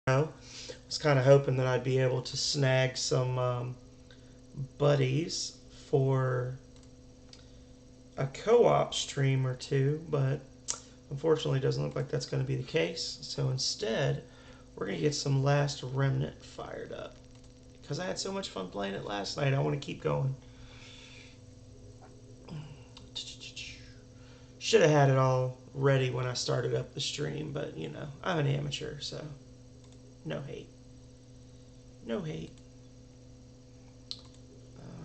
Was kind of hoping that I'd be able to snag some buddies for a co-op stream or two, but unfortunately it doesn't look like that's going to be the case. So instead, we're going to get some Last Remnant fired up. Because I had so much fun playing it last night, I want to keep going. Should have had it all ready when I started up the stream, but you know, I'm an amateur, so no hate. No hate.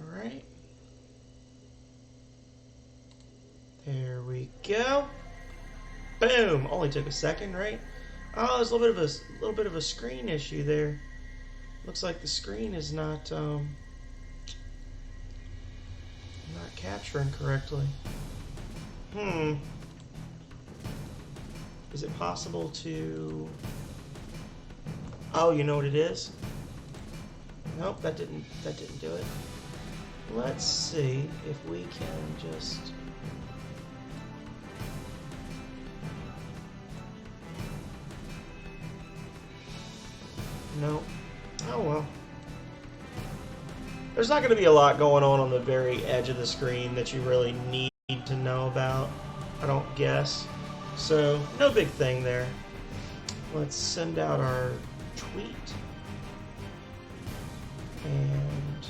Alright. There we go. Boom! Only took a second, right? Oh, there's a little bit of a screen issue there. Looks like the screen is not capturing correctly. Is it possible to... Oh, you know what it is? Nope, that didn't do it. Let's see if we can just... Nope. Oh well. There's not going to be a lot going on the very edge of the screen that you really need to know about, I don't guess. So, no big thing there. Let's send out our tweet. And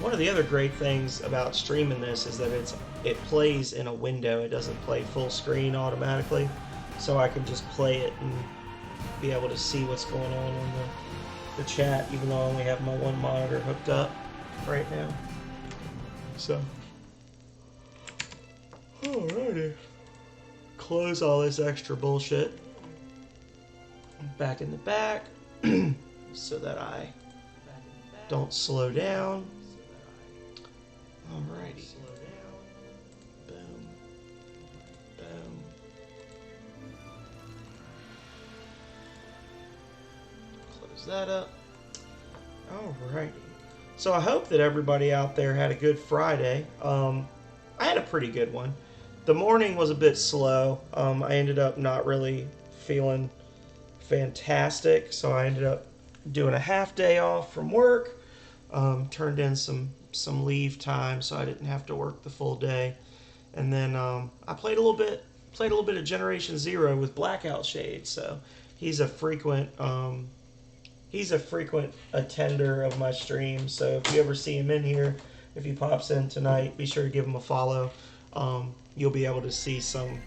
one of the other great things about streaming this is that it plays in a window. It doesn't play full screen automatically. So I can just play it and be able to see what's going on the chat, even though I only have my one monitor hooked up right now. So, alrighty. Close all this extra bullshit. Back in the back, so that I don't slow down. Alrighty. Boom. Boom. Close that up. Alrighty. So I hope that everybody out there had a good Friday. I had a pretty good one. The morning was a bit slow. I ended up not really feeling fantastic, so I ended up doing a half day off from work. Turned in some leave time, so I didn't have to work the full day. And then I played a little bit of Generation Zero with Blackout Shade. So he's a frequent attender of my streams. So if you ever see him in here, if he pops in tonight, be sure to give him a follow. You'll be able to see some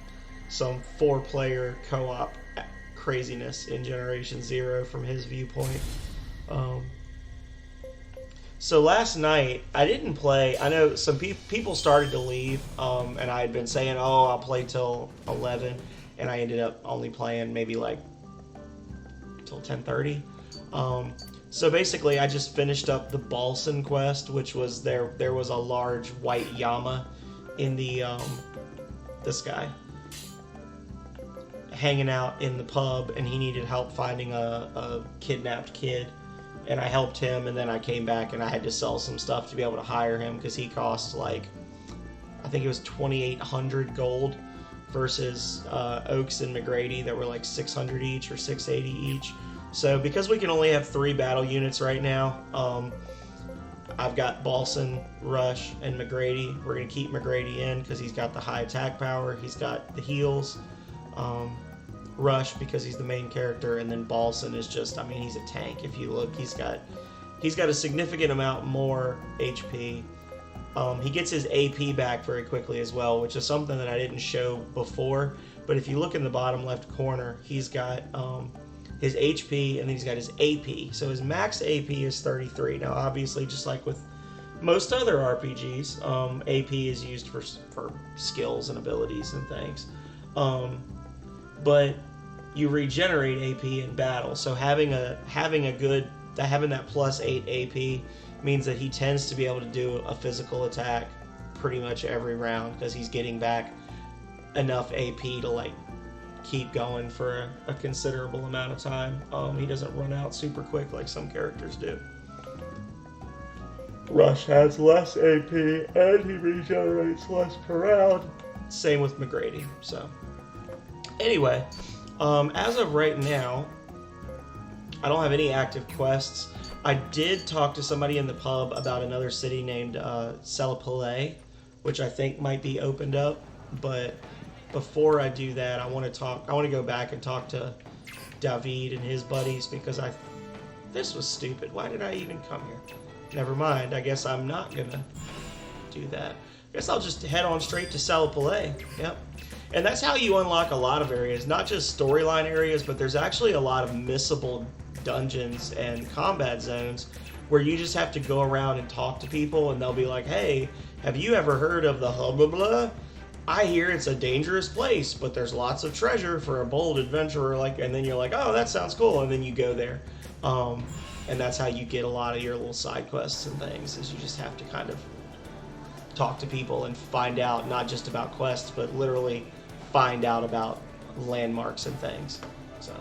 4-player co-op craziness in Generation Zero from his viewpoint. So last night, I didn't play. I know some people started to leave, and I had been saying, oh, I'll play till 11, and I ended up only playing maybe like till 10:30. So basically, I just finished up the Balsan quest, which was there was a large white llama in the this guy hanging out in the pub, and he needed help finding a kidnapped kid. And I helped him, and then I came back and I had to sell some stuff to be able to hire him because he cost like, I think it was 2,800 gold versus Oaks and McGrady that were like 600 each or 680 each. So because we can only have 3 battle units right now, I've got Balsan, Rush, and McGrady. We're going to keep McGrady in because he's got the high attack power. He's got the heals. Rush because he's the main character, and then Balsan is just, I mean, he's a tank. If you look, he's got a significant amount more HP. He gets his AP back very quickly as well, which is something that I didn't show before. But if you look in the bottom left corner, he's got his HP, and then he's got his AP. So his max AP is 33. Now, obviously, just like with most other RPGs, AP is used for skills and abilities and things. But you regenerate AP in battle, so having that plus 8 AP means that he tends to be able to do a physical attack pretty much every round because he's getting back enough AP to like keep going for a considerable amount of time. He doesn't run out super quick like some characters do. Rush has less AP and he regenerates less per round. Same with McGrady. So, anyway, as of right now, I don't have any active quests. I did talk to somebody in the pub about another city named Celapalais, which I think might be opened up. But before I do that, I want to go back and talk to David and his buddies because this was stupid. Why did I even come here? Never mind. I guess I'm not gonna do that. I guess I'll just head on straight to Celapalais. Yep. And that's how you unlock a lot of areas, not just storyline areas, but there's actually a lot of missable dungeons and combat zones where you just have to go around and talk to people and they'll be like, hey, have you ever heard of the blah blah? I hear it's a dangerous place, but there's lots of treasure for a bold adventurer. And then you're like, oh, that sounds cool. And then you go there. And that's how you get a lot of your little side quests and things, is you just have to kind of talk to people and find out not just about quests, but literally find out about landmarks and things. So...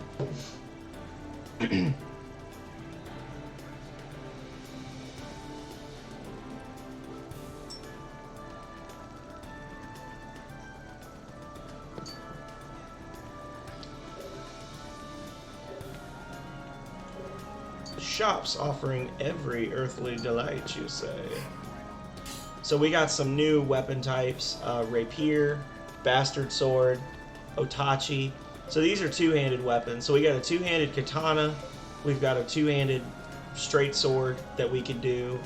Shops offering every earthly delight, you say. So we got some new weapon types, rapier, bastard sword, otachi. So these are two-handed weapons. So we got a two-handed katana, we've got a two-handed straight sword that we could do.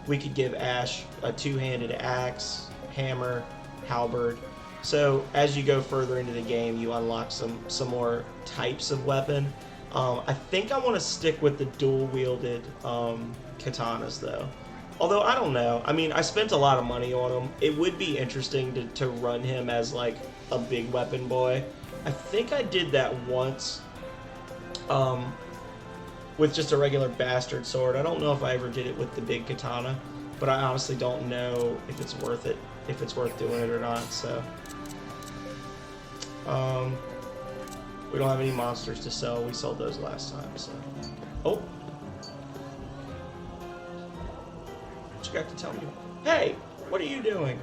We could give Ash a two-handed axe, hammer, halberd. So as you go further into the game, you unlock some more types of weapon. I think I want to stick with the dual-wielded katanas, though. Although, I don't know. I mean, I spent a lot of money on him. It would be interesting to run him as, like, a big weapon boy. I think I did that once with just a regular bastard sword. I don't know if I ever did it with the big katana, but I honestly don't know if it's worth it, if it's worth doing it or not, so... we don't have any monsters to sell. We sold those last time, so... Oh! What you got to tell me? Hey! What are you doing?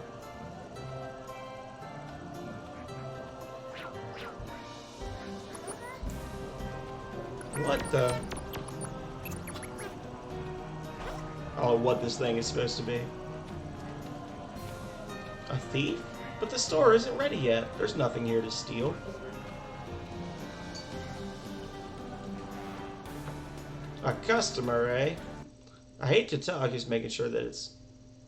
What the... Oh, what this thing is supposed to be. A thief? But the store isn't ready yet. There's nothing here to steal. A customer, eh? I hate to tell... I'm just making sure that it's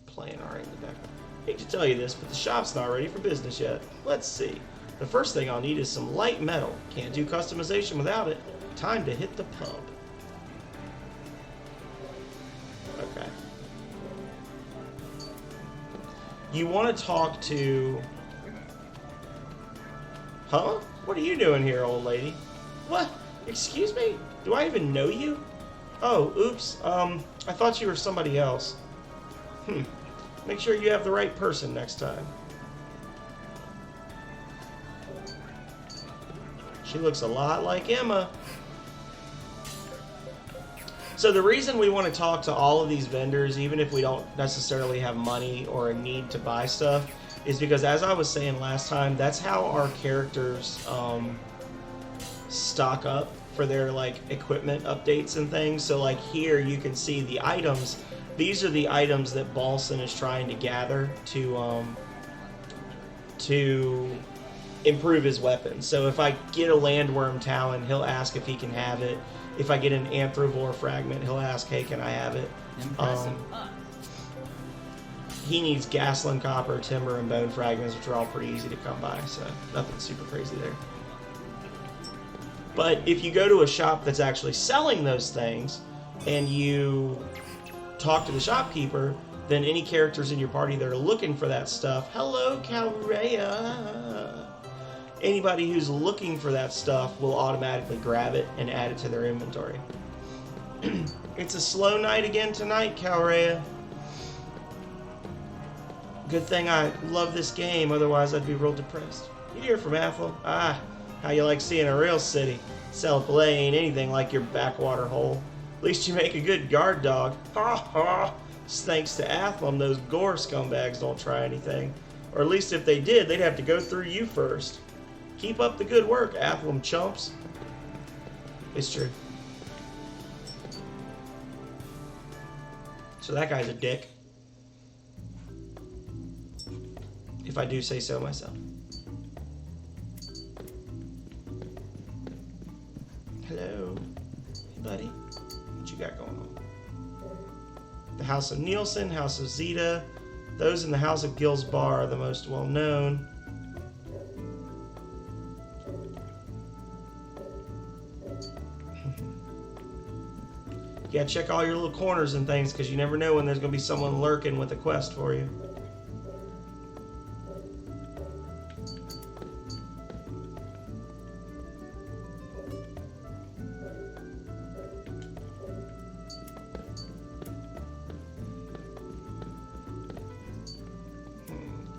playing alright in the background. I hate to tell you this, but the shop's not ready for business yet. Let's see. The first thing I'll need is some light metal. Can't do customization without it. Time to hit the pub. Okay. You want to talk to... Huh? What are you doing here, old lady? What? Excuse me? Do I even know you? Oh, oops. I thought you were somebody else. Make sure you have the right person next time. She looks a lot like Emma. So the reason we want to talk to all of these vendors, even if we don't necessarily have money or a need to buy stuff, is because, as I was saying last time, that's how our characters stock up for their like equipment updates and things. So like here you can see the items. These are the items that Balson is trying to gather to improve his weapon. So if I get a landworm talon, he'll ask if he can have it. If I get an anthrovore fragment, he'll ask, hey, can I have it? He needs gasoline, copper, timber, and bone fragments, which are all pretty easy to come by, so nothing super crazy there. But if you go to a shop that's actually selling those things, and you talk to the shopkeeper, then any characters in your party that are looking for that stuff, hello, Calrea! Anybody who's looking for that stuff will automatically grab it and add it to their inventory. It's a slow night again tonight, Calrea. Good thing I love this game, otherwise I'd be real depressed. You hear from Athel? Ah, how you like seeing a real city. Celapalais ain't anything like your backwater hole. At least you make a good guard dog. Ha ha! Just thanks to Athlum, those gore scumbags don't try anything. Or at least if they did, they'd have to go through you first. Keep up the good work, Athlum chumps. It's true. So that guy's a dick. If I do say so myself. Hello. Hey, buddy. What you got going on? The House of Nielsen, House of Zeta. Those in the House of Gil's Bar are the most well known. Yeah, check all your little corners and things, because you never know when there's going to be someone lurking with a quest for you.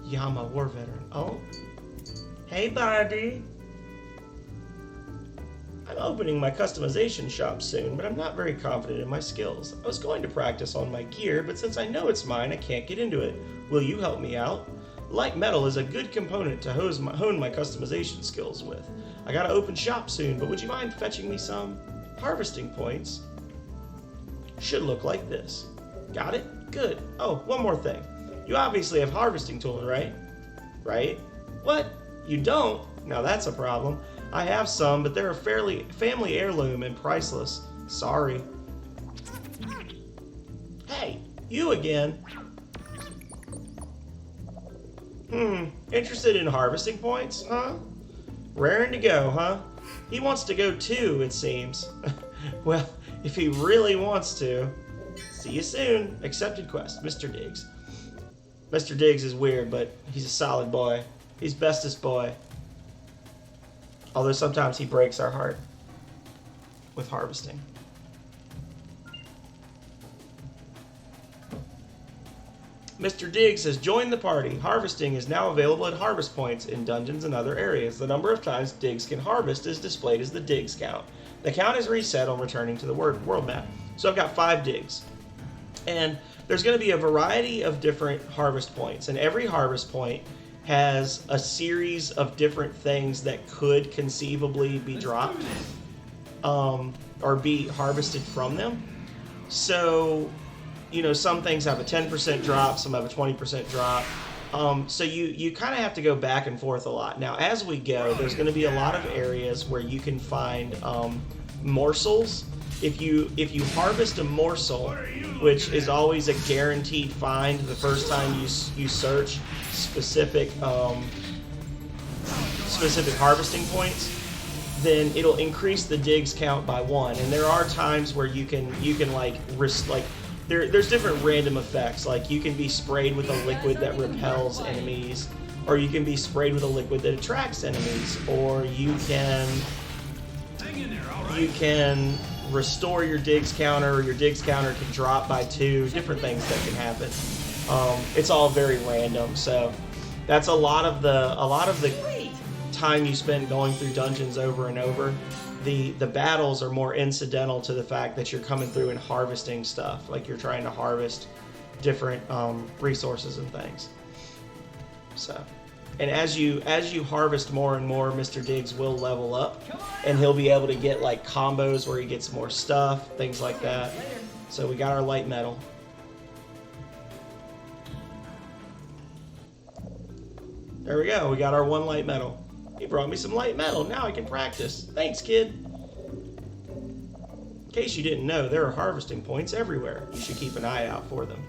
Yama, war veteran. Oh. Hey, buddy. I'm opening my customization shop soon, but I'm not very confident in my skills. I was going to practice on my gear, but since I know it's mine, I can't get into it. Will you help me out? Light metal is a good component to hone my customization skills with. I gotta open shop soon, but would you mind fetching me some? Harvesting points should look like this. Got it? Good. Oh, one more thing. You obviously have harvesting tools, right? Right? What? You don't? Now that's a problem. I have some, but they're a family heirloom and priceless. Sorry. Hey, you again. Interested in harvesting points, huh? Raring to go, huh? He wants to go too, it seems. Well, if he really wants to. See you soon. Accepted quest, Mr. Diggs. Mr. Diggs is weird, but he's a solid boy. He's bestest boy. Although sometimes he breaks our heart with harvesting. Mr. Diggs has joined the party. Harvesting is now available at harvest points in dungeons and other areas. The number of times Diggs can harvest is displayed as the Diggs count. The count is reset on returning to the world map. So I've got 5 Diggs. And there's going to be a variety of different harvest points. And every harvest point has a series of different things that could conceivably be dropped or be harvested from them. So, you know, some things have a 10% drop, some have a 20% drop. So you kind of have to go back and forth a lot. Now, as we go, there's going to be a lot of areas where you can find morsels. If you harvest a morsel, which is always a guaranteed find the first time you search specific harvesting points, then it'll increase the digs count by 1. And there are times where you can there's different random effects. Like you can be sprayed with a liquid that repels enemies, or you can be sprayed with a liquid that attracts enemies, or you can restore your digs counter, or your digs counter can drop by 2. Different things that can happen. It's all very random, so that's a lot of the time you spend going through dungeons over and over. The battles are more incidental to the fact that you're coming through and harvesting stuff, like you're trying to harvest different resources and things. So, and as you harvest more and more, Mr. Diggs will level up, and he'll be able to get like combos where he gets more stuff, things like that. So we got our light metal. There we go. We got our 1 light metal. He brought me some light metal. Now I can practice. Thanks, kid. In case you didn't know, there are harvesting points everywhere. You should keep an eye out for them.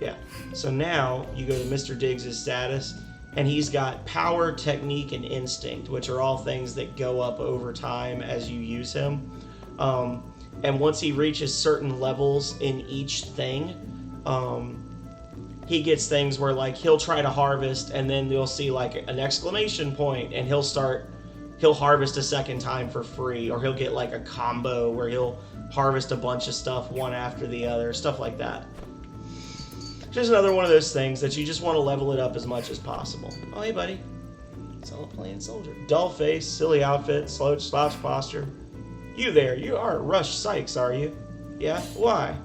Yeah. So now you go to Mr. Diggs' status, and he's got power, technique, and instinct, which are all things that go up over time as you use him. And once he reaches certain levels in each thing, he gets things where like he'll try to harvest, and then you'll see like an exclamation point, and he'll harvest a second time for free, or he'll get like a combo where he'll harvest a bunch of stuff one after the other, stuff like that. Just another one of those things that you just want to level it up as much as possible. Oh, hey, buddy. Solid playing soldier. Dull face, silly outfit, slouch posture. You there, you aren't Rush Sykes, are you? Yeah? Why?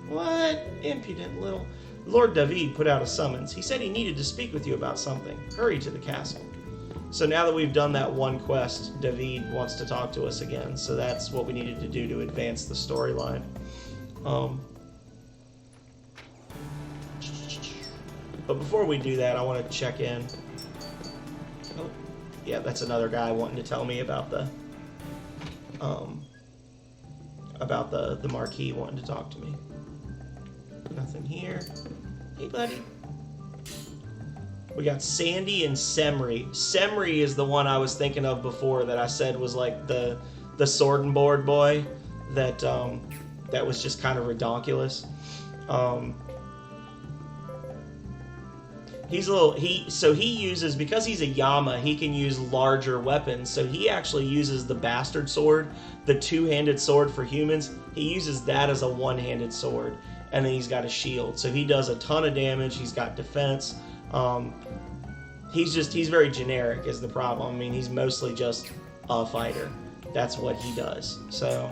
What? Impudent little... Lord David put out a summons. He said he needed to speak with you about something. Hurry to the castle. So now that we've done that one quest, David wants to talk to us again. So that's what we needed to do to advance the storyline. But before we do that, I want to check in. Oh, yeah, that's another guy wanting to tell me about the Marquis wanting to talk to me. Nothing here. Hey, buddy. We got Sandy and Semri. Semri is the one I was thinking of before that I said was like the sword and board boy that that was just kind of redonkulous. He's a little he uses, because he's a Yama, he can use larger weapons. So he actually uses the bastard sword, the two-handed sword for humans. He uses that as a one-handed sword, and then he's got a shield. So he does a ton of damage. He's got defense. He's very generic is the problem. I mean, he's mostly just a fighter. That's what he does. So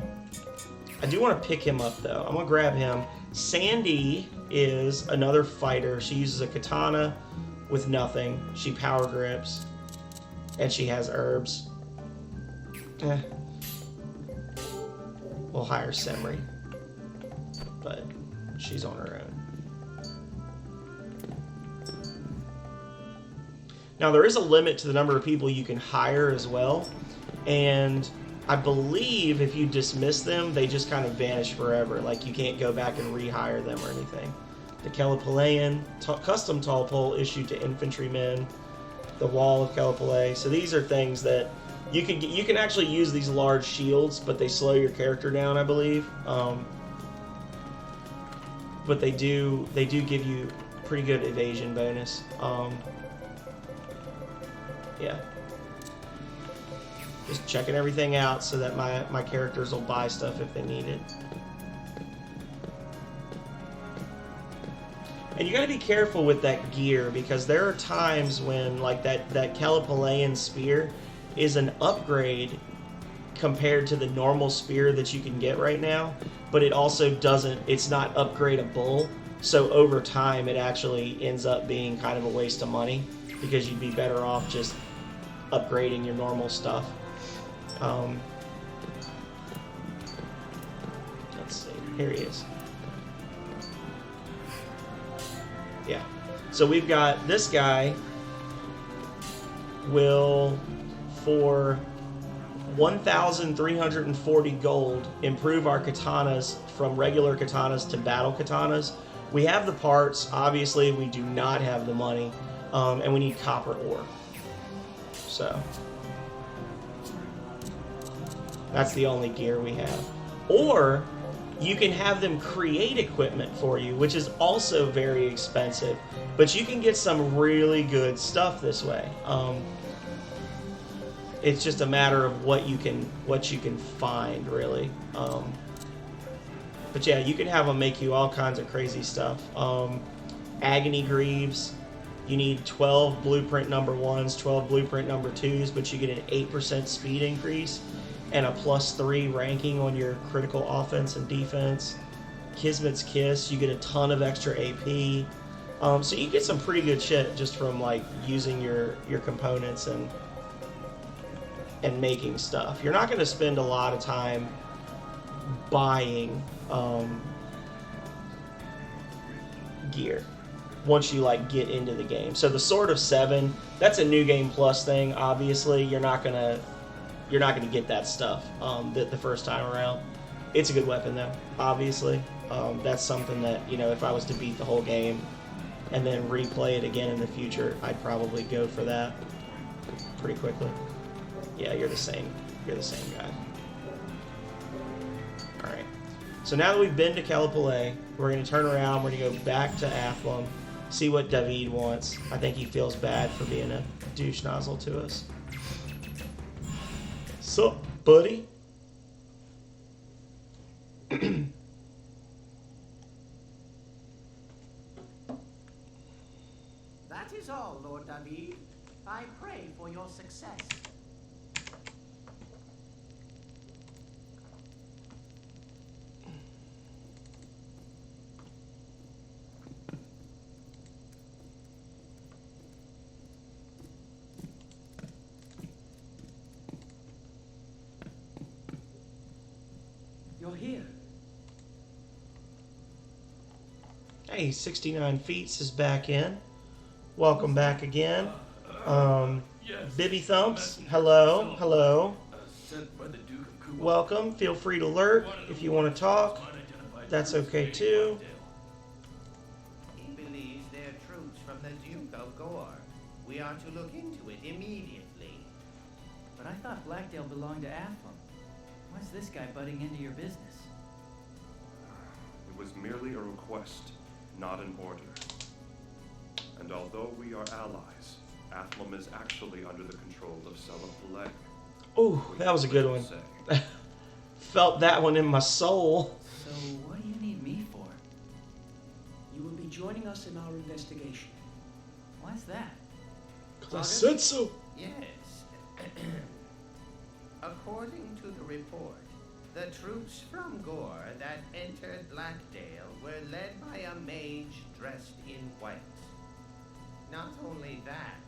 I do want to pick him up though. I'm gonna grab him. Sandy is another fighter. She uses a katana with nothing. She power grips, and she has herbs. We'll hire Semri, but she's on her own. Now there is a limit to the number of people you can hire as well, and I believe if you dismiss them, they just kind of vanish forever. Like, you can't go back and rehire them or anything. The Kelipalayan, custom tall pole issued to infantrymen. The Wall of Kelipalay. So these are things that you can actually use these large shields, but they slow your character down, I believe. But they do give you pretty good evasion bonus. Yeah. Just checking everything out so that my characters will buy stuff if they need it. And you gotta be careful with that gear, because there are times when, like, that Kelipalayan spear is an upgrade compared to the normal spear that you can get right now, but it also it's not upgradable. So over time, it actually ends up being kind of a waste of money, because you'd be better off just upgrading your normal stuff. Let's see. Here he is. Yeah. So we've got this guy will, for 1,340 gold, improve our katanas from regular katanas to battle katanas. We have the parts. Obviously, we do not have the money, and we need copper ore. So that's the only gear we have. Or you can have them create equipment for you, which is also very expensive, but you can get some really good stuff this way. It's just a matter of what you can find, really. But yeah, you can have them make you all kinds of crazy stuff. Agony Greaves. You need 12 blueprint number 1s, 12 blueprint number 2s, but you get an 8% speed increase and a +3 ranking on your critical offense and defense. Kismet's Kiss, you get a ton of extra AP. So you get some pretty good shit just from, like, using your components and making stuff. You're not going to spend a lot of time buying gear once you, like, get into the game. So the Sword of Seven, that's a New Game Plus thing. Obviously, you're not gonna get that stuff the first time around. It's a good weapon though. Obviously, that's something that, you know, if I was to beat the whole game and then replay it again in the future, I'd probably go for that pretty quickly. Yeah, you're the same. You're the same guy. All right. So now that we've been to Kelipalay, we're going to turn around. We're going to go back to Athlum, see what David wants. I think he feels bad for being a douche nozzle to us. Sup, buddy? That is all, Lord David. I pray for your success. here? Hey, 69 Feet is back in. Welcome back again. Yes. Bibby Thumps, hello, hello. Sent by the Duke of Kuwa. Welcome. Feel free to lurk if you want to talk. That's okay too. He believes they're troops from the Duke of Gore. We are to look into it immediately. But I thought Blackdale belonged to Athlum. Why's this guy butting into your business? It was merely a request, not an order. And although we are allies, Athlum is actually under the control of Seliphaleg. Ooh, that was a good one. Felt that one in my soul. So what do you need me for? You will be joining us in our investigation. Why's that? I said so. Yes. According to the report, the troops from Gore that entered Blackdale were led by a mage dressed in white. Not only that,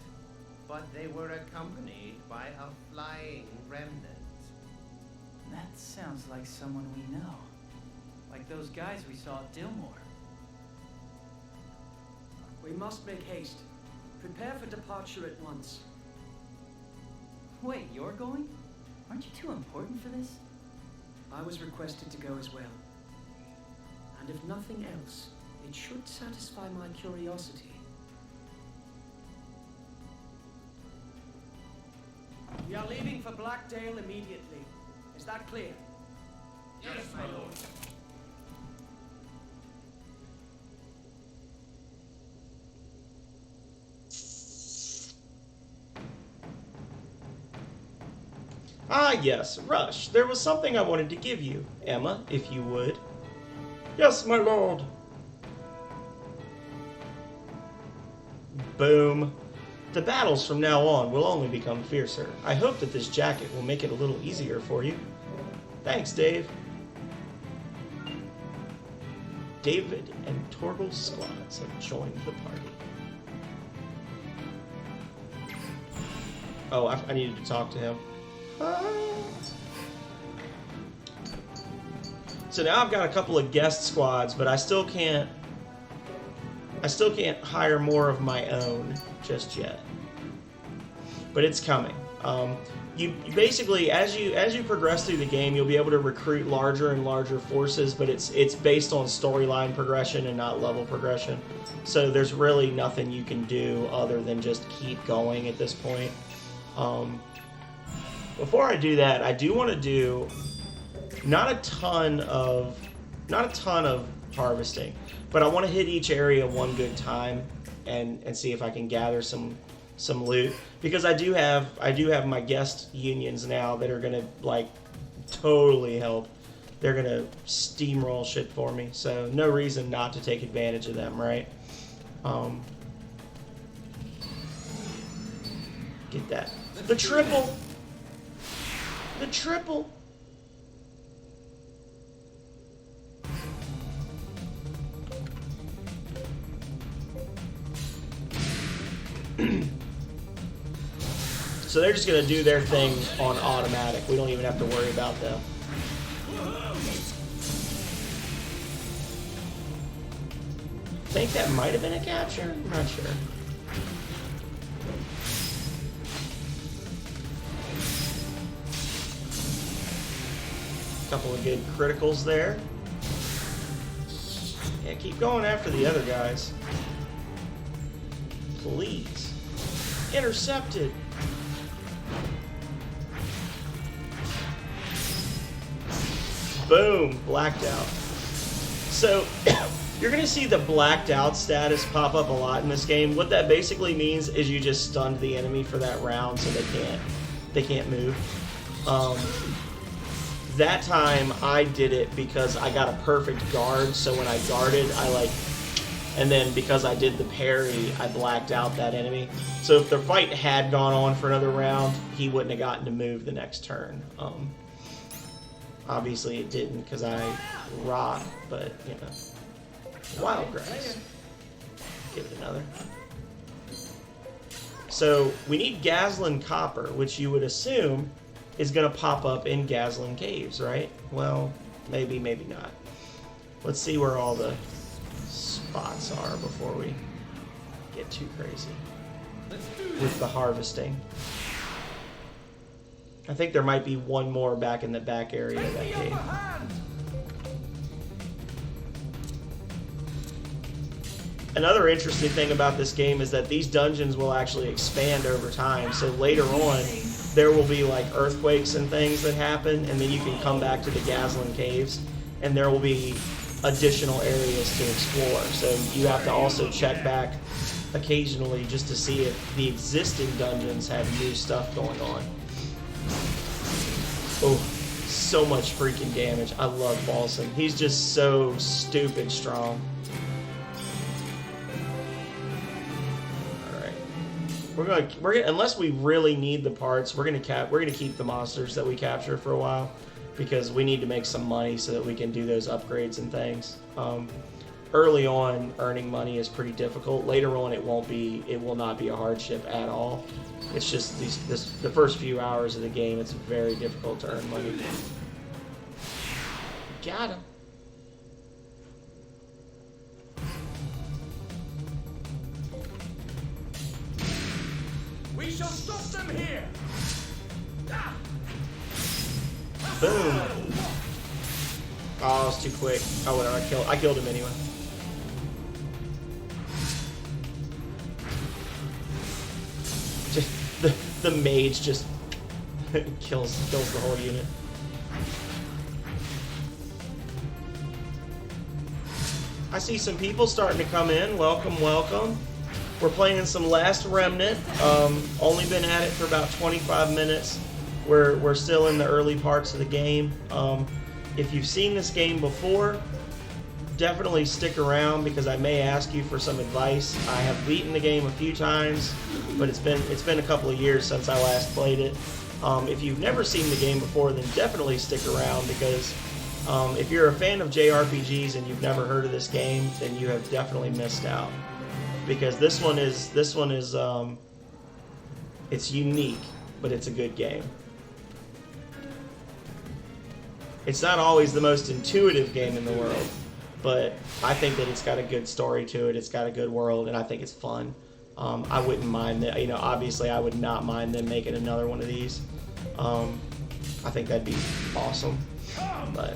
but they were accompanied by a flying remnant. That sounds like someone we know. Like those guys we saw at Dillmore. We must make haste. Prepare for departure at once. Wait, you're going? Aren't you too important for this? I was requested to go as well. And if nothing else, it should satisfy my curiosity. We are leaving for Blackdale immediately. Is that clear? Yes, my lord. Ah, yes, Rush. There was something I wanted to give you, Emma, if you would. Yes, my lord. Boom. The battles from now on will only become fiercer. I hope that this jacket will make it a little easier for you. Thanks, Dave. David and Torgal's squads have joined the party. Oh, I needed to talk to him. So now I've got a couple of guest squads, but I still can't hire more of my own just yet. But it's coming. You basically, as you progress through the game, you'll be able to recruit larger and larger forces, but it's based on storyline progression and not level progression. So there's really nothing you can do other than just keep going at this point. Before I do that, I do want to do not a ton of harvesting, but I want to hit each area one good time and see if I can gather some loot, because I do have my guest unions now that are gonna like totally help. They're gonna steamroll shit for me, so no reason not to take advantage of them, right? Get that. The triple. The triple. So they're just going to do their thing on automatic. We don't even have to worry about them. I think that might have been a capture. I'm not sure. Couple of good criticals there. Yeah, keep going after the other guys. Please. Intercepted. Boom. Blacked out. So, you're going to see the blacked out status pop up a lot in this game. What that basically means is you just stunned the enemy for that round so they can't move. That time I did it because I got a perfect guard, so when I guarded, and then because I did the parry, I blacked out that enemy. So if the fight had gone on for another round, he wouldn't have gotten to move the next turn. Obviously it didn't because I rot, but you know. Wild grass. Give it another. So we need Gazlan Copper, which you would assume is going to pop up in Gazlan Caves, right? Well, Maybe, maybe not. Let's see where all the spots are before we get too crazy with the harvesting. I think there might be one more back in the back area of that cave. Another interesting thing about this game is that these dungeons will actually expand over time. So later on, there will be like earthquakes and things that happen, and then you can come back to the Gazlan Caves, and there will be additional areas to explore. So you have to also check back occasionally just to see if the existing dungeons have new stuff going on. Oh, so much freaking damage. I love Balsam. He's just so stupid strong. We're gonna unless we really need the parts, we're gonna keep the monsters that we capture for a while, because we need to make some money so that we can do those upgrades and things. Early on, earning money is pretty difficult. Later on, it will not be a hardship at all. It's just the first few hours of the game, it's very difficult to earn money. Got him. We shall stop them here. Boom. Oh, it was too quick. Oh, whatever. I killed him anyway. Just the mage just kills the whole unit. I see some people starting to come in. Welcome, welcome. We're playing in some Last Remnant. Only been at it for about 25 minutes. We're still in the early parts of the game. If you've seen this game before, definitely stick around because I may ask you for some advice. I have beaten the game a few times, but it's been a couple of years since I last played it. If you've never seen the game before, then definitely stick around because if you're a fan of JRPGs and you've never heard of this game, then you have definitely missed out. Because this one is it's unique, but it's a good game. It's not always the most intuitive game in the world, but I think that it's got a good story to it. It's got a good world, and I think it's fun. I wouldn't mind that. You know, obviously, I would not mind them making another one of these. I think that'd be awesome. But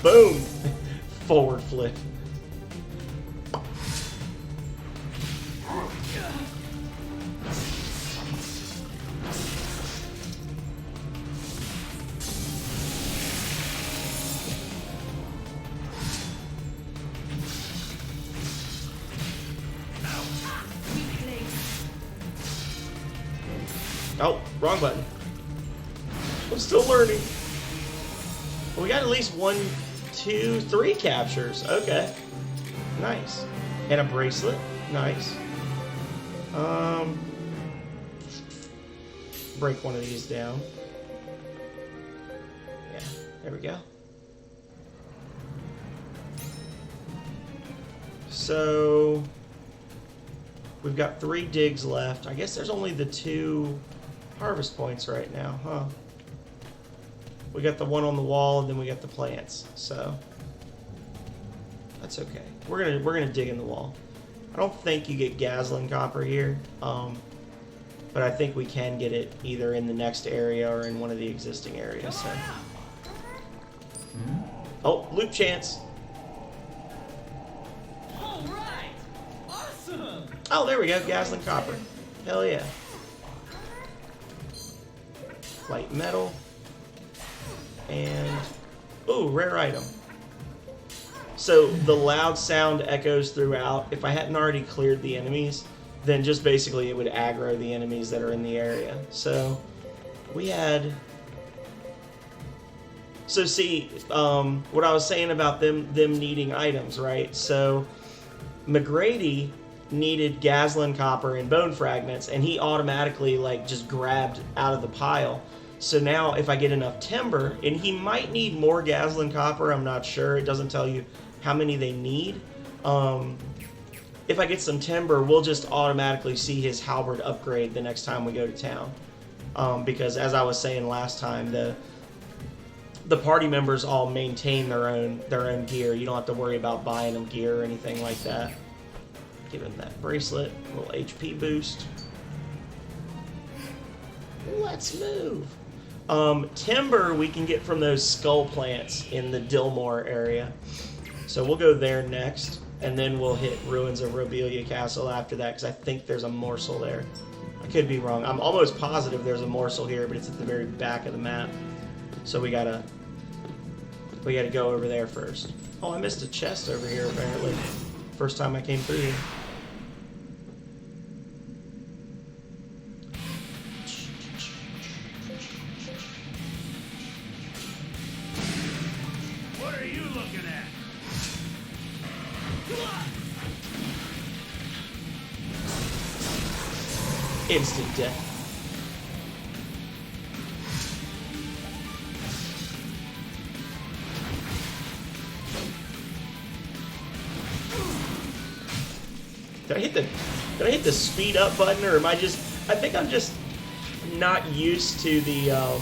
boom! Forward flip. Oh, wrong button. I'm still learning. Well, we got at least 1, 2, 3 captures. Okay. Nice. And a bracelet. Nice. Break one of these down. Yeah, there we go. So we've got 3 digs left. I guess there's only the 2 harvest points right now, huh? We got the one on the wall, and then we got the plants. So that's okay. We're gonna dig in the wall. I don't think you get Gazlan copper here, but I think we can get it either in the next area or in one of the existing areas. So. Oh, loop chance. All right, awesome. Oh, there we go, Gazlan copper. Hell yeah. Light metal. And, ooh, rare item. So the loud sound echoes throughout. If I hadn't already cleared the enemies, then just basically it would aggro the enemies that are in the area. So we had... So see, what I was saying about them needing items, right? So McGrady needed Gazlan copper and bone fragments, and he automatically like just grabbed out of the pile. So now if I get enough timber, and he might need more Gazlan copper, I'm not sure. It doesn't tell you how many they need. if I get some timber, we'll just automatically see his halberd upgrade the next time we go to town. Because as I was saying last time, the party members all maintain their own gear. You don't have to worry about buying them gear or anything like that. Give him that bracelet, a little HP boost. Let's move. Timber we can get from those skull plants in the Dillmore area. So we'll go there next, and then we'll hit Ruins of Robelia Castle after that, because I think there's a morsel there. I could be wrong. I'm almost positive there's a morsel here, but it's at the very back of the map. So we gotta go over there first. Oh, I missed a chest over here apparently. First time I came through here. What are you looking at? Instant death. Did I hit the speed up button, or am I just? I think I'm just not used to the.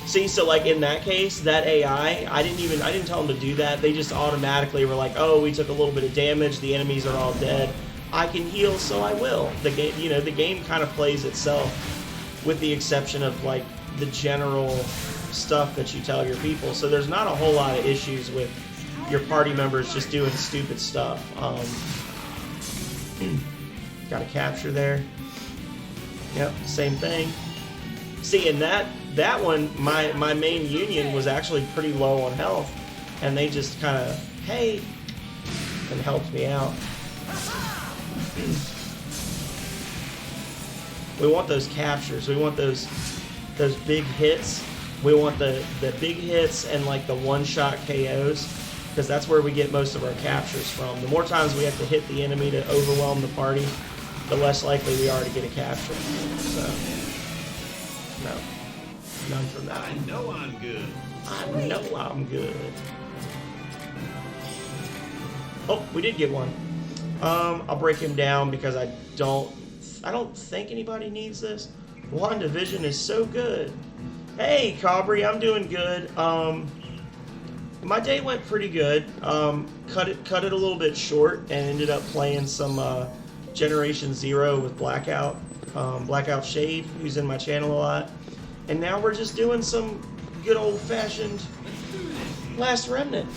See, so like in that case, that AI, I didn't tell them to do that. They just automatically were like, oh, we took a little bit of damage. The enemies are all dead. I can heal, so I will. The game, the game kind of plays itself, with the exception of like the general stuff that you tell your people. So there's not a whole lot of issues with your party members just doing stupid stuff. Got a capture there. Yep, same thing. See, in that one, my main union was actually pretty low on health, and they just kind of, hey, and helped me out. We want those captures. We want those big hits. We want the big hits and like the one-shot KOs, because that's where we get most of our captures from. The more times we have to hit the enemy to overwhelm the party, the less likely we are to get a capture. So, no. None from that. I know I'm good. I know I'm good. Oh, we did get one. I'll break him down because I don't think anybody needs this. WandaVision is so good. Hey, Cabri, I'm doing good. My day went pretty good. Cut it a little bit short and ended up playing some Generation Zero with Blackout Shade, who's in my channel a lot. And now we're just doing some good old-fashioned Last Remnant.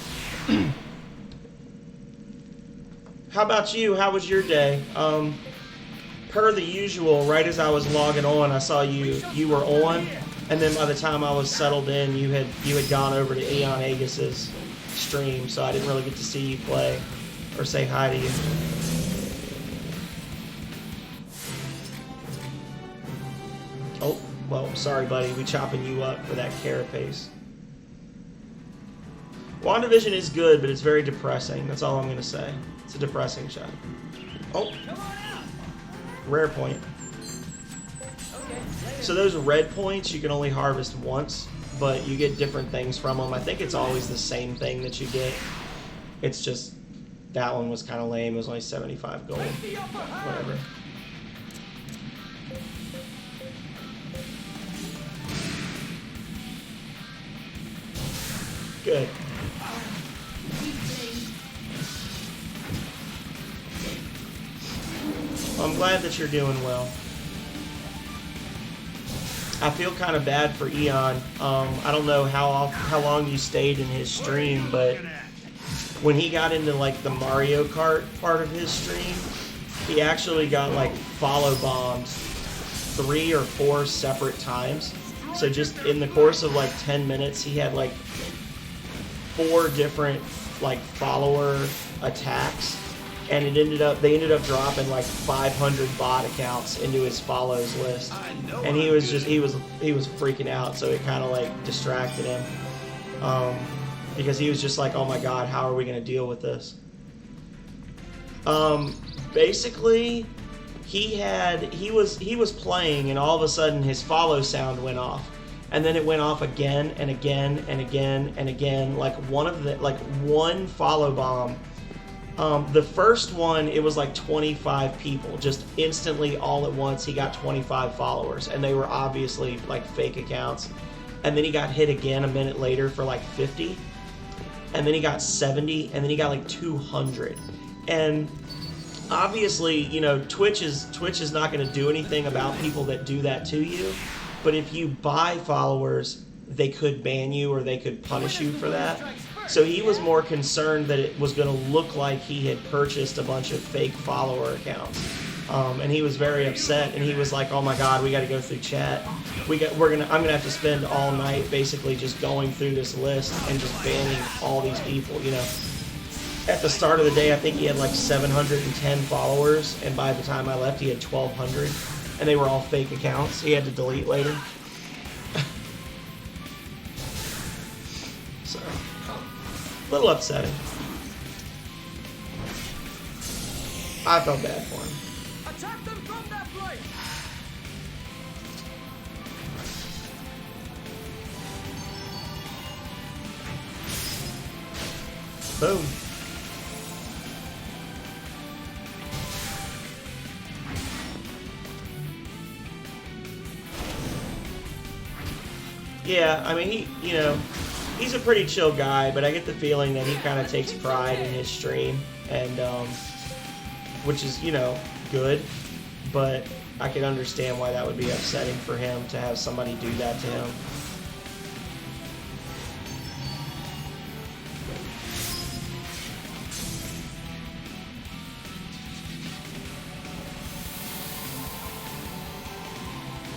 How about you? How was your day? Per the usual, right as I was logging on, I saw you were on, and then by the time I was settled in, you had gone over to Eon Agus's stream, so I didn't really get to see you play or say hi to you. Oh, well, sorry, buddy. We chopping you up for that carapace. WandaVision is good, but it's very depressing. That's all I'm going to say. It's a depressing show. Oh. Rare point. So those red points you can only harvest once, but you get different things from them. I think it's always the same thing that you get. It's just, that one was kind of lame. It was only 75 gold. Whatever. Good. Well, I'm glad that you're doing well. I feel kind of bad for Eon. I don't know how long you stayed in his stream, but when he got into like the Mario Kart part of his stream, he actually got like follow bombed 3 or 4 separate times. So just in the course of like 10 minutes, he had like 4 different like follower attacks, and they ended up dropping like 500 bot accounts into his follows list, and he was freaking out. So it kind of like distracted him, because he was just like, oh my god, how are we gonna deal with this? Basically, he was playing, and all of a sudden his follow sound went off. And then it went off again and again and again and again. Like one follow bomb The first one, it was like 25 people. Just instantly, all at once, he got 25 followers. And they were obviously like fake accounts. And then he got hit again a minute later for like 50. And then he got 70. And then he got like 200. And obviously, you know, Twitch is not going to do anything about people that do that to you. But if you buy followers, they could ban you or they could punish you for that. So he was more concerned that it was going to look like he had purchased a bunch of fake follower accounts. And he was very upset, and he was like, "Oh my God, we got to go through chat. I'm gonna have to spend all night basically just going through this list and just banning all these people." You know, at the start of the day, I think he had like 710 followers, and by the time I left, he had 1,200, and they were all fake accounts. He had to delete later. So, a little upsetting. I felt bad for him. Attack them from that flank! Boom. Yeah, I mean, he's a pretty chill guy, but I get the feeling that he kind of takes pride in his stream, and which is, good, but I can understand why that would be upsetting for him to have somebody do that to him.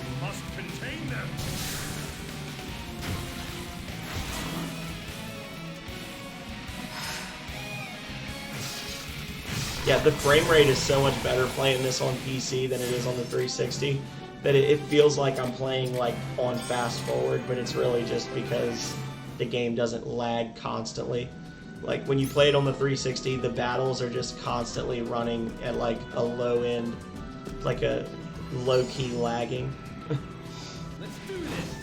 We must contain them! Yeah, the frame rate is so much better playing this on PC than it is on the 360 that it feels like I'm playing like on fast forward, but it's really just because the game doesn't lag constantly. Like when you play it on the 360, the battles are just constantly running at like a low end, like a low-key lagging. Let's do this!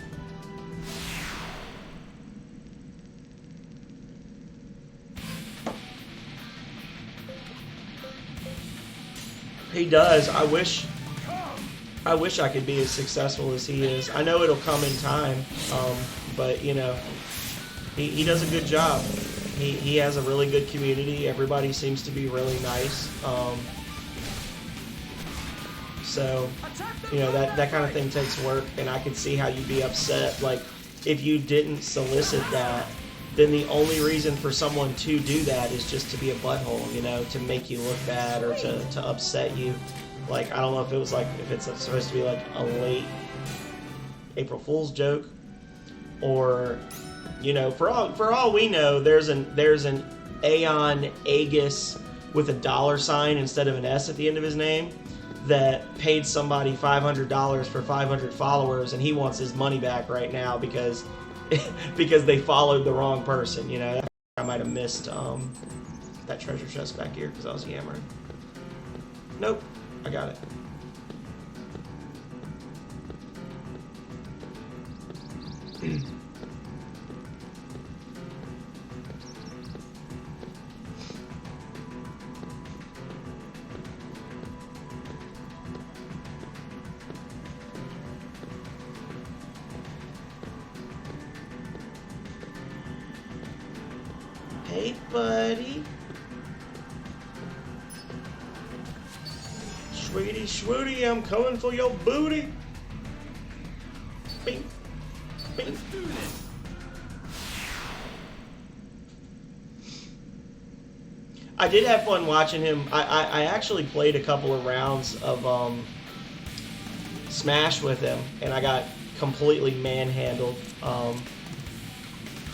He does. I wish I could be as successful as he is. I know it'll come in time, but he does a good job. He has a really good community. Everybody seems to be really nice. So that kind of thing takes work, and I could see how you'd be upset. Like if you didn't solicit that, then the only reason for someone to do that is just to be a butthole, to make you look bad or to upset you. Like, I don't know if it's supposed to be like a late April Fool's joke, or, for all we know, there's an Aeon Aegis with a $sign instead of an S at the end of his name that paid somebody $500 for 500 followers, and he wants his money back right now because they followed the wrong person, I might have missed that treasure chest back here because I was yammering. Nope, I got it. Hey, buddy. Sweetie, swootie, I'm coming for your booty. Bing. Bing. Let's do this! I did have fun watching him. I actually played a couple of rounds of Smash with him, and I got completely manhandled.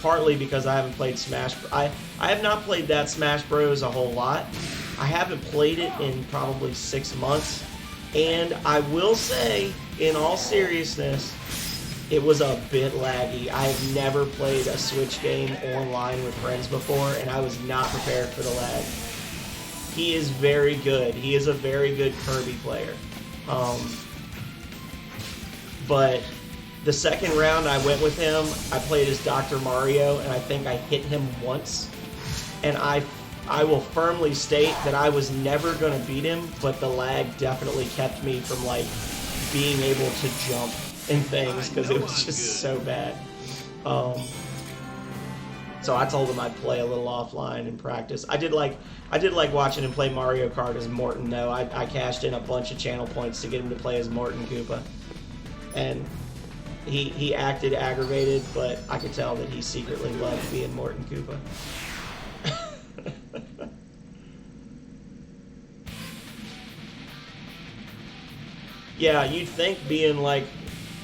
Partly because I haven't played Smash. I have not played that Smash Bros. A whole lot. I haven't played it in probably 6 months. And I will say, in all seriousness, it was a bit laggy. I have never played a Switch game online with friends before, and I was not prepared for the lag. He is very good. He is a very good Kirby player. But the second round I went with him, I played as Dr. Mario, and I think I hit him once. And I I will firmly state that I was never going to beat him, but the lag definitely kept me from, like, being able to jump and things, because it was just so bad. So I told him I'd play a little offline and practice. I did like watching him play Mario Kart as Morton, though. I cashed in a bunch of channel points to get him to play as Morton Koopa. And he acted aggravated, but I could tell that he secretly loved being Morton Koopa. Yeah, you'd think being like,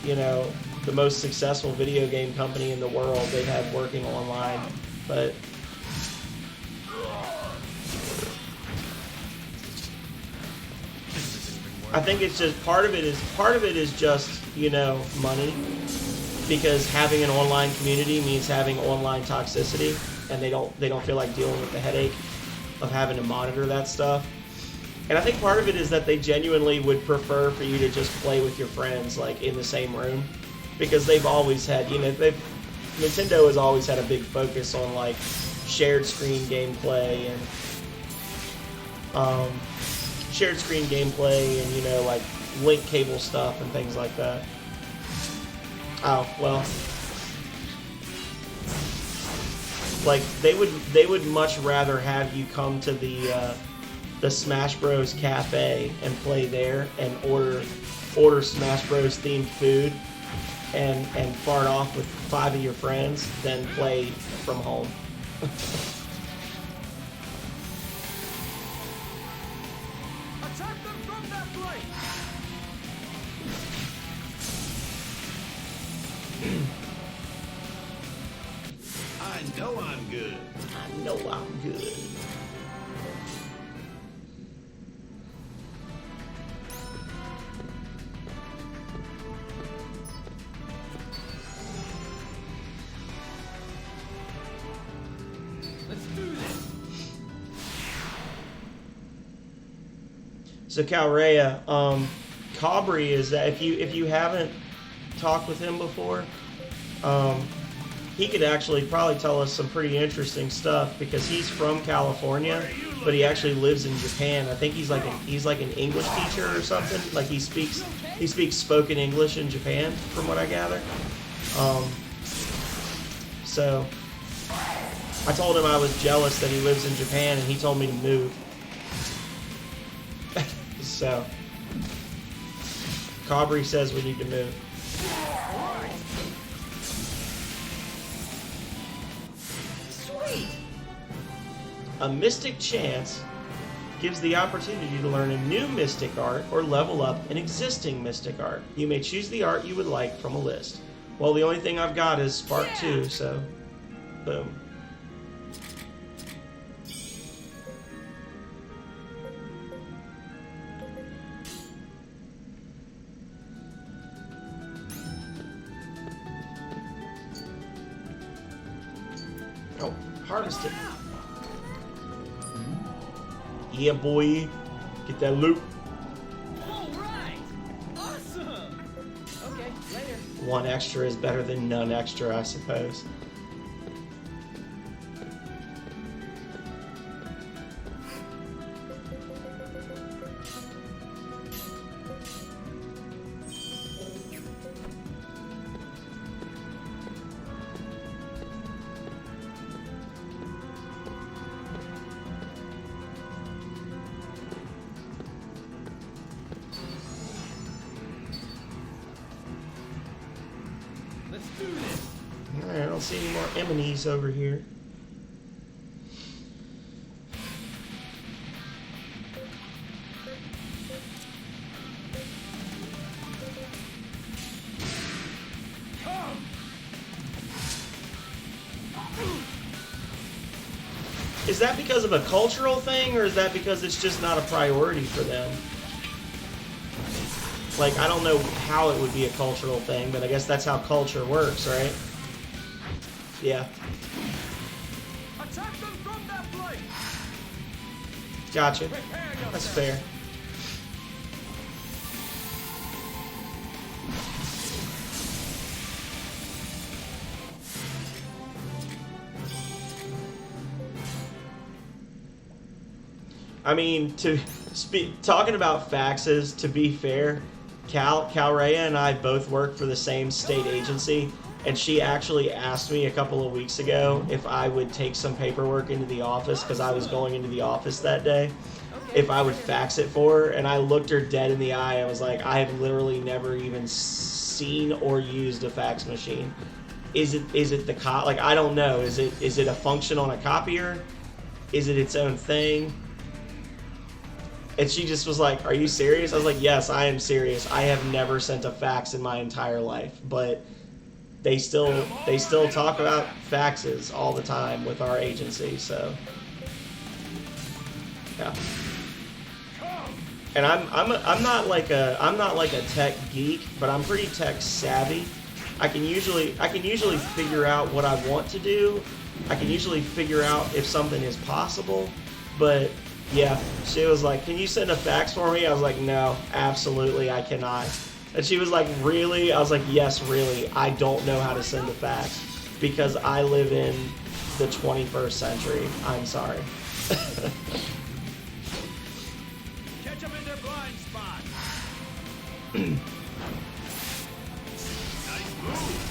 you know, the most successful video game company in the world, they'd have working online, but I think it's just part of it is just, you know, money, because having an online community means having online toxicity, and they don't feel like dealing with the headache of having to monitor that stuff. And I think part of it is that they genuinely would prefer for you to just play with your friends, like, in the same room. Because they've always had, you know, Nintendo has always had a big focus on, like, shared screen gameplay and, you know, like, link cable stuff and things like that. Oh, well. Like, they would much rather have you come to the Smash Bros. Cafe and play there and order Smash Bros. Themed food and fart off with 5 of your friends than play from home. Attack them from that flank! I know I'm good. I know I'm good. Let's do this! So Calrea, Cabri is that if you haven't talked with him before, he could actually probably tell us some pretty interesting stuff, because he's from California, but he actually lives in Japan. I think he's like an English teacher or something. Like he speaks spoken English in Japan, from what I gather. So I told him I was jealous that he lives in Japan, and he told me to move. So Cabri says we need to move. Sweet! A Mystic Chance gives the opportunity to learn a new Mystic Art or level up an existing Mystic Art. You may choose the art you would like from a list. Well, the only thing I've got is Spark 2, so boom. Oh, harvested. Yeah, boy. Get that loot. All right! Awesome! Okay, later. One extra is better than none extra, I suppose. Let's do this! Alright, I don't see any more enemies over here. Come! Is that because of a cultural thing, or is that because it's just not a priority for them? Like, I don't know how it would be a cultural thing, but I guess that's how culture works, right? Yeah. Attack them from that flank! Gotcha. Prepare yourself! That's fair. I mean, talking about faxes, to be fair, Calrea and I both work for the same state agency, and she actually asked me a couple of weeks ago if I would take some paperwork into the office, because I was going into the office that day, if I would fax it for her, and I looked her dead in the eye. I was like, I have literally never even seen or used a fax machine. Is it like, I don't know. Is it a function on a copier? Is it its own thing? And she just was like, are you serious? I was like, yes, I am serious. I have never sent a fax in my entire life, but they still talk about faxes all the time with our agency, so yeah. And I'm not like a tech geek, but I'm pretty tech savvy. I can usually figure out what I want to do. I can usually figure out if something is possible, but yeah, she was like, can you send a fax for me? I was like, no, absolutely I cannot. And she was like, really? I was like, yes, really. I don't know how to send a fax because I live in the 21st century. I'm sorry. Catch them in their blind spot. Nice move.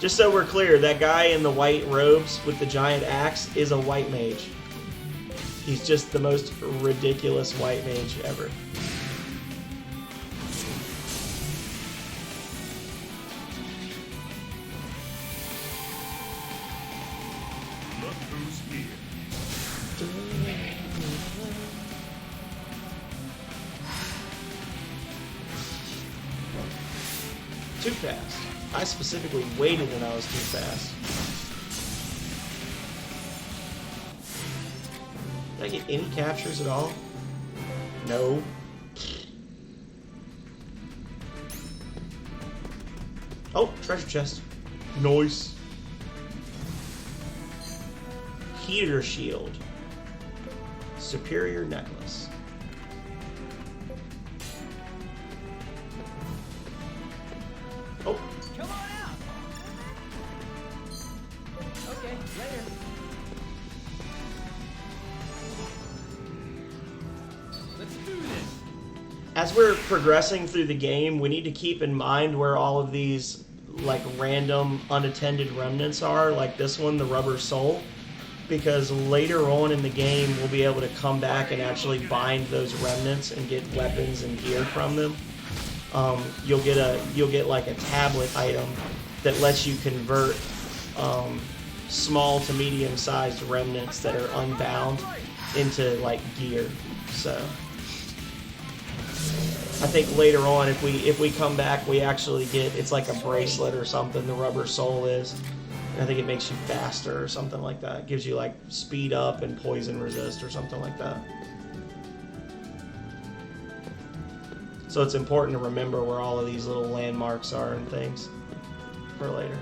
Just so we're clear, that guy in the white robes with the giant axe is a white mage. He's just the most ridiculous white mage ever. Look who's here. Too fast. I specifically waited when I was too fast. Did I get any captures at all? No. Oh, treasure chest. Nice. Heater shield. Superior necklace. Oh. Come on out. Okay, later. Let's do this. As we're progressing through the game, we need to keep in mind where all of these like random unattended remnants are, like this one, the rubber soul, because later on in the game we'll be able to come back and actually bind those remnants and get weapons and gear from them. You'll get like a tablet item that lets you convert small to medium-sized remnants that are unbound into like gear. So I think later on, if we come back, we actually get, it's like a bracelet or something. The rubber soul is. And I think it makes you faster or something like that. It gives you like speed up and poison resist or something like that. So it's important to remember where all of these little landmarks are and things for later.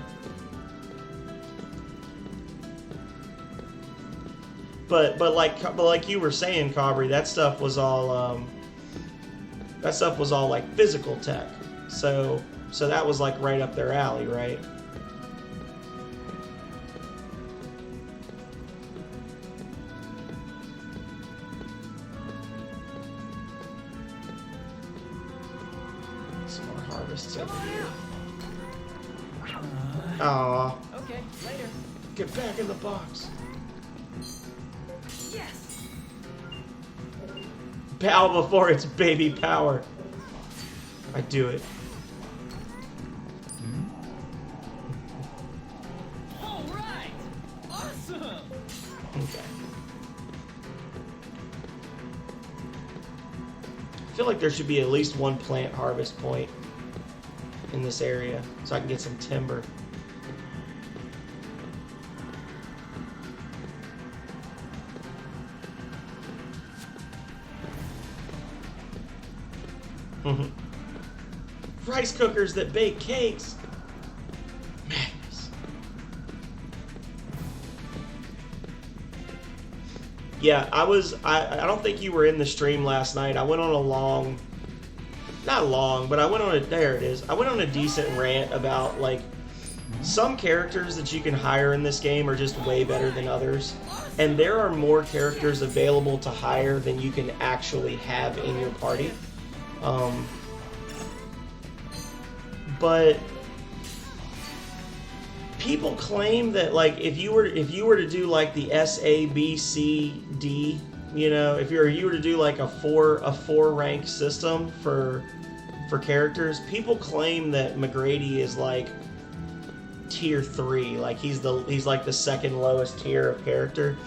But like you were saying, Cabri, that stuff was all like physical tech. So that was like right up their alley, right? Some more harvests over here. Aw. Okay, later. Get back in the box. Yes. Bow before it's baby power. I do it. All right. Awesome. Okay. I feel like there should be at least one plant harvest point in this area so I can get some timber. Rice cookers that bake cakes. Madness. Yeah, I don't think you were in the stream last night. I went on a not long, but I went on a, there it is. I went on a decent rant about like some characters that you can hire in this game are just way better than others, and there are more characters available to hire than you can actually have in your party. But people claim that, like, if you were to do like the SABCD, you know, if you were to do like a four rank system for characters, people claim that McGrady is like tier 3, like he's like the second lowest tier of character.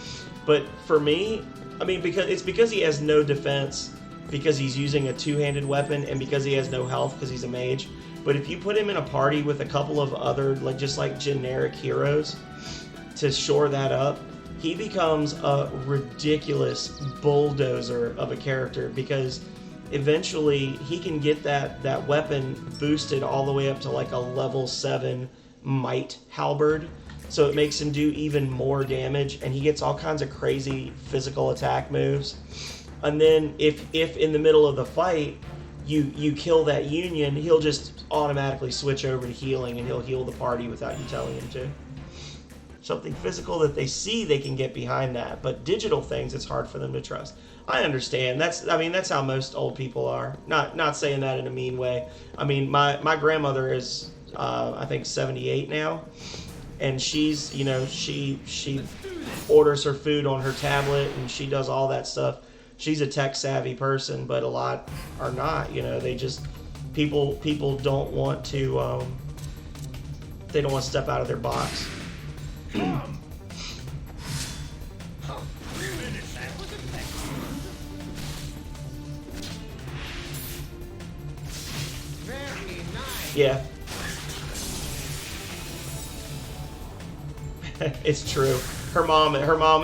But for me, I mean, because he has no defense, because he's using a two-handed weapon, and because he has no health because he's a mage. But if you put him in a party with a couple of other like generic heroes to shore that up, he becomes a ridiculous bulldozer of a character, because eventually he can get that weapon boosted all the way up to like a level 7 might halberd, so it makes him do even more damage, and he gets all kinds of crazy physical attack moves. And then if in the middle of the fight you kill that union, he'll just automatically switch over to healing, and he'll heal the party without you telling him to. Something physical that they see, they can get behind that, but digital things, it's hard for them to trust. I understand. That's how most old people are. Not saying that in a mean way. I mean, my grandmother is I think 78 now, and she's, you know, she orders her food on her tablet, and she does all that stuff. She's a tech savvy person, but a lot are not. You know, they just people don't want to they don't want to step out of their box. Very nice. Yeah. It's true. Her mom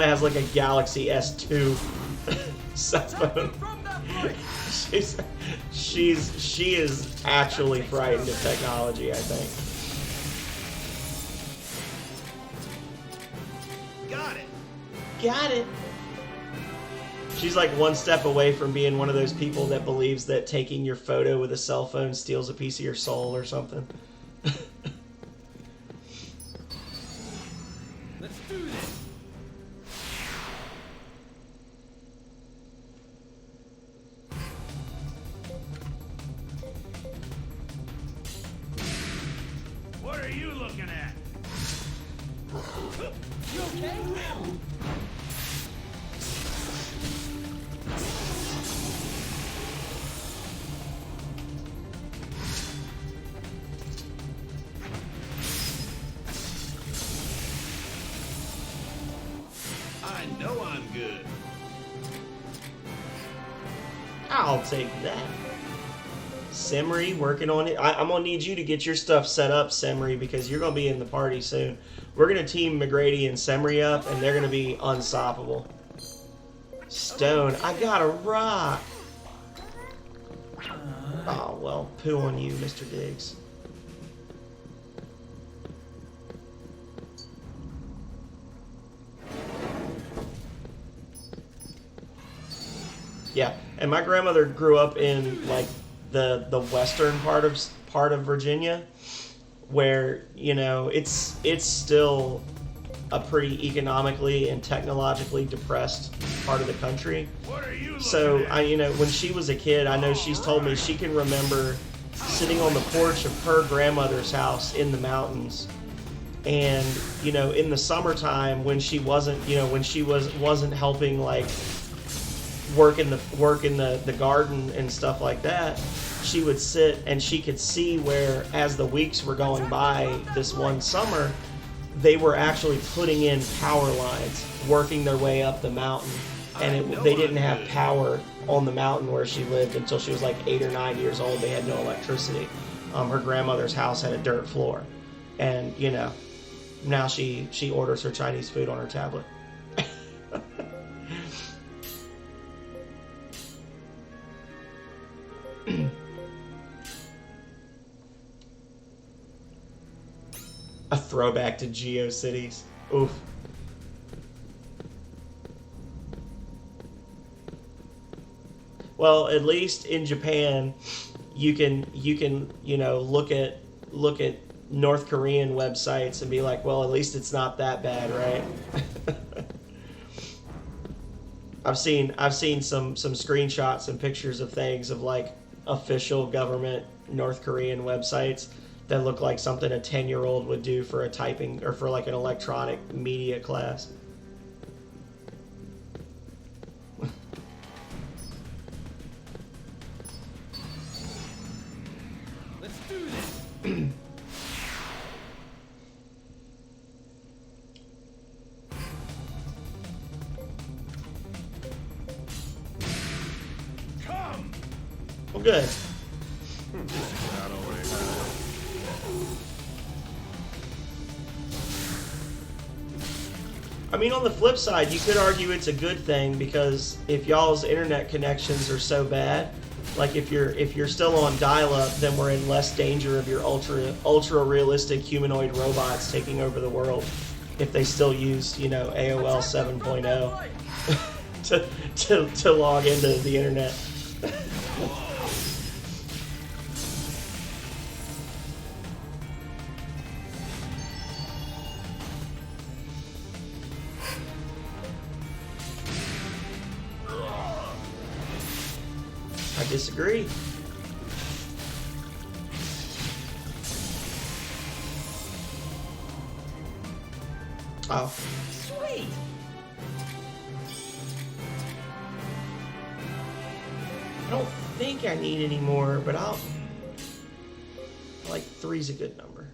has like a Galaxy S2 cell phone. She is actually frightened of technology, I think. Got it. She's like one step away from being one of those people that believes that taking your photo with a cell phone steals a piece of your soul or something. Let's do this. What are you looking at? You okay? I know I'm good. I'll take that. Semri working on it. I'm gonna need you to get your stuff set up, Semri, because you're gonna be in the party soon. We're gonna team McGrady and Semri up, and they're gonna be unstoppable. Stone, I got a rock. Oh well, poo on you, Mr. Diggs. Yeah, and my grandmother grew up in like the western part of Virginia, where, you know, it's still a pretty economically and technologically depressed part of the country. What are you looking So at? you know, when she was a kid, I know she's told me she can remember sitting on the porch of her grandmother's house in the mountains, and, you know, in the summertime when she wasn't, you know, when she wasn't helping like work in the garden and stuff like that, she would sit and she could see where, as the weeks were going by this one summer, they were actually putting in power lines, working their way up the mountain, and they didn't have power on the mountain where she lived until she was like 8 or 9 years old. They had no electricity. Her grandmother's house had a dirt floor, and, you know, now she orders her Chinese food on her tablet. A throwback to GeoCities. Oof. Well, at least in Japan, you can you know look at North Korean websites and be like, well, at least it's not that bad, right? I've seen some screenshots and pictures of things of like official government North Korean websites that look like something a 10-year-old would do for a typing or for like an electronic media class. Let's do this. Come. Well, good. I mean, on the flip side, you could argue it's a good thing because if y'all's internet connections are so bad, like if you're still on dial-up, then we're in less danger of your ultra realistic humanoid robots taking over the world. If they still use, you know, AOL 7.0 to log into the internet. I disagree. Oh. Sweet! I don't think I need any more, but like 3's a good number.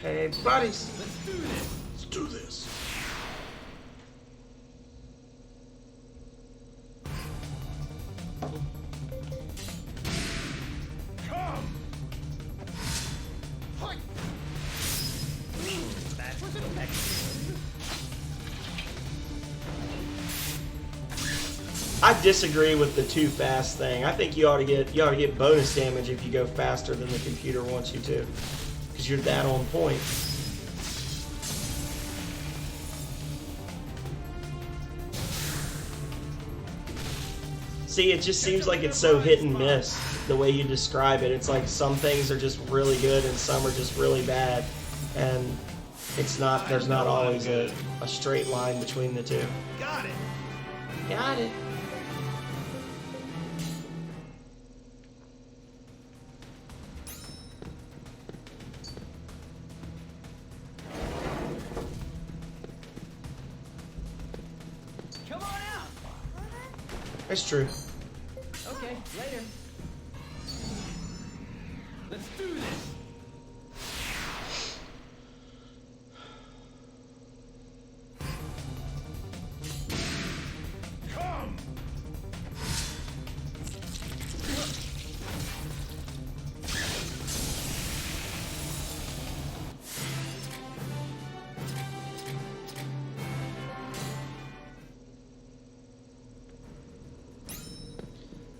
Hey, buddies. Let's do this. Let's do this. Come. Hi. That was an excellent. I disagree with the too fast thing. I think you ought to get bonus damage if you go faster than the computer wants you to, because you're that on point. See, it just seems like it's so hit and miss the way you describe it. It's like some things are just really good and some are just really bad, and it's not. There's not always a straight line between the two. Got it. Got it. Come on out! That's true. Okay, later. Let's do this. Come.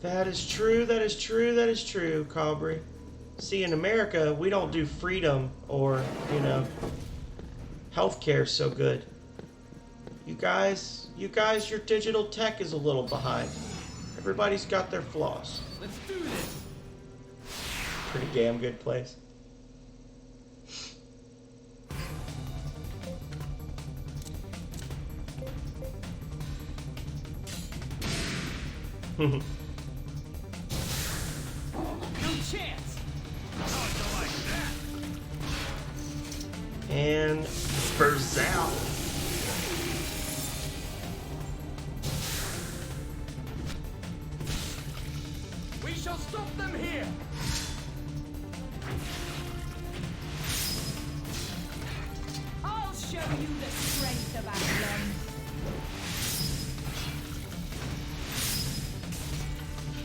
That is true, that is true, that is true, Cabri. See, in America, we don't do freedom or, you know, healthcare so good. You guys, your digital tech is a little behind. Everybody's got their flaws. Let's do this. Pretty damn good place. No chance! And Berzel. We shall stop them here. I'll show you the strength of Athlon.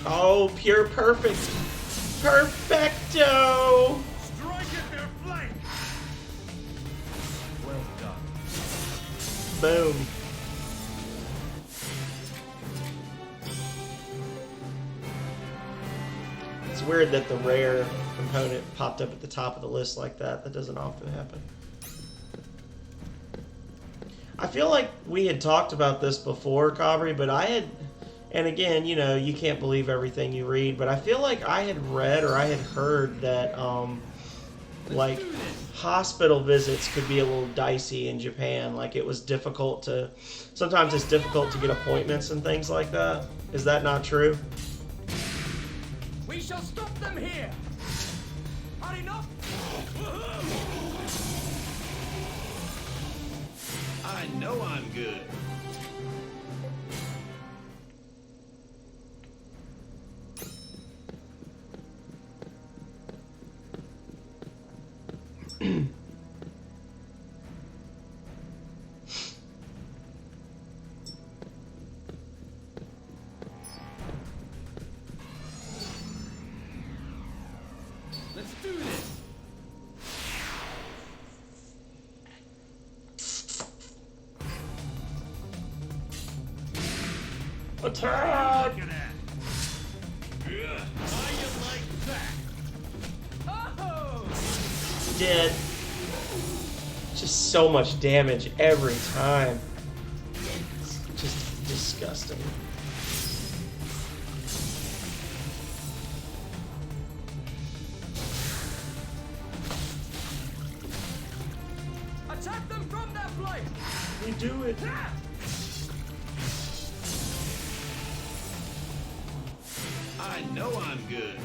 Oh, pure perfect. Perfecto! Strike at their flank. Well done. Boom. It's weird that the rare component popped up at the top of the list like that. That doesn't often happen. I feel like we had talked about this before, Cabri, but I And again, you know, you can't believe everything you read, but I feel like I had read or I had heard that, like, hospital visits could be a little dicey in Japan. Like, it was difficult to... Sometimes it's difficult to get appointments and things like that. Is that not true? We shall stop them here. Hurry up. I know I'm good. Let's do this. Attack! Look at that. How you like that? Oh! Dead. Just so much damage every time. It's just disgusting. Attack them from that flank. You do it. Ah! I know I'm good.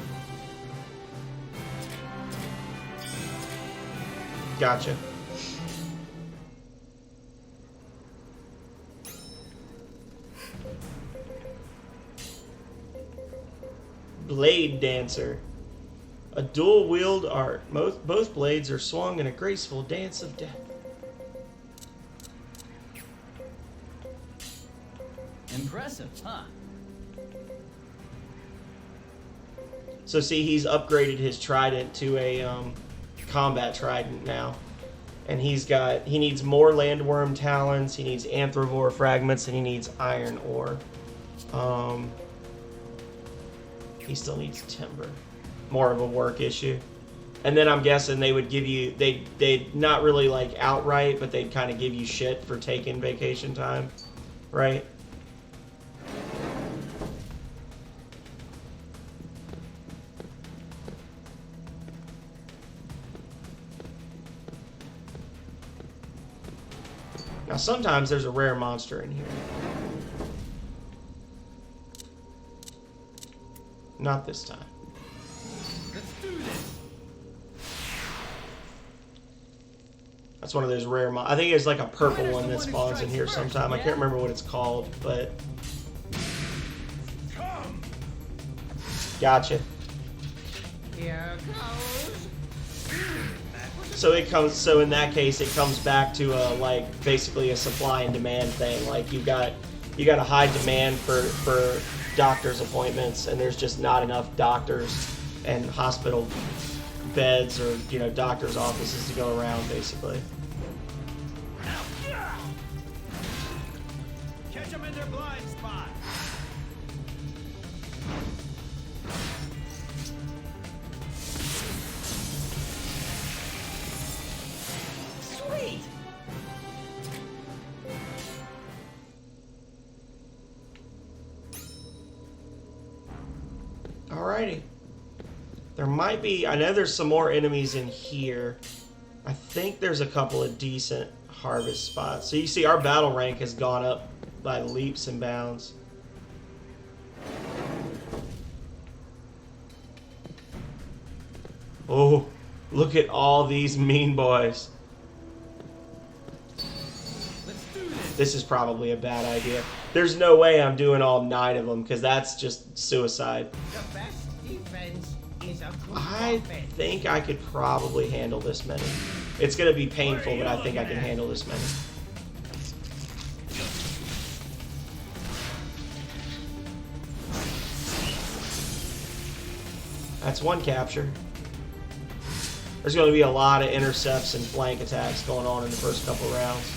Gotcha. Blade Dancer. A dual-wield art. Both blades are swung in a graceful dance of death. Impressive, huh? So see, he's upgraded his trident to a combat trident now. And he needs more landworm talons, he needs anthrovore fragments, and he needs iron ore. He still needs timber. More of a work issue. And then I'm guessing they would give you, they'd not really like outright, but they'd kind of give you shit for taking vacation time, right? Now sometimes there's a rare monster in here. Not this time. Let's do this. That's one of those rare I think it's like a purple one that spawns in here sometime. I can't remember what it's called, but... Come. Gotcha. Here goes. So it comes. So in that case, it comes back to like basically a supply and demand thing. Like you got a high demand for doctor's appointments, and there's just not enough doctors and hospital beds or doctor's offices to go around, basically. Catch them in their blind spot. Sweet! Alrighty. There might be... I know there's some more enemies in here. I think there's a couple of decent harvest spots. So you see our battle rank has gone up by leaps and bounds. Oh, look at all these mean boys. Let's do this. This is probably a bad idea. There's no way I'm doing all 9 of them, because that's just suicide. The best defense is a good I offense. think I could probably handle this many. It's going to be painful, but I think I can handle this many. That's one capture. There's going to be a lot of intercepts and flank attacks going on in the first couple rounds.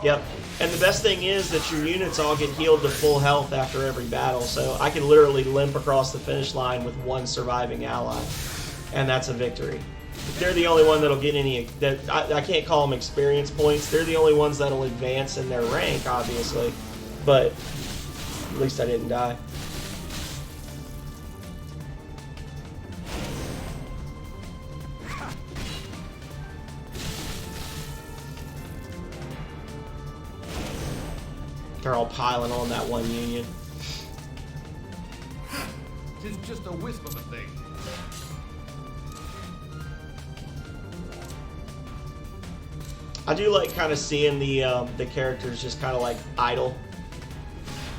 Yep. And the best thing is that your units all get healed to full health after every battle, so I can literally limp across the finish line with one surviving ally, and that's a victory. they're the only one that'll get any. That I can't call them experience points. They're the only ones that'll advance in their rank, obviously. But at least I didn't die. They're all piling on that one union. Tis just a wisp of a thing. I do like kind of seeing the characters just kind of like idle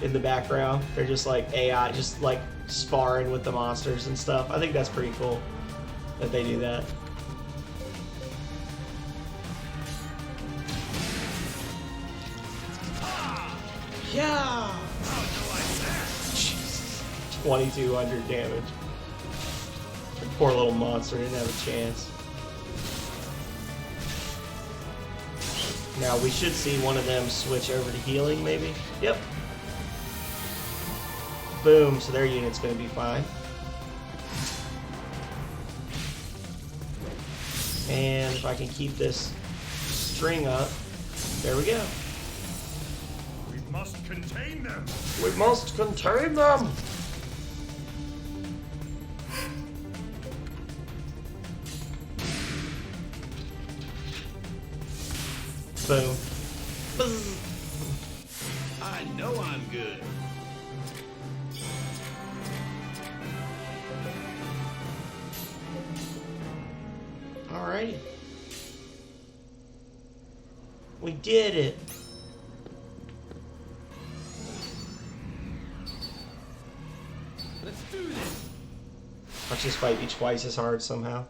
in the background. They're just like AI, just like sparring with the monsters and stuff. I think that's pretty cool that they do that. Yeah. 2,200 damage. The poor little monster didn't have a chance. Now we should see one of them switch over to healing, maybe. Yep. Boom. So their unit's going to be fine. And if I can keep this string up, there we go. We must contain them. We must contain them. Boom. Buzz. I know I'm good. Alrighty. We did it. Let's do this. Watch this fight be twice as hard somehow.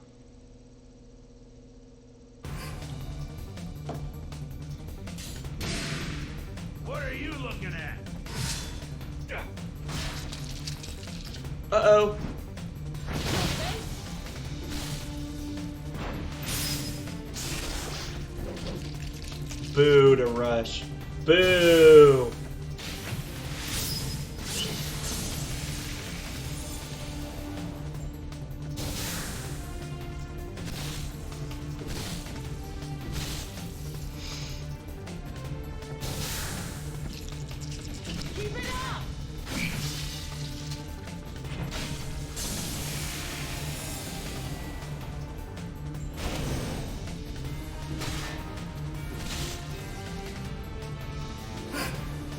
What are you looking at? Uh-oh. Boo to Rush. Boo! Keep it up!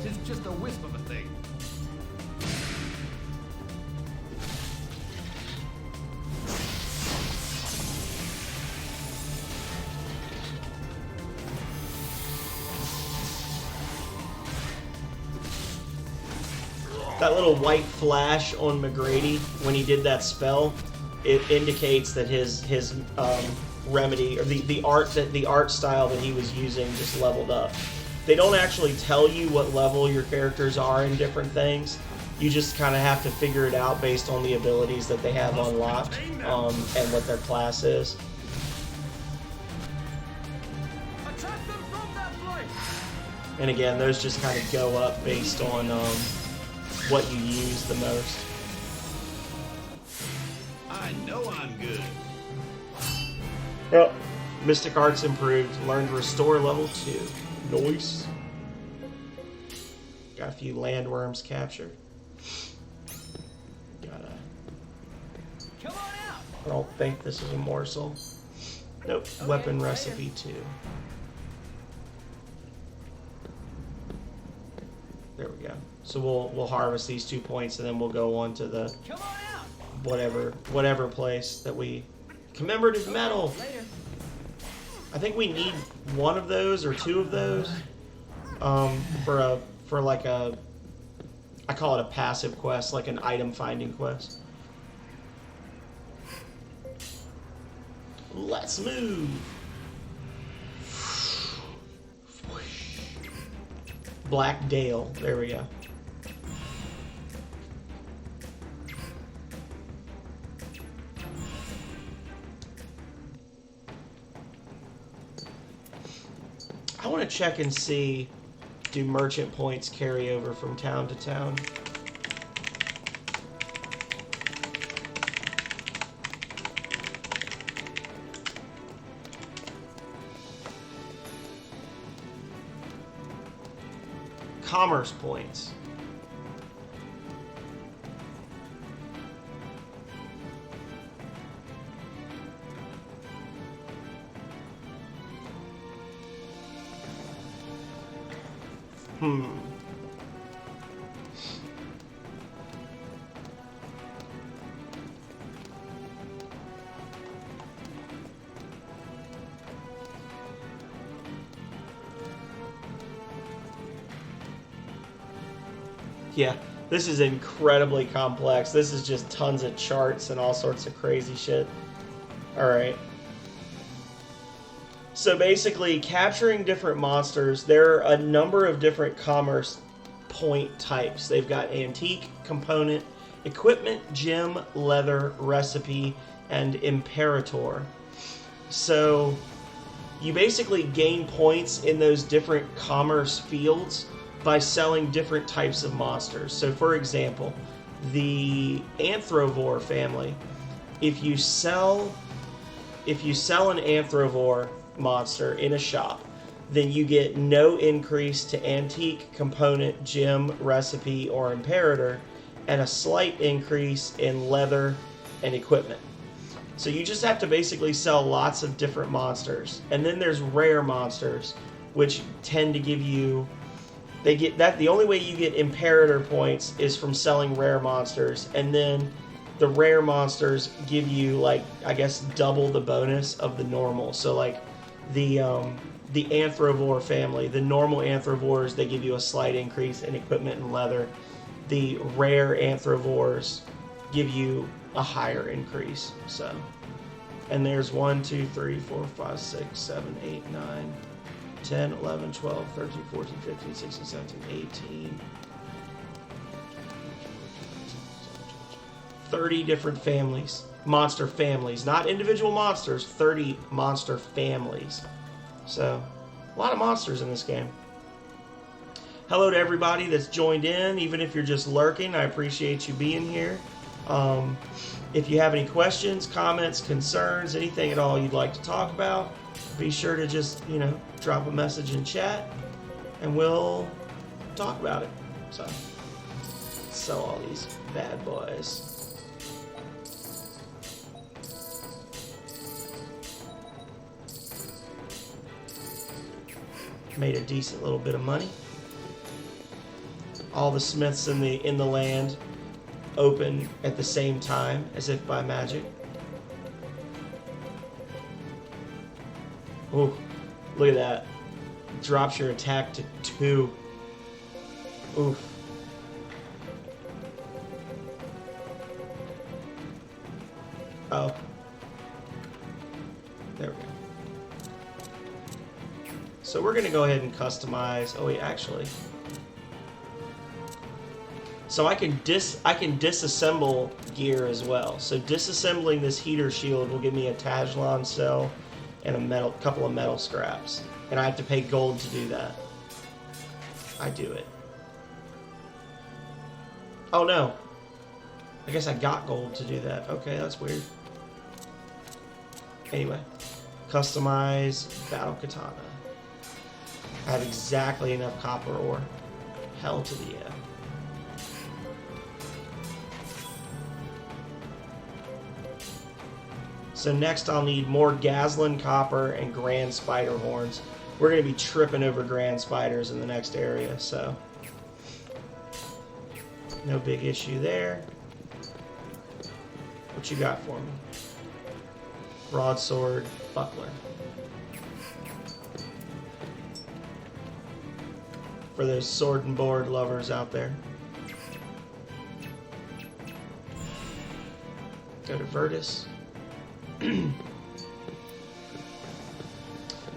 Tis just a wisp of a thing. That little white flash on McGrady when he did that spell, it indicates that his remedy or the art style that he was using just leveled up. They don't actually tell you what level your characters are in different things. You just kind of have to figure it out based on the abilities that they have unlocked and what their class is. Attack them from that flank. And again, those just kind of go up based on what you use the most. I know I'm good. Yep. Mystic Arts improved. Learned Restore level 2. Nice. Got a few landworms captured. Come on out! I don't think this is a morsel. Nope. Okay, Weapon right recipe 2. There we go. So we'll harvest these 2 points and then we'll go on to the Come on out! whatever place that we commemorative medal. Later. I think we need one of those or 2 of those for like a, I call it a passive quest, like an item finding quest. Let's move. Black Dale. There we go. I want to check and see, do merchant points carry over from town to town? commerce points. Yeah, this is incredibly complex. This is just tons of charts and all sorts of crazy shit. Alright. So basically, capturing different monsters, there are a number of different commerce point types. They've got antique, component, equipment, gem, leather, recipe, and imperator. So you basically gain points in those different commerce fields by selling different types of monsters. So for example, the Anthrovore family, if you sell an Anthrovore monster in a shop, then you get no increase to antique, component, gem, recipe, or imperator, and a slight increase in leather and equipment. So you just have to basically sell lots of different monsters. And then there's rare monsters, which tend to give you... the only way you get imperator points is from selling rare monsters, and then the rare monsters give you, like, I guess, double the bonus of the normal. So, like, the Anthrovore family, the normal Anthrovores, they give you a slight increase in equipment and leather. The rare Anthrovores give you a higher increase. So, and there's 1, 2, 3, 4, 5, 6, 7, 8, 9, 10, 11, 12, 13, 14, 15, 16, 17, 18. 30 different families. Monster families. Not individual monsters. 30 monster families. So, a lot of monsters in this game. Hello to everybody that's joined in. Even if you're just lurking, I appreciate you being here. If you have any questions, comments, concerns, anything at all you'd like to talk about, be sure to just, drop a message in chat, and we'll talk about it. So, sell all these bad boys. Made a decent little bit of money. All the smiths in the land open at the same time, as if by magic. Ooh, look at that. Drops your attack to 2. Oof. Oh. There we go. So we're going to go ahead and customize... Oh, wait, actually... So I can disassemble gear as well. So disassembling this heater shield will give me a Tajlon cell and a couple of metal scraps. And I have to pay gold to do that. I do it. Oh no. I guess I got gold to do that. Okay, that's weird. Anyway. Customize battle katana. I have exactly enough copper ore. Hell to the yeah. So next I'll need more Gazlan copper and grand spider horns. We're going to be tripping over grand spiders in the next area, so no big issue there. What you got for me? Broadsword, buckler. For those sword and board lovers out there. Go to Virtus.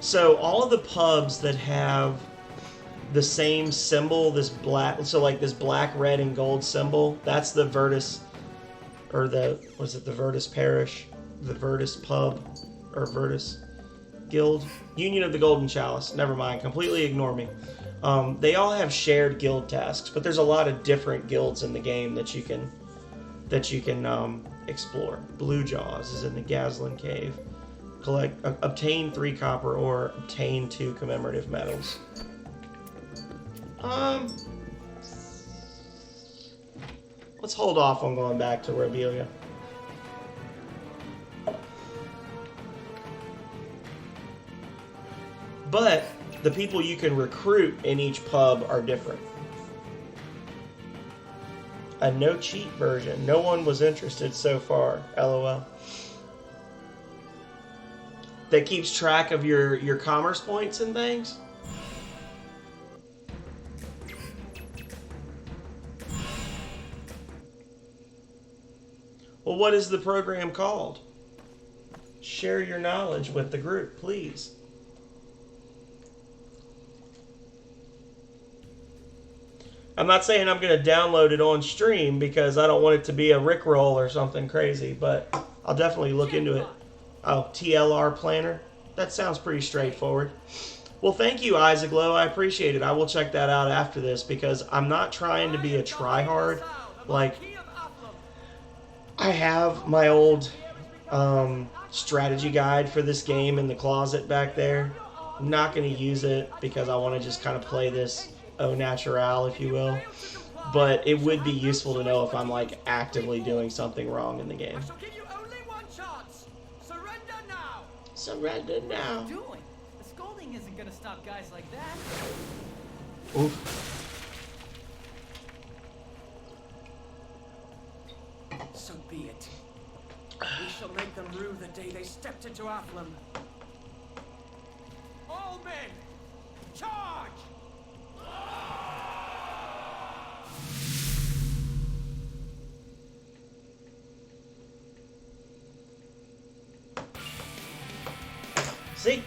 So all of the pubs that have the same symbol, this black, so like this black, red, and gold symbol, that's the Virtus, or the Virtus Parish, the Virtus Pub, or Virtus Guild, Union of the Golden Chalice. Never mind, completely ignore me. They all have shared guild tasks, but there's a lot of different guilds in the game that you can explore. Blue Jaws is in the Gazlan Cave. Obtain 3 copper ore, obtain 2 commemorative medals. Let's hold off on going back to Robelia. But the people you can recruit in each pub are different. A no-cheat version. No one was interested so far. LOL. That keeps track of your commerce points and things? Well, what is the program called? Share your knowledge with the group, please. I'm not saying I'm going to download it on stream because I don't want it to be a Rickroll or something crazy, but I'll definitely look into it. Oh, TLR Planner? That sounds pretty straightforward. Well, thank you, Isaac Lowe. I appreciate it. I will check that out after this because I'm not trying to be a tryhard. Like, I have my old strategy guide for this game in the closet back there. I'm not going to use it because I want to just kind of play this au naturel, if you will. But it would be useful to know if I'm like actively doing something wrong in the game. I shall give you only one chance. Surrender now. Surrender now. What are you doing? The scolding isn't gonna stop guys like that. Oof. So be it. We shall make them rue the day they stepped into Athlum. All men, charge! See?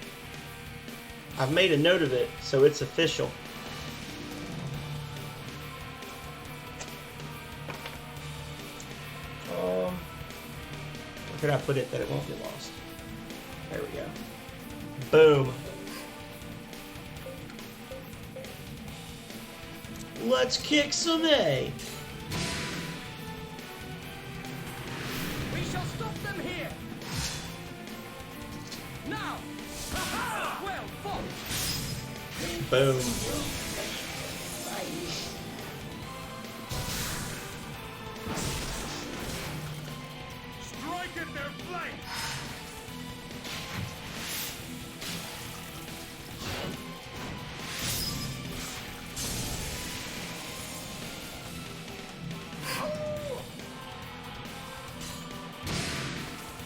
I've made a note of it, so it's official. Where can I put it that it won't get lost? There we go. Boom. Let's kick some A. We shall stop them here. Now! Well fought! Boom. Strike at their flank!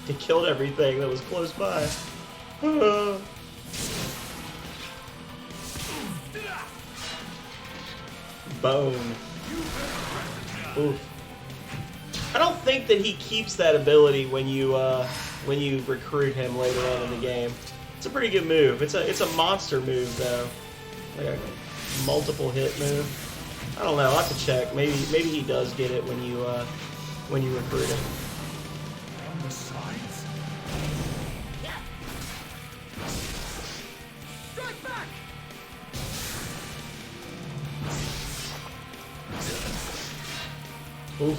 They killed everything that was close by. Boom. Oof. I don't think that he keeps that ability when you recruit him later on in the game. It's a pretty good move. It's a monster move though, like a multiple hit move. I don't know. I'll have to check. Maybe he does get it when you recruit him. On the sides? Strike back! Oof.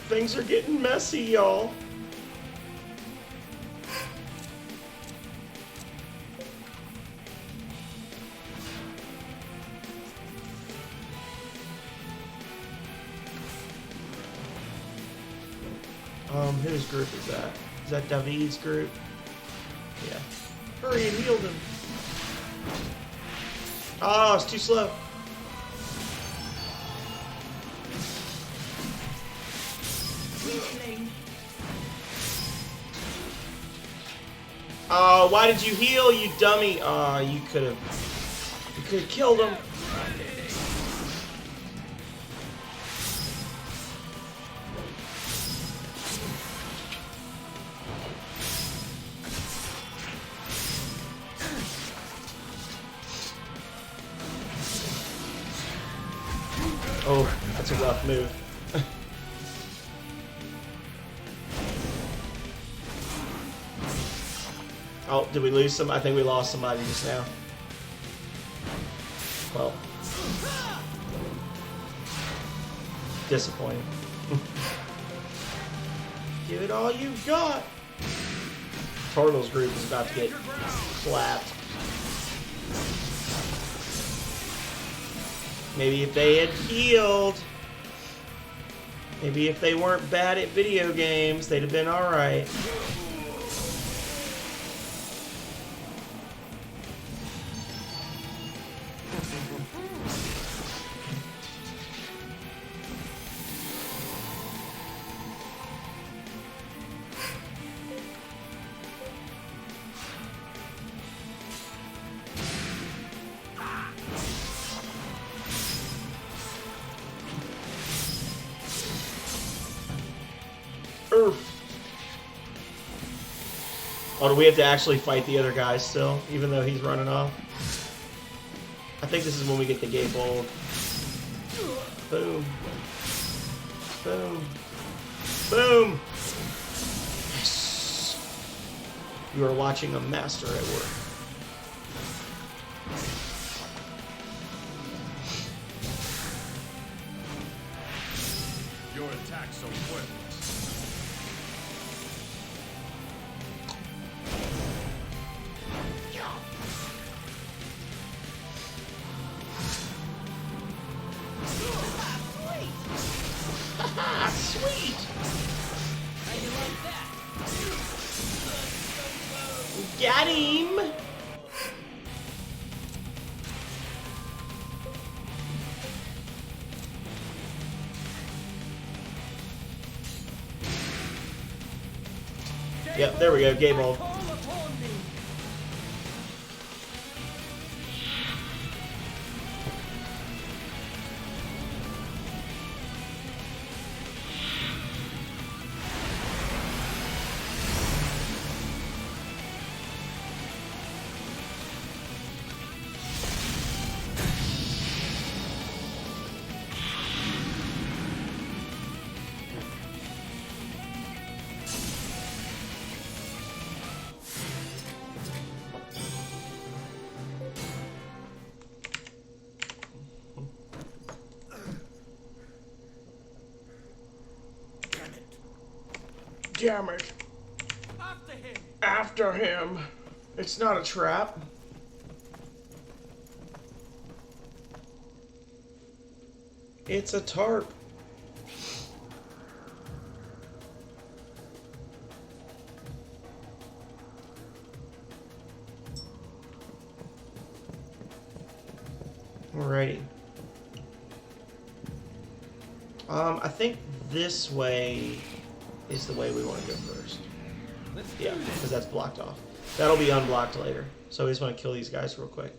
Things are getting messy, y'all. Whose group is that? Is that David's group? Yeah. Hurry and heal them. Oh, it's too slow. Oh, why did you heal, you dummy? Oh, you could have killed him. Oh, that's a rough move. Oh, did we lose some? I think we lost somebody just now. Well, disappointing. Give it all you've got. Turtle's group is about to get clapped. Maybe if they had healed. Maybe if they weren't bad at video games, they'd have been alright. Oh, do we have to actually fight the other guy still, even though he's running off? I think this is when we get the gatefold. Boom. Boom. Boom! Yes! You are watching a master at work. Your attacks are worthless. Got him! Yep, there we go, game over. Damn it. After him! After him. It's not a trap. It's a tarp. Alrighty. I think this way is the way we want to go first. Yeah, because that's blocked off. That'll be unblocked later. So we just want to kill these guys real quick.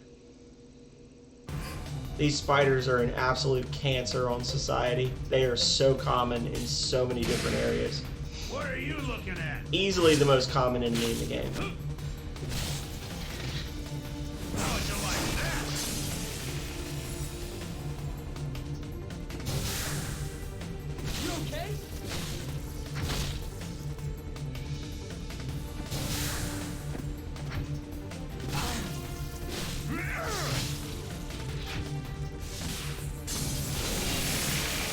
These spiders are an absolute cancer on society. They are so common in so many different areas. What are you looking at? Easily the most common enemy in the game. How would you like that? You okay?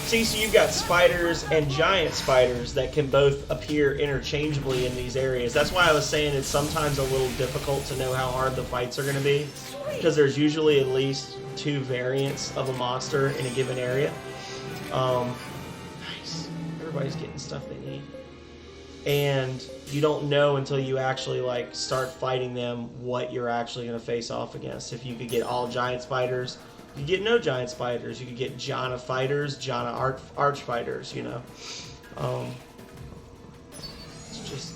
See, so you've got spiders and giant spiders that can both appear interchangeably in these areas. That's why I was saying it's sometimes a little difficult to know how hard the fights are going to be, because there's usually at least 2 variants of a monster in a given area. Nice. Everybody's getting stuff they need. And you don't know until you actually like start fighting them what you're actually going to face off against. If you could get all giant spiders, you could get no giant spiders. You could get Jana fighters, Jana arch fighters, you know. It's just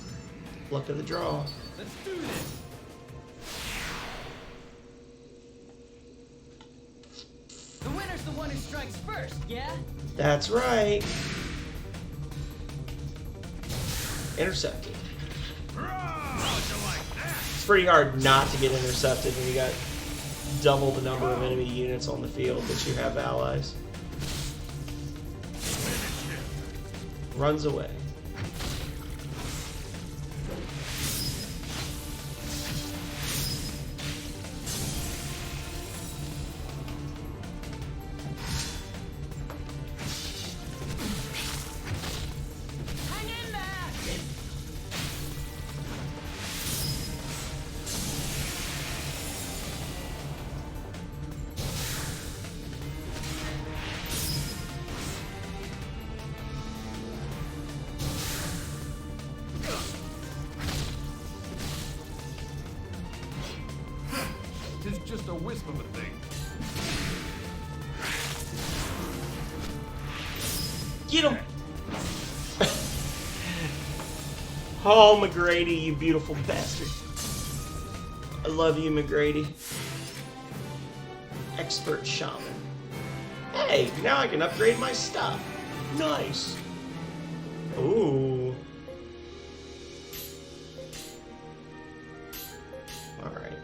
luck of the draw. Let's do this! The winner's the one who strikes first, yeah? That's right. Intercepted. It's pretty hard not to get intercepted when you got double the number of enemy units on the field that you have allies. Runs away. Hang in there! just a wisp of a thing. Get him! Oh, McGrady, you beautiful bastard. I love you, McGrady. Expert shaman. Hey, now I can upgrade my stuff. Nice. Ooh. Alright.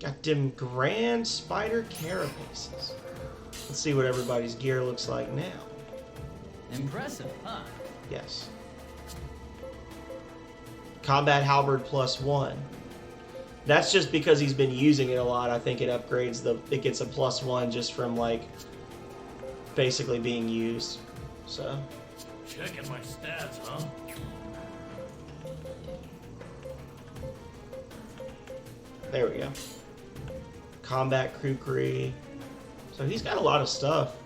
Got them grand spider carapaces. Let's see what everybody's gear looks like now. Impressive, huh? Yes. Combat halberd +1. That's just because he's been using it a lot. I think it upgrades it gets a +1 just from like basically being used. So. Checking my stats, huh? There we go. Combat kukri. So he's got a lot of stuff.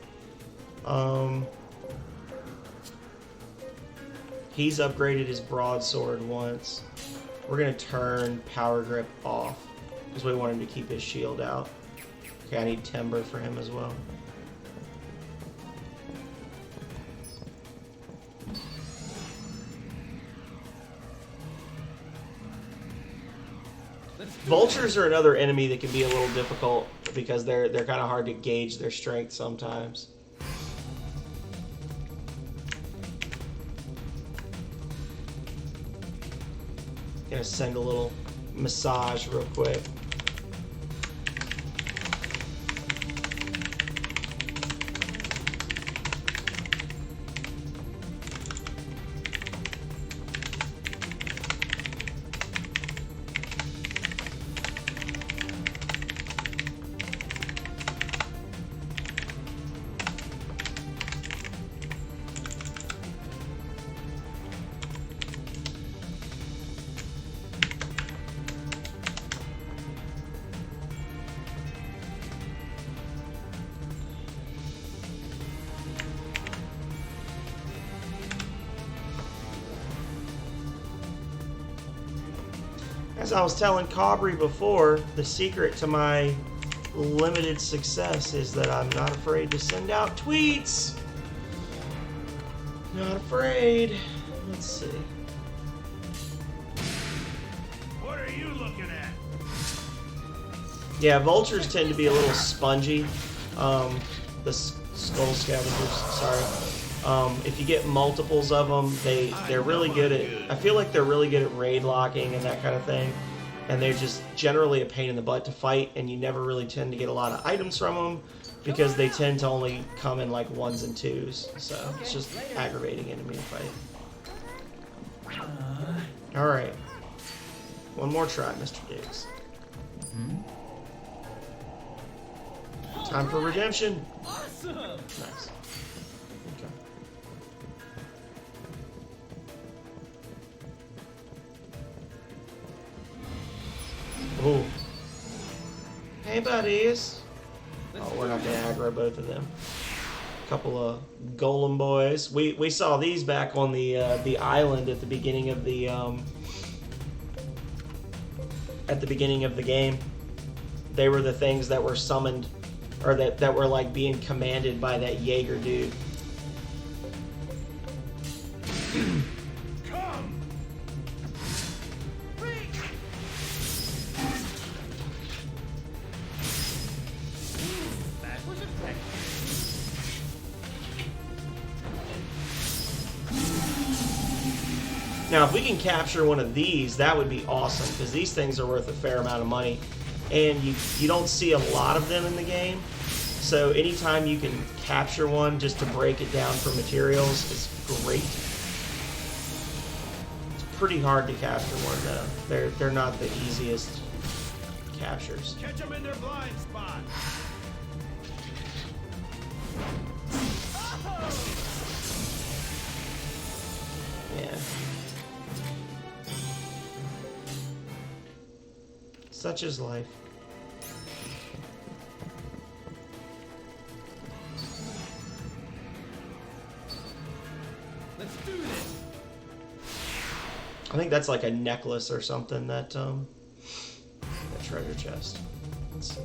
He's upgraded his broadsword once. We're gonna turn power grip off because we want him to keep his shield out. Okay, I need timber for him as well. Vultures are another enemy that can be a little difficult because they're kind of hard to gauge their strength sometimes. Gonna send a little massage real quick. As I was telling Cabri before, the secret to my limited success is that I'm not afraid to send out tweets. Not afraid. Let's see. What are you looking at? Yeah, vultures tend to be a little spongy. The skull scavengers, sorry. If you get multiples of them, they're really good at. I feel like they're really good at raid locking and that kind of thing, and they're just generally a pain in the butt to fight. And you never really tend to get a lot of items from them because they tend to only come in like 1s and 2s. So it's just aggravating enemy to fight. All right, one more try, Mr. Diggs. Time for redemption. Awesome! Nice. Okay. Ooh. Hey, buddies. Oh, we're not gonna aggro both of them. Couple of golem boys. We saw these back on the island at the beginning of the game. They were the things that were summoned, or that were like being commanded by that Jaeger dude. Come! That was effective. Now, if we can capture one of these, that would be awesome, because these things are worth a fair amount of money. And you don't see a lot of them in the game. So anytime you can capture one just to break it down for materials is great. It's pretty hard to capture one though. They're not the easiest captures. Catch them in their blind spot! Yeah. Such is life. Let's do this! I think that's like a necklace or something that treasure chest. Let's see.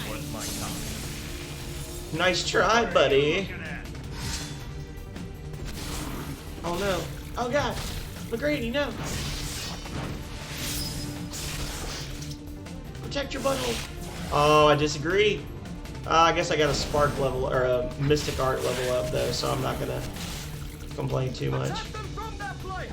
What's my comment? Nice try, buddy. Looking at? Oh no. Oh god. McGrady, no. Protect your butthole. Oh, I disagree. I guess I got a spark level or a mystic art level up though, so I'm not gonna complain too much. Attack them from that flank!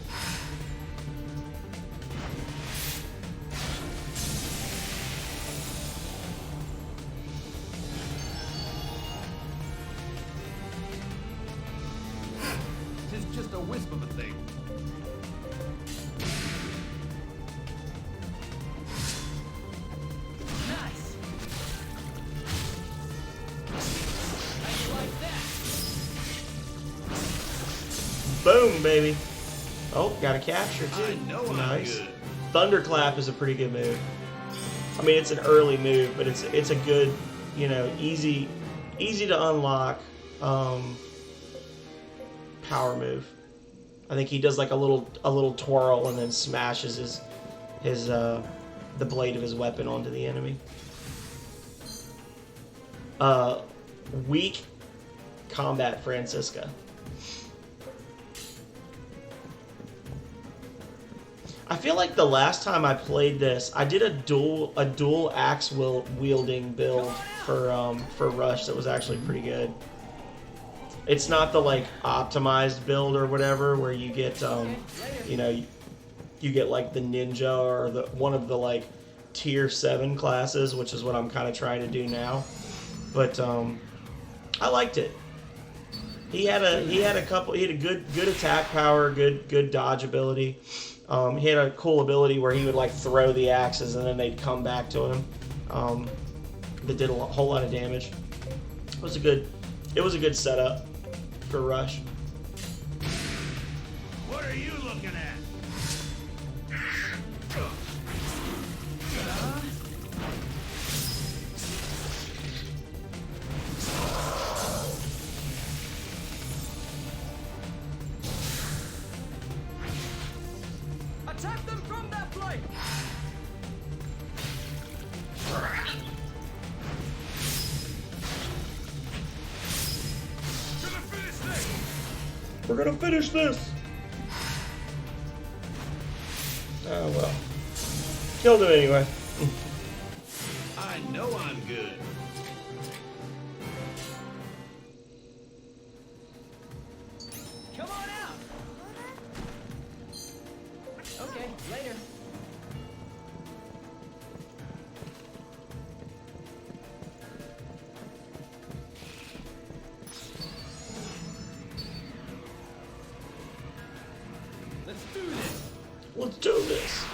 Tis just a wisp of a thing. Nice. How you like that? Boom, baby. Oh, got a capture too. I know I'm Nice. good. Thunderclap is a pretty good move. I mean, it's an early move, but it's a good, you know, easy to unlock power move. I think he does like a little twirl and then smashes his the blade of his weapon onto the enemy. Weak combat Francisca. I feel like the last time I played this, I did a dual axe wielding build for Rush that was actually pretty good. It's not the like optimized build or whatever where you get you know, you get like the ninja or the one of the like tier 7 classes, which is what I'm kind of trying to do now. But I liked it. He had a good attack power, good dodge ability. He had a cool ability where he would like throw the axes and then they'd come back to him. That did a whole lot of damage. It was a good setup for Rush. What are you looking at? Attack them from that flank! Gonna finish this! We're gonna finish this. Oh well. Killed him anyway. I know I'm good. Come on out. Okay, later. Let's do this! Let's do this.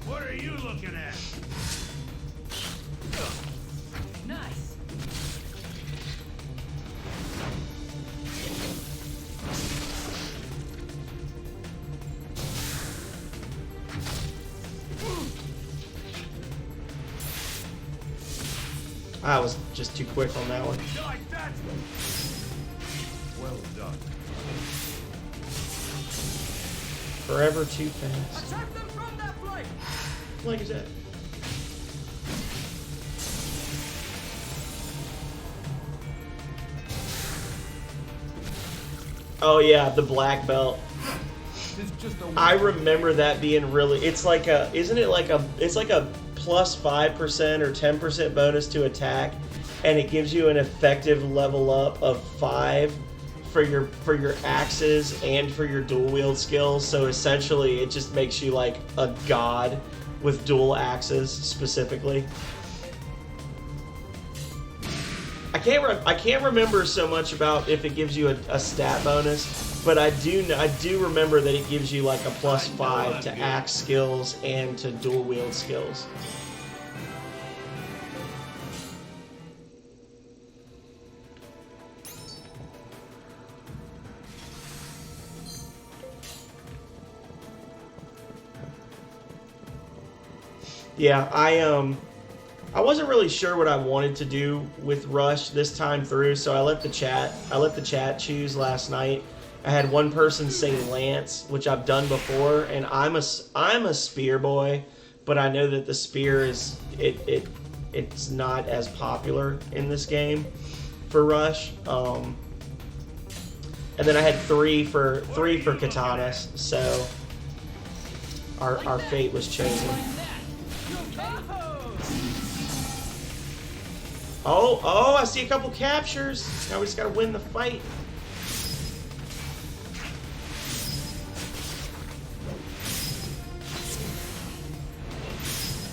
What are you looking at? Nice. I was just too quick on that one. Like that! Well done. Forever too fast. Attack them from that flank! Like is that? Oh yeah, the black belt. Tis just a I remember that being really. It's like a. Isn't it like a? It's like a plus 5% or 10% bonus to attack, and it gives you an effective level up of 5 for your axes and for your dual wield skills. So essentially, it just makes you like a god with dual axes specifically. I can't remember so much about if it gives you a stat bonus, but I do remember that it gives you like a plus 5 to axe skills and to dual wield skills. Yeah, I wasn't really sure what I wanted to do with Rush this time through, so I let the chat choose last night. I had one person say Lance, which I've done before, and I'm a spear boy, but I know that the spear is it's not as popular in this game for Rush. And then I had three for katanas, so our fate was chosen. Oh, I see a couple captures. Now we just gotta win the fight.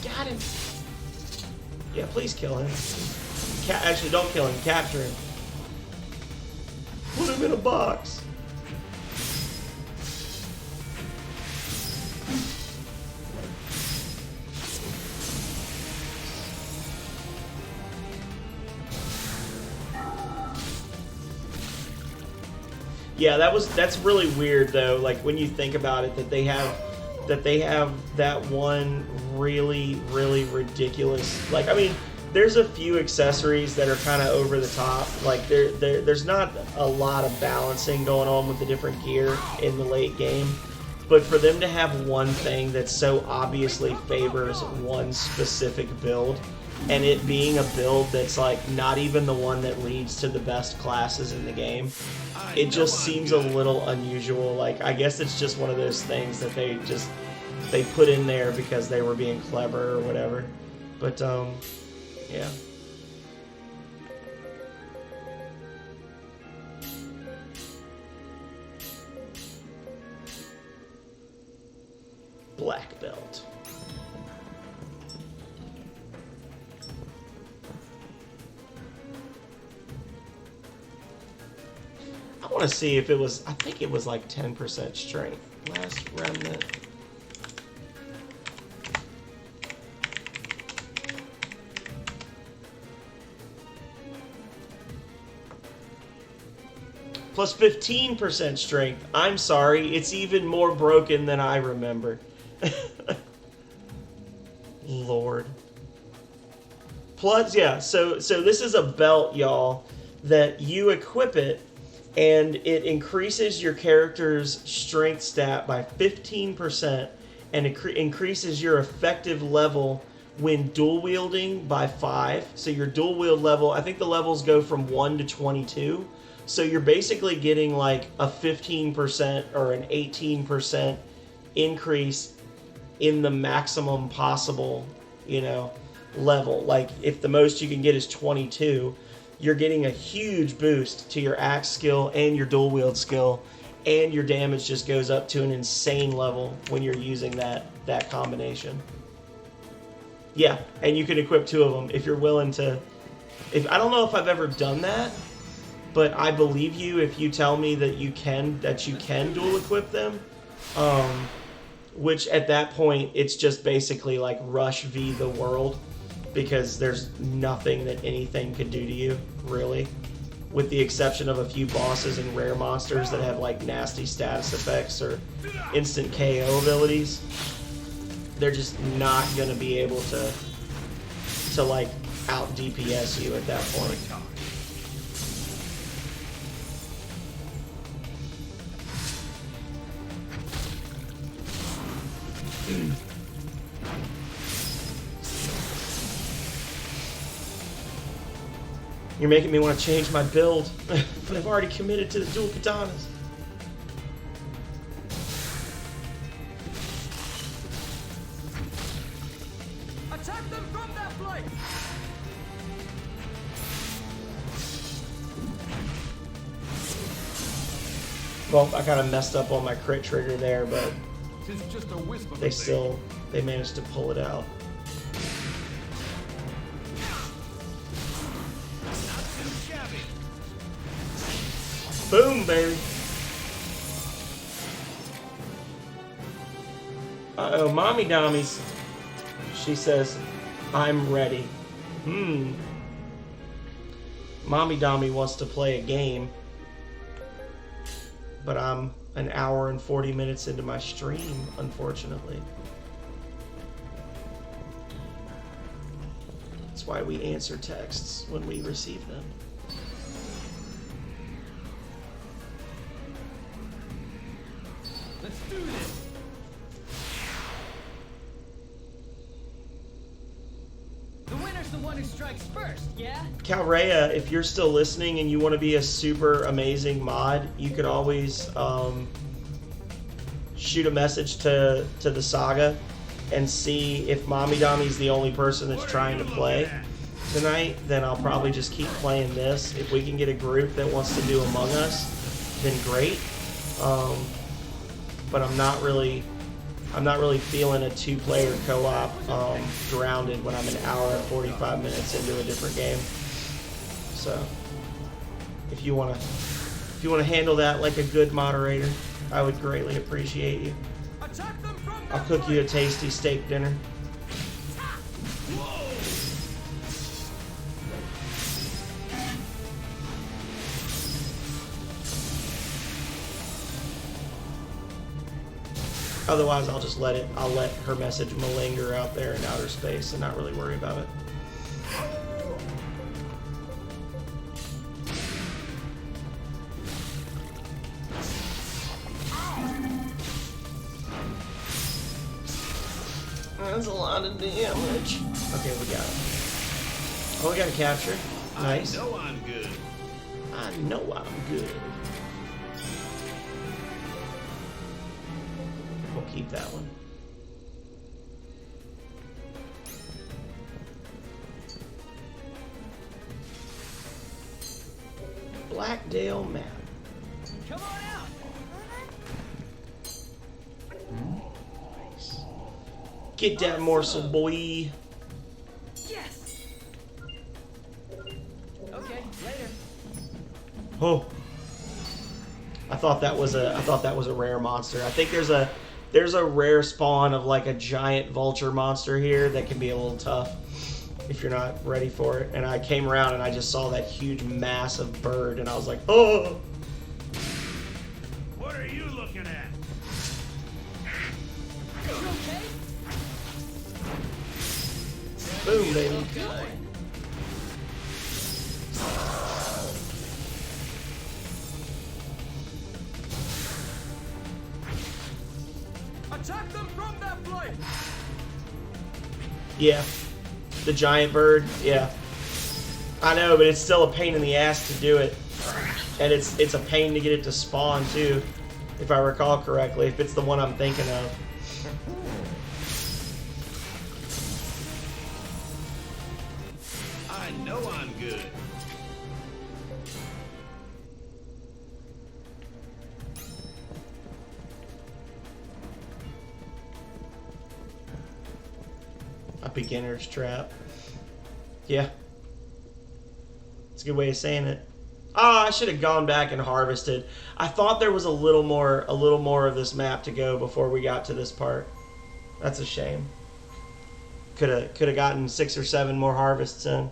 Got him. Yeah, please kill him. Actually, don't kill him. Capture him. Put him in a box. Yeah, that's really weird though. Like when you think about it, that they have that one really ridiculous. Like I mean, there's a few accessories that are kind of over the top. Like there's not a lot of balancing going on with the different gear in the late game. But for them to have one thing that so obviously favors one specific build, and it being a build that's like not even the one that leads to the best classes in the game, it just seems a little unusual. Like I guess it's just one of those things that they put in there because they were being clever or whatever. But yeah. Black belt. I want to see if it was, I think it was like 10% strength. Last Remnant. Plus 15% strength. I'm sorry, it's even more broken than I remember. Lord. Plus, yeah, so this is a belt, y'all, that you equip it, and it increases your character's strength stat by 15%, and it increases your effective level when dual wielding by 5. So your dual wield level, I think the levels go from 1 to 22. So you're basically getting like a 15% or an 18% increase in the maximum possible, level. Like if the most you can get is 22, you're getting a huge boost to your axe skill and your dual wield skill, and your damage just goes up to an insane level when you're using that combination. Yeah, and you can equip 2 of them if you're willing to. I don't know if I've ever done that, but I believe you if you tell me that you can dual equip them. Which at that point, it's just basically like Rush v the world, because there's nothing that anything could do to you, really. With the exception of a few bosses and rare monsters that have like nasty status effects or instant KO abilities. They're just not going to be able to like out DPS you at that point. You're making me want to change my build, but I've already committed to the dual katanas. Attack them from that flank! Well, I kind of messed up on my crit trigger there, but Just a wisp of they managed to pull it out. Boom, baby. Uh-oh, Mommy Dommies. She says, I'm ready. Mommy Dommy wants to play a game, but I'm an hour and 40 minutes into my stream, unfortunately. That's why we answer texts when we receive them. Let's do this. The winner's the one who strikes first, yeah? Calrea, if you're still listening and you want to be a super amazing mod, you could always shoot a message to the Saga and see if Mommy Dommy's the only person that's trying to play tonight. Then I'll probably just keep playing this. If we can get a group that wants to do Among Us, then great. But I'm not really feeling a two-player co-op grounded when I'm an hour and 45 minutes into a different game. So if you wanna handle that like a good moderator, I would greatly appreciate you. Attack them from I'll cook you a tasty steak dinner. Otherwise, I'll let her message malinger out there in outer space and not really worry about it. That's a lot of damage. Okay, we got it. Oh, we got a capture. Nice. I know I'm good. I know I'm good. We'll keep that one. Blackdale map. Come on out! Nice. Get that morsel, boy. Yes! Okay, later. Oh. I thought that was a rare monster. I think there's a rare spawn of like a giant vulture monster here that can be a little tough if you're not ready for it. And I came around and I just saw that huge massive bird and I was like, oh! What are you looking at? You okay? Boom, baby. Good. Attack them from that flank! Yeah. The giant bird, yeah. I know, but it's still a pain in the ass to do it. And it's a pain to get it to spawn too, if I recall correctly, if it's the one I'm thinking of. I know I'm good. A beginner's trap. Yeah. It's a good way of saying it. Oh, I should have gone back and harvested. I thought there was a little more of this map to go before we got to this part. That's a shame. Could have gotten 6 or 7 more harvests in.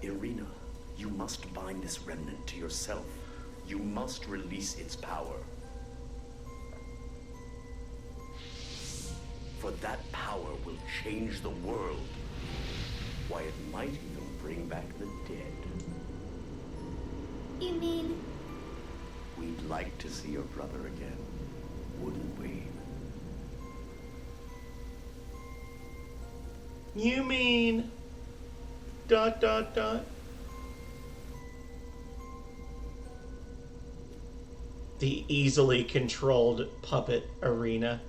Irina, you must bind this remnant to yourself. You must release its power. For that power will change the world. Why, it might even bring back the dead. You mean? We'd like to see your brother again, wouldn't we? You mean... ... The easily controlled puppet arena.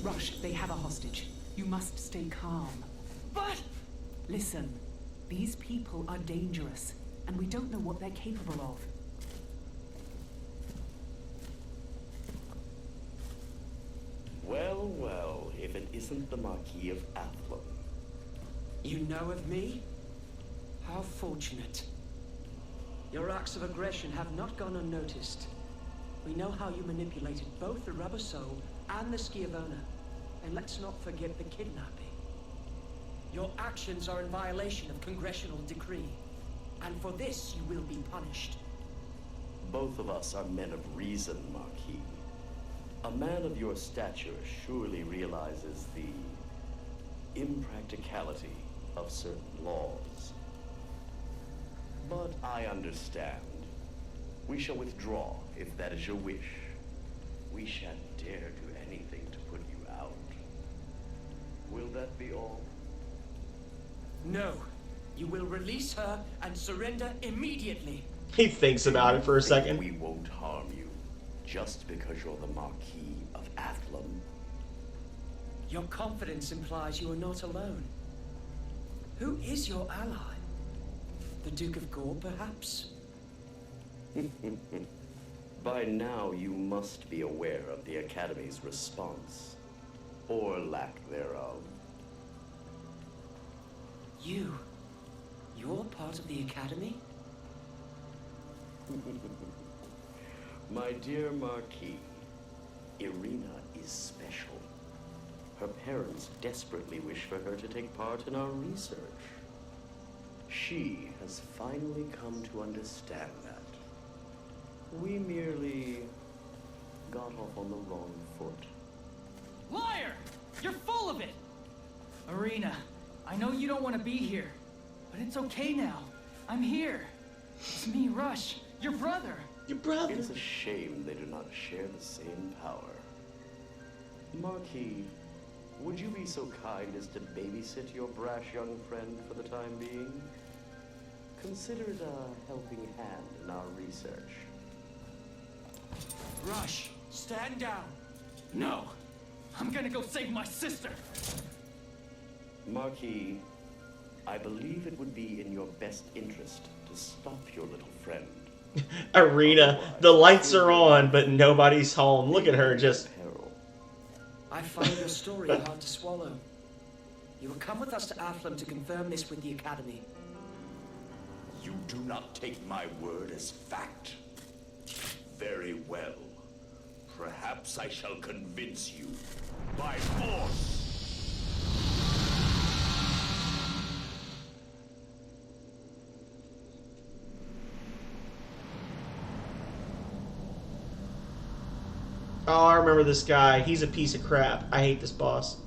Rush, they have a hostage. You must stay calm. But... Listen, these people are dangerous, and we don't know what they're capable of. isn't the Marquis of Athlum. You know of me? How fortunate. Your acts of aggression have not gone unnoticed. We know how you manipulated both the Rubber Soul and the Schiavona. And let's not forget the kidnapping. Your actions are in violation of congressional decree. And for this, you will be punished. Both of us are men of reason, Marquis. A man of your stature surely realizes the impracticality of certain laws. But I understand. We shall withdraw, if that is your wish. We shan't dare do anything to put you out. Will that be all? No. You will release her and surrender immediately. He thinks about it for a second. We won't harm you, just because you're the Marquis of Athlum. Your confidence implies you are not alone. Who is your ally? The Duke of Gore, perhaps? By now, you must be aware of the Academy's response, or lack thereof. You're part of the Academy? My dear Marquis, Irina is special. Her parents desperately wish for her to take part in our research. She has finally come to understand that. We merely got off on the wrong foot. Liar! You're full of it! Irina, I know you don't want to be here, but it's okay now. I'm here. It's me, Rush, your brother. Your brother. It's a shame they do not share the same power. Marquis, would you be so kind as to babysit your brash young friend for the time being? Consider it a helping hand in our research. Rush, stand down. No, I'm gonna go save my sister. Marquis, I believe it would be in your best interest to stop your little friend. Irina, the lights are on, but nobody's home. Look at her just... I find your story hard to swallow. You will come with us to Athlum to confirm this with the Academy. You do not take my word as fact. Very well. Perhaps I shall convince you by force. Oh, I remember this guy. He's a piece of crap. I hate this boss.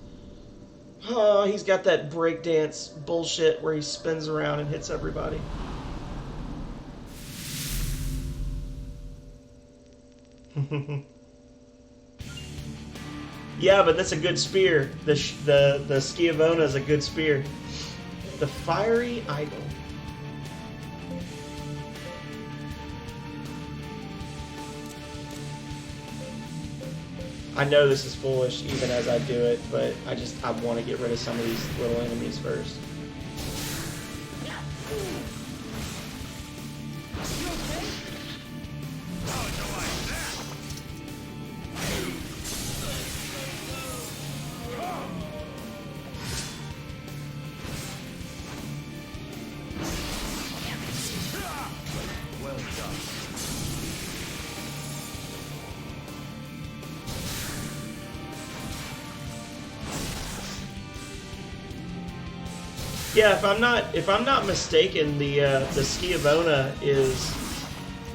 Oh, he's got that breakdance bullshit where he spins around and hits everybody. Yeah, but that's a good spear. The Schiavona is a good spear. The Fiery Idol. I know this is foolish even as I do it, but I want to get rid of some of these little enemies first. Yeah, if I'm not mistaken, the Schiavona is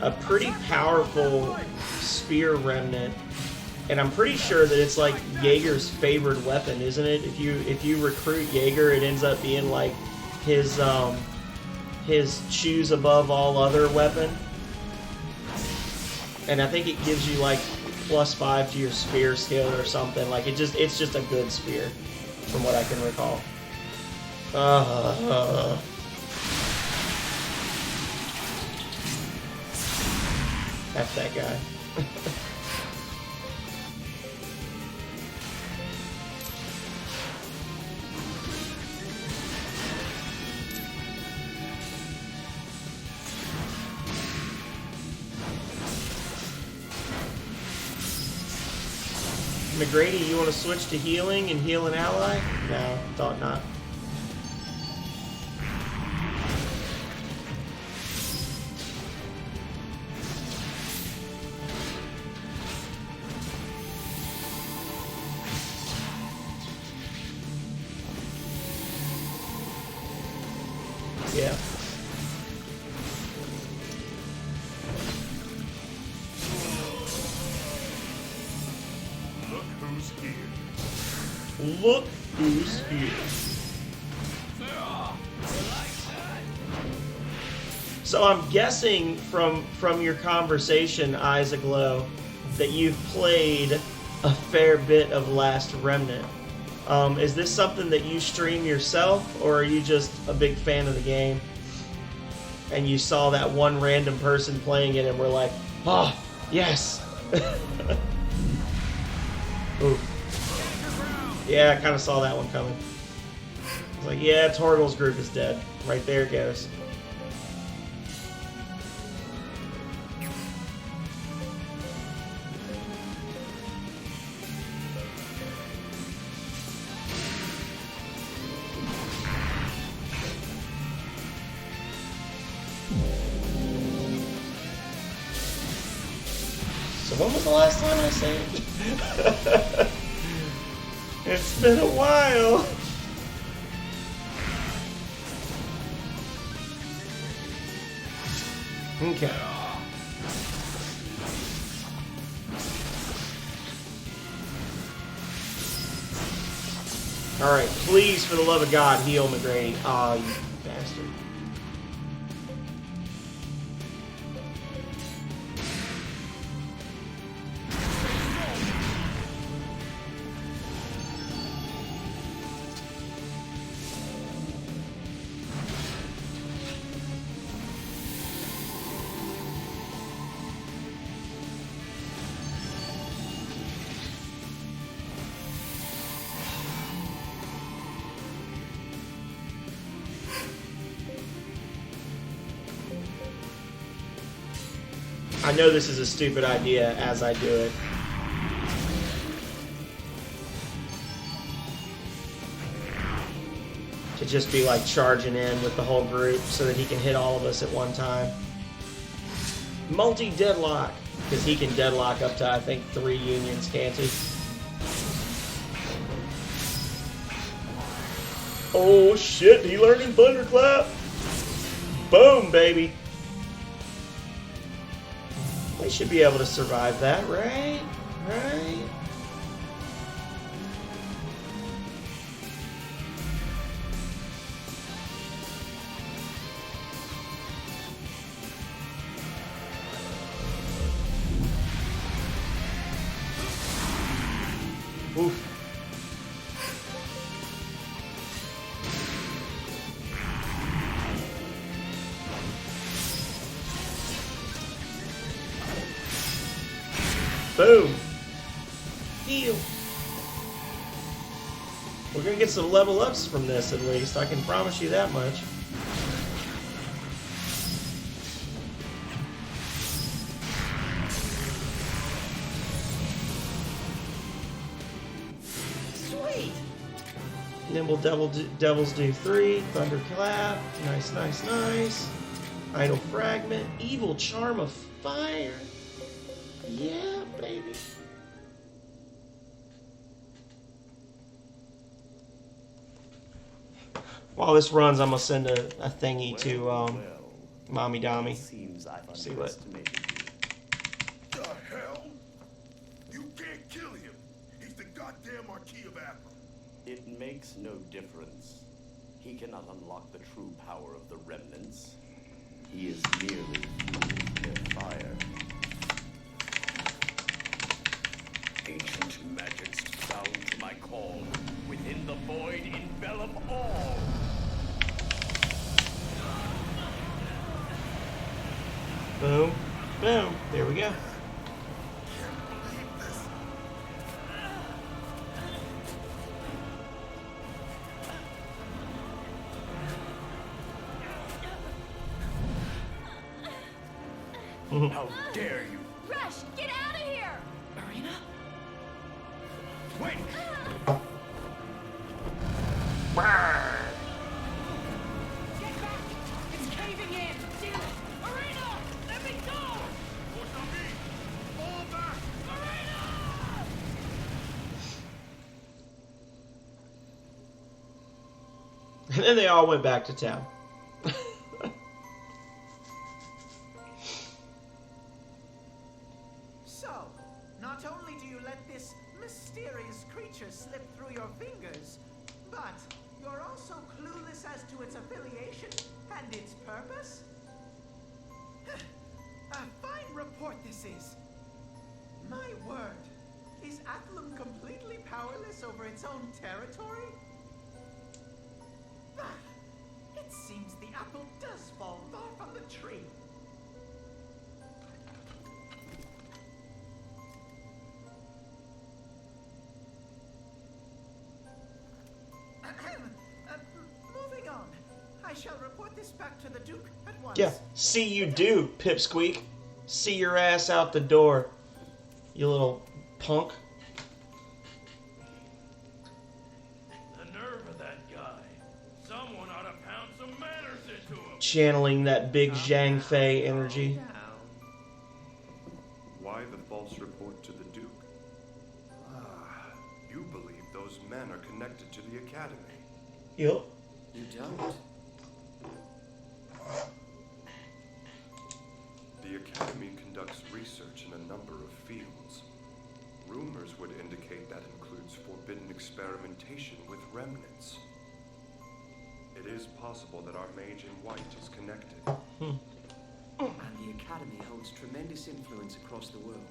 a pretty powerful spear remnant, and I'm pretty sure that it's like Jaeger's favored weapon, isn't it? If you recruit Jaeger, it ends up being like his choose above all other weapon, and I think it gives you like +5 to your spear skill or something. Like it's just a good spear, from what I can recall. That's that guy. McGrady, you want to switch to healing and heal an ally? No, thought not. Yeah. Look who's here. Look who's here. So I'm guessing from your conversation, Eyes Aglow, that you've played a fair bit of Last Remnant. Is this something that you stream yourself, or are you just a big fan of the game? And you saw that one random person playing it and were like, oh, yes! Ooh. Yeah, I kind of saw that one coming. I was like, yeah, Torgal's group is dead. Right there it goes. So when was the last time I saved? It's been a while. Okay. Alright, please, for the love of God, heal McGrady. Aw, you bastard. I know this is a stupid idea as I do it. To just be like charging in with the whole group so that he can hit all of us at one time. Multi-deadlock, because he can deadlock up to, I think, 3 unions, can't he? Oh shit, he learning Thunderclap? Boom, baby. We should be able to survive that, right? Right? Oof. Boom. Heal. We're gonna get some level ups from this at least. I can promise you that much. Sweet. Nimble Devils do 3. Thunderclap. Nice, nice, nice. Idle Fragment. Evil Charm of Fire. Yeah, baby. While this runs, I'm gonna send a thingy to Mommy Dommy. See what. The hell? You can't kill him. He's the goddamn Marquis of Apple. It makes no difference. He cannot unlock the true power of the remnants. He is merely fueling their fire. Ancient magics sound to my call. Within the void envelop all. Boom. Boom. There we go. How dare you? Rush, get out of here! Arena? Wait! Get back! It's caving in! Damn it! Arena! Let me go! Fall back! Arena! And then they all went back to town. So, not only do you let this mysterious creature slip through your fingers, but you're also clueless as to its affiliation and its purpose? A fine report this is. My word, is Athlum completely powerless over its own territory? Bah, it seems the apple does fall far from the tree. Moving on. I shall report this back to the Duke at once. Yeah. See you do, Pipsqueak. See your ass out the door, you little punk. The nerve of that guy. Someone ought to pound some manners into him. Channeling that big Zhang Fei energy. Why the false report to the Duke? Ah, you believe those men are connected to the Academy. Yep. You don't. The Academy conducts research in a number of fields. Rumors would indicate that includes forbidden experimentation with remnants. It is possible that our mage in white is connected. And the Academy holds tremendous influence across the world.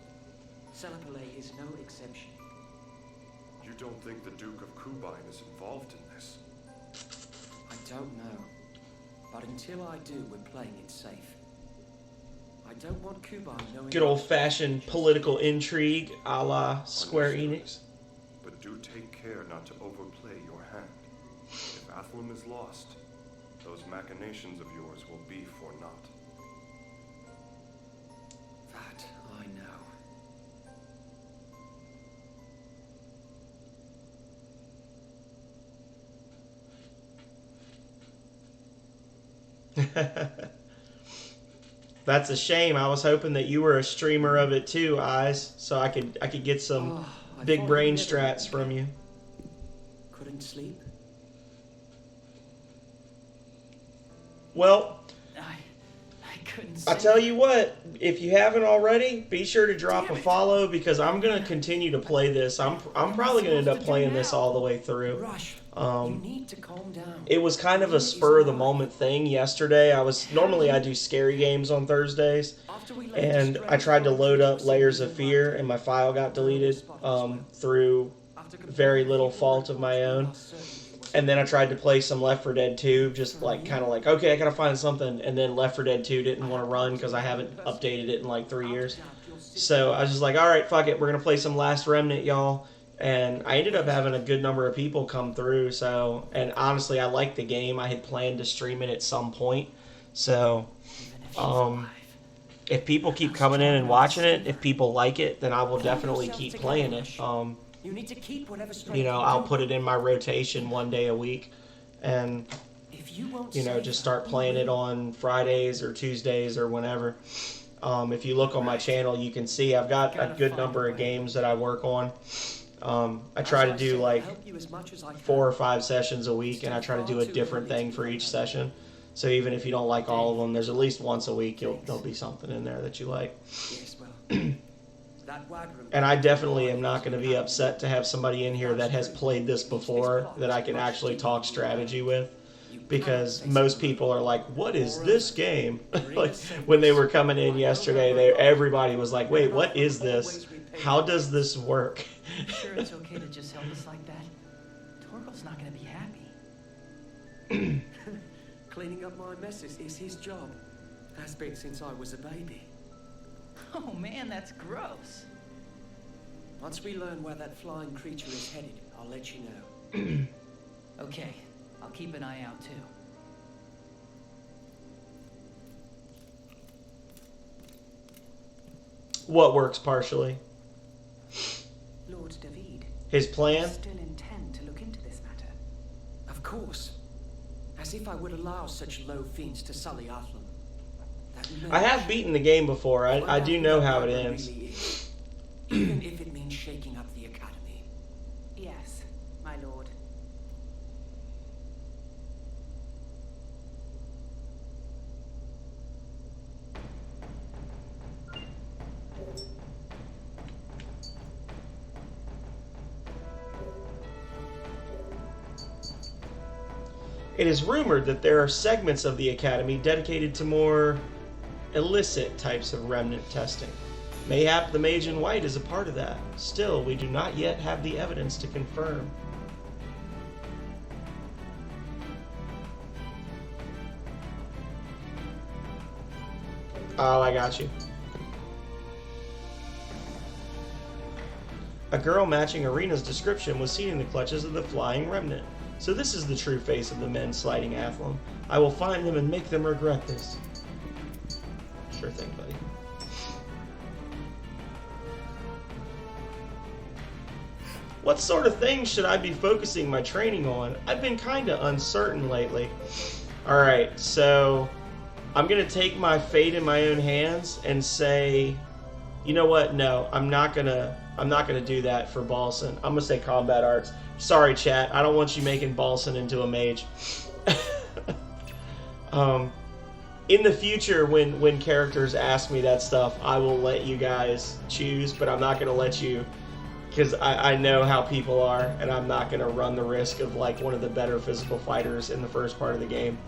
Celapalais is no exception. You don't think the Duke of Kubine is involved in this? I don't know. But until I do, we're playing it safe. I don't want Kubine knowing... Good old-fashioned political intrigue a la Square Enix. But do take care not to overplay your hand. If Athlum is lost, those machinations of yours will be for naught. That I know. That's a shame. I was hoping that you were a streamer of it too, Eyes, so I could get some big brain strats from you. Couldn't sleep? Well, I couldn't I tell you what, if you haven't already, be sure to drop a follow because I'm gonna continue to play this. I'm probably gonna end up playing this all the way through. Rush, you need to calm down. It was kind of a spur of the moment thing yesterday. Normally I do scary games on Thursdays, and I tried to load up Layers of Fear, and my file got deleted through very little fault of my own. And then I tried to play some Left 4 Dead 2, just like okay, I gotta find something. And then Left 4 Dead 2 didn't want to run because I haven't updated it in like 3 years. So I was just like, all right, fuck it, we're gonna play some Last Remnant, y'all. And I ended up having a good number of people come through. So, and honestly, I liked the game. I had planned to stream it at some point. So, if people keep coming in and watching it, if people like it, then I will definitely keep playing it. You need to keep whatever strength you know, I'll put it in my rotation one day a week, and just start playing it on Fridays or Tuesdays or whenever. If you look on my channel, you can see I've got a good number of games that I work on. I try to do like 4 or 5 sessions a week, and I try to do a different thing for each session. So even if you don't like all of them, there's at least once a week there'll be something in there that you like. And I definitely am not going to be upset to have somebody in here that has played this before that I can actually talk strategy with, because most people are like, what is this game? Like when they were coming in yesterday, everybody was like, wait, what is this? How does this work? You sure it's okay to just help us like that? Torgal's not going to be happy. Cleaning up my messes is his job. Has been since I was a baby. Oh man, that's gross. Once we learn where that flying creature is headed, I'll let you know. Okay, I'll keep an eye out too. What works partially? Lord David. His plan? Still intend to look into this matter? Of course. As if I would allow such low fiends to sully Athlum. I have beaten the game before. I do know how it ends. Really is, even if it means shaking up the Academy. Yes, my lord. It is rumored that there are segments of the Academy dedicated to more illicit types of remnant testing. Mayhap the Mage in White is a part of that. Still, we do not yet have the evidence to confirm. Oh, I got you. A girl matching Arena's description was seen in the clutches of the flying remnant. So this is the true face of the men sliding Athlum. I will find them and make them regret this. Sure thing, buddy. What sort of things should I be focusing my training on? I've been kinda uncertain lately. Alright, so I'm gonna take my fate in my own hands and say, you know what? No, I'm not gonna do that for Balson. I'm gonna say combat arts. Sorry, chat. I don't want you making Balson into a mage. In the future, when characters ask me that stuff, I will let you guys choose, but I'm not gonna let you, because I know how people are, and I'm not gonna run the risk of like one of the better physical fighters in the first part of the game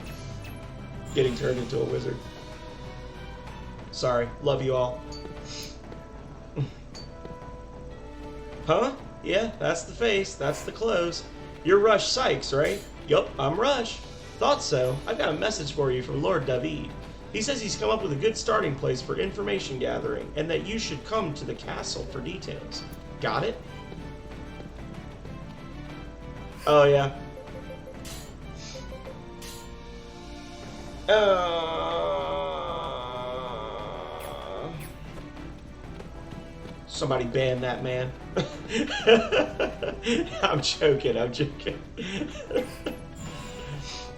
getting turned into a wizard. Sorry. Love you all. Huh? Yeah, that's the face. That's the clothes. You're Rush Sykes, right? Yup, I'm Rush. Thought so. I've got a message for you from Lord David. He says he's come up with a good starting place for information gathering, and that you should come to the castle for details. Got it? Oh, yeah. Somebody ban that man. I'm joking.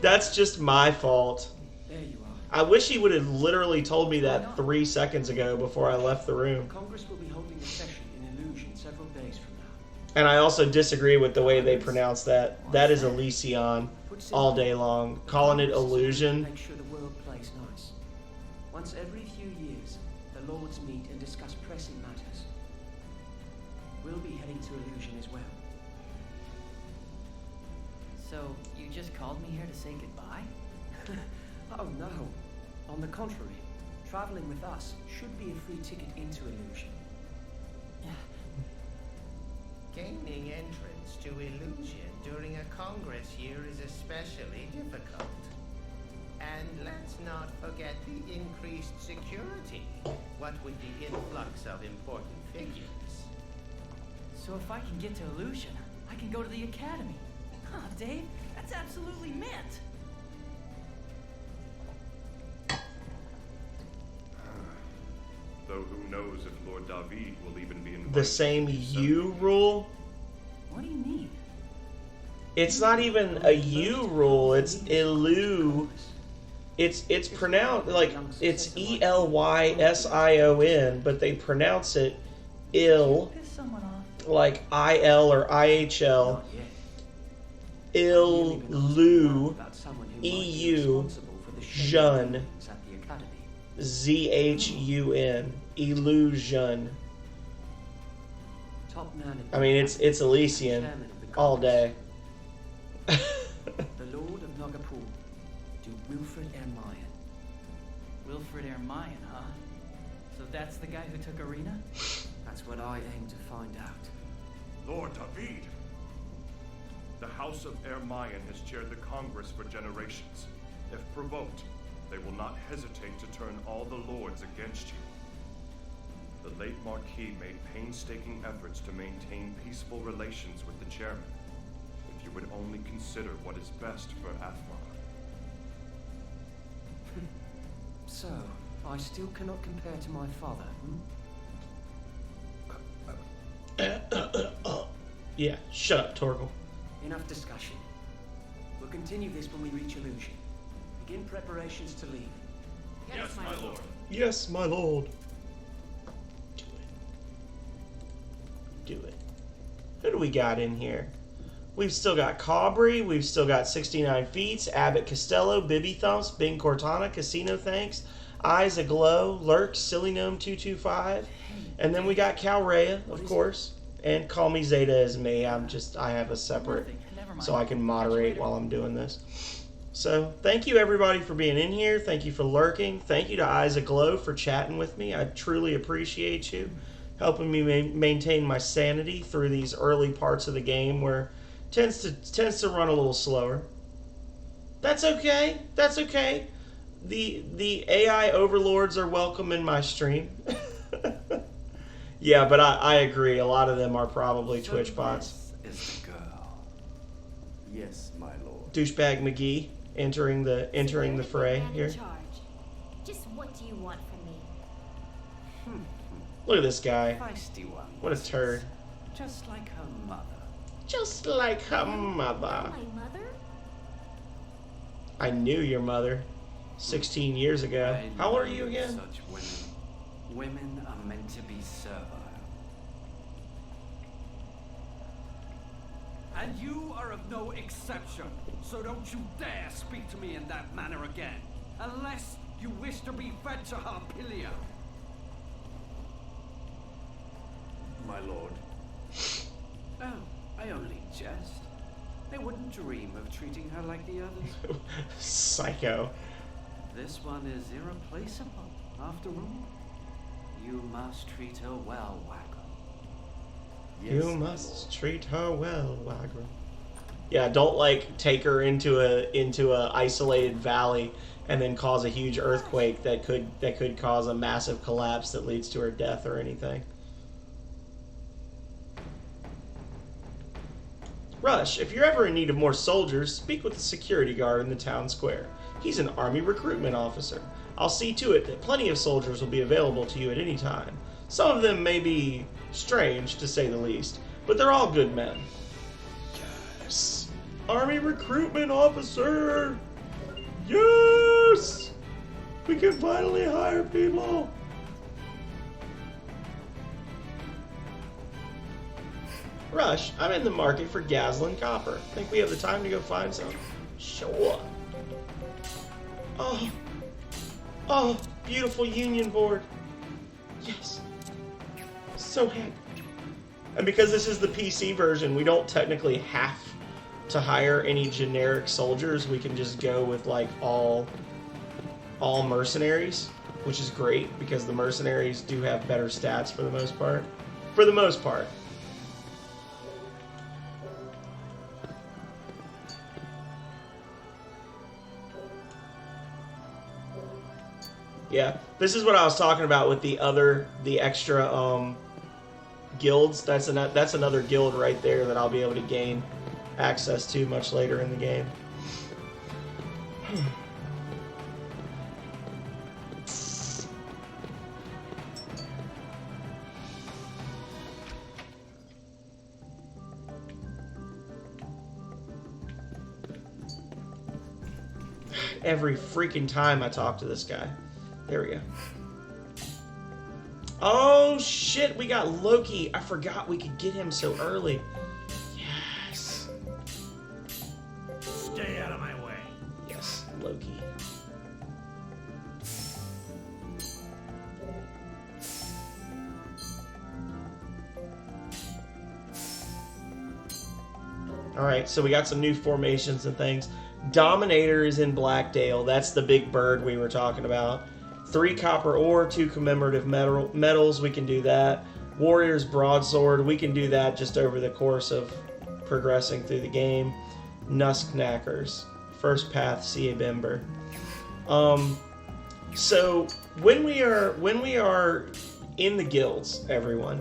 That's just my fault. There you are. I wish he would have literally told me that 3 seconds ago before I left the room. Congress will be holding a session in Illusion several days from now. And I also disagree with the way they pronounce that. That is Elysion all day long. Calling it Illusion. Make sure the world plays nice. Once every few years, the Lords meet and discuss pressing matters. We'll be heading to Illusion as well. So, you just called me here to say goodbye? Oh no. On the contrary, traveling with us should be a free ticket into Illusion. Gaining entrance to Illusion during a Congress year is especially difficult. And let's not forget the increased security, what with the influx of important figures. So if I can get to Illusion, I can go to the Academy. Huh, Dave? That's absolutely mint! Though who knows if Lord David will even be invited. The same U rule? What do you mean? It's not even a U rule, it's Illu. It's pronounced like it's Elysion, but they pronounce it ill, like IL or IHL. Illu, EU, Jun, ZHUN, Illusion. I mean, it's Elysian all day. The Lord of Nagapur, to Wilfred Ermayan. Wilfred Ermayan, huh? So that's the guy who took Arena? That's what I aim to find out. Lord David! The House of Ermayan has chaired the Congress for generations. If provoked, they will not hesitate to turn all the lords against you. The late Marquis made painstaking efforts to maintain peaceful relations with the chairman. If you would only consider what is best for Athmar. So, I still cannot compare to my father, Yeah, shut up, Torgal. Enough discussion. We'll continue this when we reach Illusion. Begin preparations to leave. Yes, my lord. Yes, my lord. Do it. Who do we got in here? We've still got Cabri, we've still got 69 Feats, Abbott Costello, Bibby Thumps, Bing Cortana, Casino Thanks, Eyes Aglow, Lurk, Silly Gnome 225, and then we got Calrea, of course, and Call Me Zeta as me. I have a separate, so I can moderate while I'm doing this. So, thank you everybody for being in here. Thank you for lurking. Thank you to Eyes Aglow for chatting with me. I truly appreciate you helping me maintain my sanity through these early parts of the game where it tends to run a little slower. That's okay. That's okay. The AI overlords are welcome in my stream. Yeah, but I agree. A lot of them are probably So Twitch bots. This is the girl. Yes, my lord. Douchebag McGee entering the fray Man in here. charge. Just what do you want from me? Look at this guy. Feisty one. What a turd. Just like her mother. Just like her mother. My mother? I knew your mother 16 years ago. How old are you again? Such women. Women are meant to be servile. And you are of no exception. So don't you dare speak to me in that manner again. Unless you wish to be fed to Harpilia. My lord. Oh, I only jest. I wouldn't dream of treating her like the others. Psycho. This one is irreplaceable, after all. You must treat her well, Wagram. Yes, You must treat her well, Wagram. Yeah, don't take her into a isolated valley and then cause a huge earthquake that could cause a massive collapse that leads to her death or anything. Rush, if you're ever in need of more soldiers, speak with the security guard in the town square. He's an army recruitment officer. I'll see to it that plenty of soldiers will be available to you at any time. Some of them may be strange, to say the least, but they're all good men. Yes! Army recruitment officer! Yes! We can finally hire people! Rush, I'm in the market for Gazlan copper. Think we have the time to go find some? Sure. Oh, beautiful union board. Yes. So happy. And because this is the PC version, we don't technically have to hire any generic soldiers. We can just go with all mercenaries, which is great because the mercenaries do have better stats for the most part. For the most part. Yeah, this is what I was talking about with the extra guilds. That's another guild right there that I'll be able to gain access to much later in the game. Every freaking time I talk to this guy. There we go. Oh shit, we got Loki. I forgot we could get him so early. Yes. Stay out of my way. Yes, Loki. Alright, so we got some new formations and things. Dominator is in Blackdale. That's the big bird we were talking about. 3 copper ore, 2 commemorative medals. We can do that. Warrior's Broadsword. We can do that just over the course of progressing through the game. Nuskknackers. First Path Ciabember. So when we are in the guilds, everyone,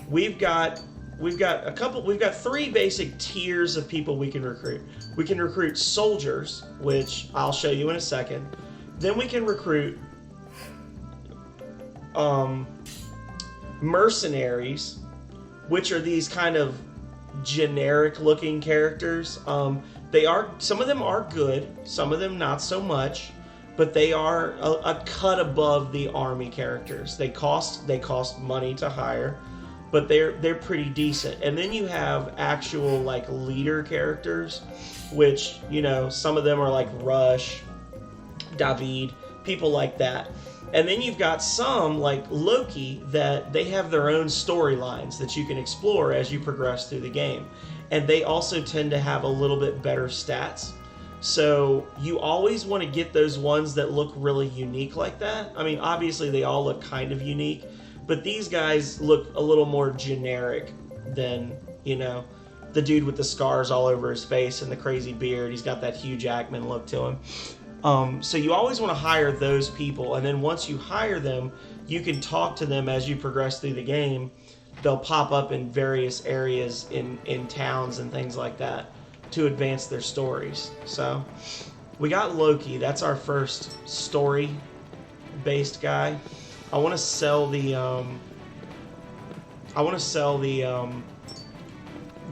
we've got 3 basic tiers of people we can recruit. We can recruit soldiers, which I'll show you in a second. Then we can recruit mercenaries, which are these kind of generic looking characters. Some of them are good, some of them not so much, but they are a cut above the army characters. They cost money to hire, but they're pretty decent. And then you have actual like leader characters, which, you know, some of them are like Rush, David, people like that. And then you've got some like Loki that they have their own storylines that you can explore as you progress through the game. And they also tend to have a little bit better stats. So you always want to get those ones that look really unique like that. I mean, obviously they all look kind of unique, but these guys look a little more generic than, you know, the dude with the scars all over his face and the crazy beard. He's got that Hugh Jackman look to him. So you always want to hire those people, and then once you hire them, you can talk to them as you progress through the game. They'll pop up in various areas in towns and things like that to advance their stories. So we got Loki. That's our first story-based guy. I want to sell the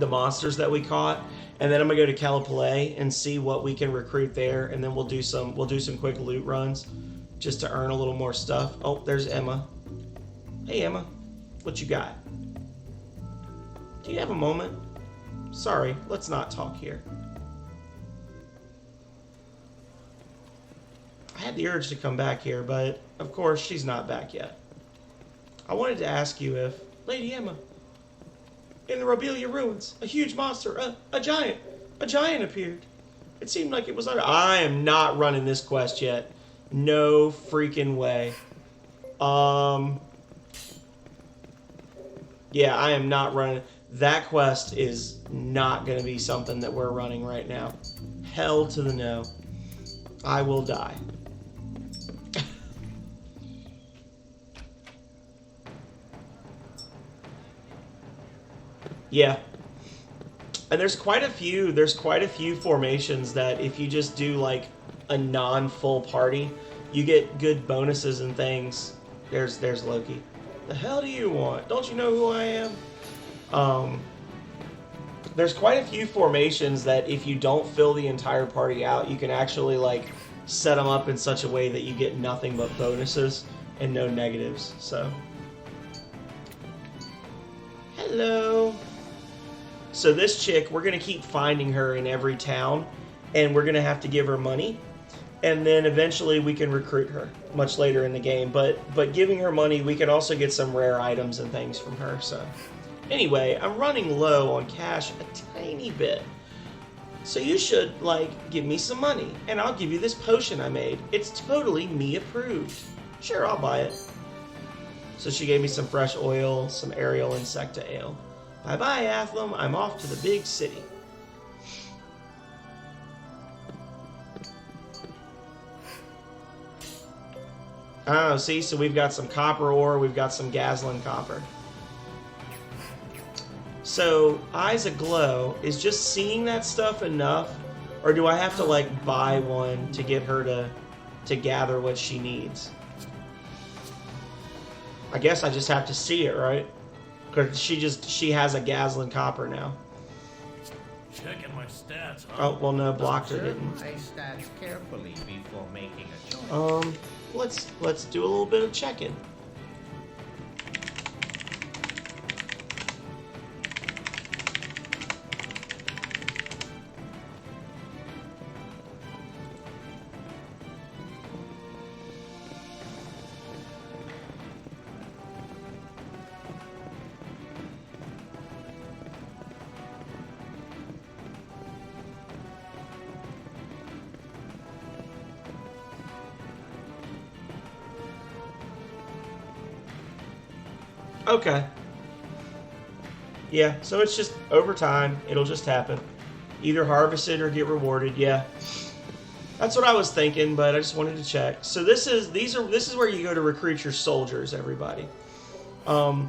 monsters that we caught. And then I'm gonna go to Calipolé and see what we can recruit there, and then we'll do some quick loot runs just to earn a little more stuff. Oh, there's Emma. Hey Emma, what you got? Do you have a moment? Sorry, let's not talk here. I had the urge to come back here, but of course she's not back yet. I wanted to ask you if, Lady Emma, in the Robelia ruins, a huge monster, a giant appeared. It seemed like it was under. I am not running this quest yet. No freaking way. Yeah, I am not running. That quest is not going to be something that we're running right now. Hell to the no. I will die. Yeah. And there's quite a few formations that if you just do like a non-full party, you get good bonuses and things. There's Loki. The hell do you want? Don't you know who I am? There's quite a few formations that if you don't fill the entire party out, you can actually like set them up in such a way that you get nothing but bonuses and no negatives. So, hello. So this chick, we're going to keep finding her in every town, and we're going to have to give her money, and then eventually we can recruit her much later in the game. But giving her money, we can also get some rare items and things from her. So anyway, I'm running low on cash a tiny bit. So you should, like, give me some money, and I'll give you this potion I made. It's totally me approved. Sure, I'll buy it. So she gave me some fresh oil, some aerial insecta ale. Bye-bye, Athlum. I'm off to the big city. Oh, see? So we've got some copper ore. We've got some Gazlan copper. So, Eyes Aglow, is just seeing that stuff enough? Or do I have to, like, buy one to get her to gather what she needs? I guess I just have to see it, right? Because she has a Gazlan copper now. Checking my stats, huh? Oh, well, no, Blocker didn't. My stats carefully before making a choice. Let's do a little bit of checking. Okay. Yeah, so it's just over time. It'll just happen. Either harvest it or get rewarded. Yeah. That's what I was thinking, but I just wanted to check. So this is where you go to recruit your soldiers, everybody. So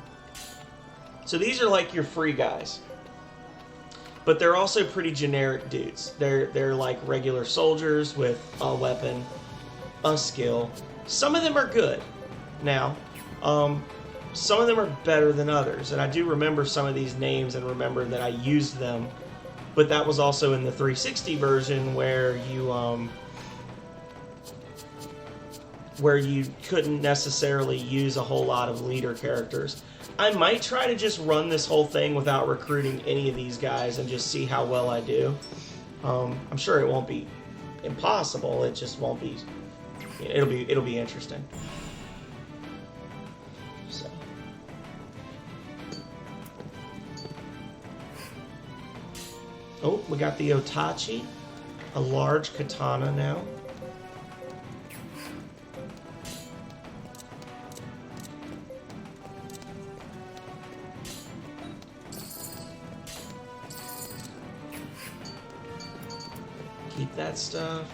these are like your free guys. But they're also pretty generic dudes. They're like regular soldiers with a weapon, a skill. Some of them are good. Now, some of them are better than others, and I do remember some of these names and remember that I used them, but that was also in the 360 version where you couldn't necessarily use a whole lot of leader characters. I might try to just run this whole thing without recruiting any of these guys and just see how well I do. I'm sure it won't be impossible. It just won't be. It'll be interesting. So. Oh, we got the Otachi, a large katana now. Keep that stuff.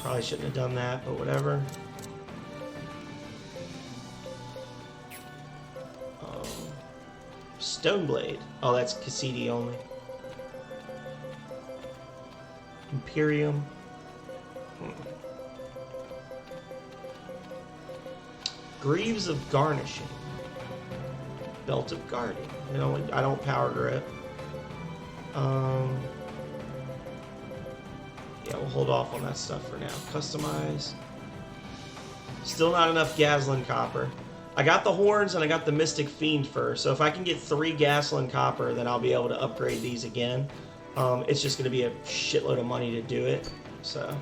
Probably shouldn't have done that, but whatever. Stoneblade. Oh, that's Cassidy only. Imperium. Greaves of Garnishing. Belt of Guarding. I don't power grip. Yeah, we'll hold off on that stuff for now. Customize. Still not enough Gaslin Copper. I got the horns and I got the Mystic Fiend fur, so if I can get 3 Gaslin Copper, then I'll be able to upgrade these again. It's just going to be a shitload of money to do it. So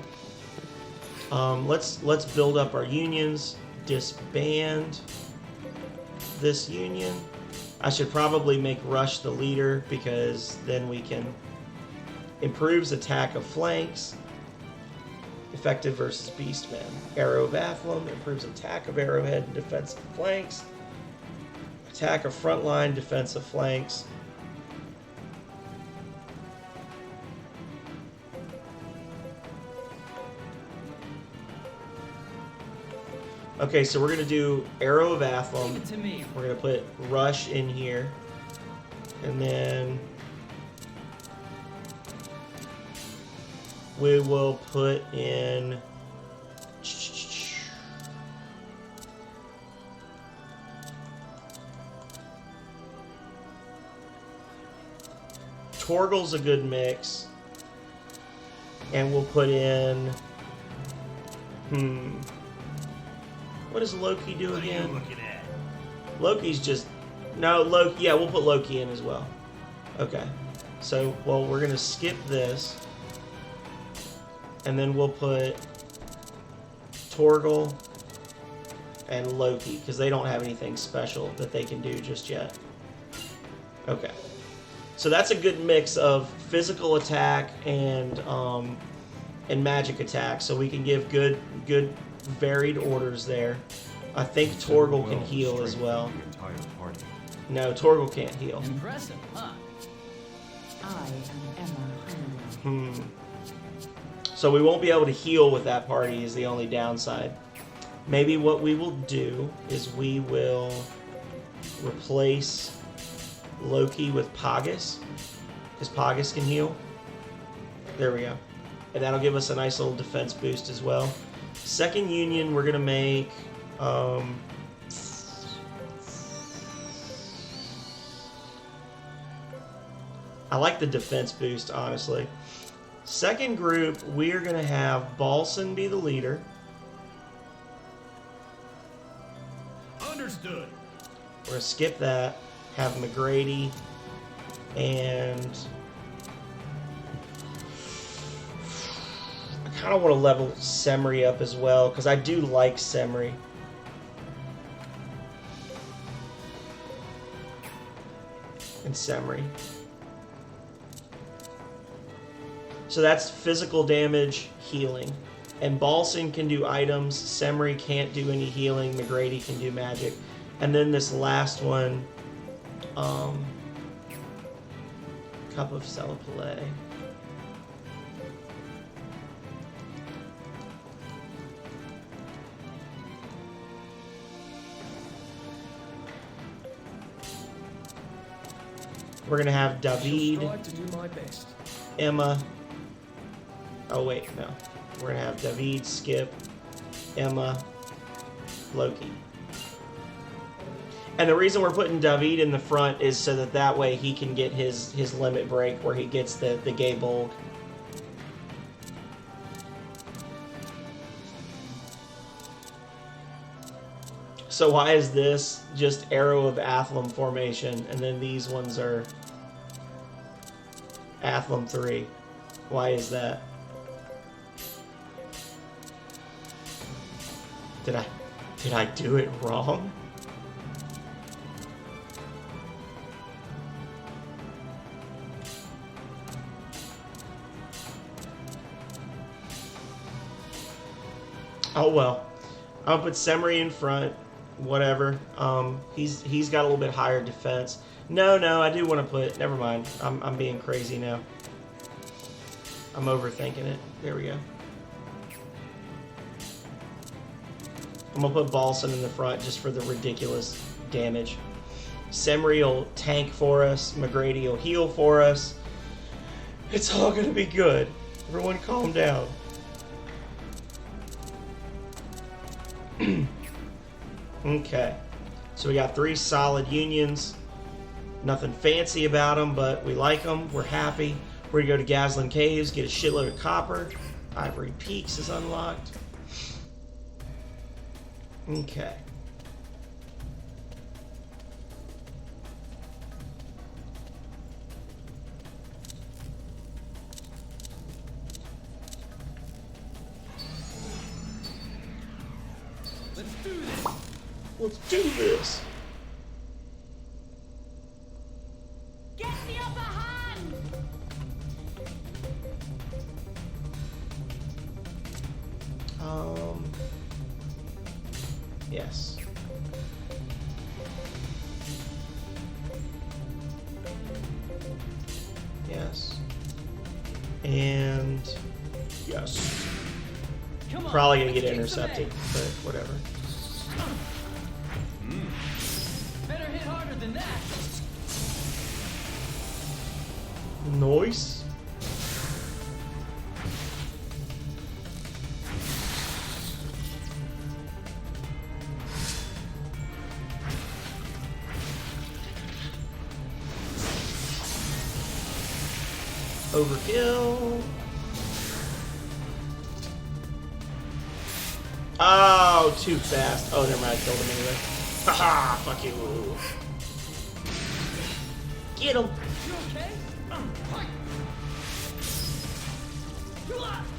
let's build up our unions. Disband this union. I should probably make Rush the leader because then we can improves attack of flanks. Effective versus Beastman. Arrow of Athlum improves attack of arrowhead and defensive flanks. Attack of frontline, defensive flanks. Okay, so we're going to do Arrow of Athlum. Give it to me. We're going to put Rush in here. And then we will put in Torgal's a good mix. And we'll put in what does Loki do again? What are you looking at? Loki's just no Loki. Yeah, we'll put Loki in as well. Okay. So, well, we're gonna skip this. And then we'll put Torgal and Loki, because they don't have anything special that they can do just yet. Okay. So that's a good mix of physical attack and magic attack, so we can give good varied orders there. I think Torgal can heal as well. No, Torgal can't heal. Impressive, huh? I am Emma. So we won't be able to heal with that party is the only downside. Maybe what we will do is we will replace Loki with Pagus, because Pagus can heal. There we go. And that'll give us a nice little defense boost as well. Second union, we're going to make I like the defense boost, honestly. Second group, we're going to have Balson be the leader. Understood. We're going to skip that. Have McGrady and I kind of want to level Semri up as well because I do like Semri. And Semri. So that's physical damage, healing. And Balson can do items, Semri can't do any healing, McGrady can do magic. And then this last one, Cup of Celapalais. We're gonna have David, Emma. Oh wait, no. We're gonna have David, Skip, Emma, Loki. And the reason we're putting David in the front is so that way he can get his limit break where he gets the gay bulg. So why is this just Arrow of Athlum formation, and then these ones are Athlum 3? Why is that? Did I do it wrong? Oh well. I'll put Semri in front. Whatever. He's got a little bit higher defense. No, I do want to put. Never mind. I'm being crazy now. I'm overthinking it. There we go. I'm gonna put Balson in the front just for the ridiculous damage. Semri will tank for us. McGrady will heal for us. It's all gonna be good. Everyone, calm down. Okay, so we got 3 solid unions. Nothing fancy about them, but we like them. We're happy. We're gonna go to Gazlan Caves, get a shitload of copper. Ivory Peaks is unlocked. Okay. Let's do this. Let's do this. Get the upper hand. Yes. Yes. And yes. Come on, probably gonna get let's kick intercepted, but whatever. Better hit harder than that. Nice. Overkill. Oh, too fast. Oh, never mind. I killed him anyway. Haha, fuck you. Get him. You okay?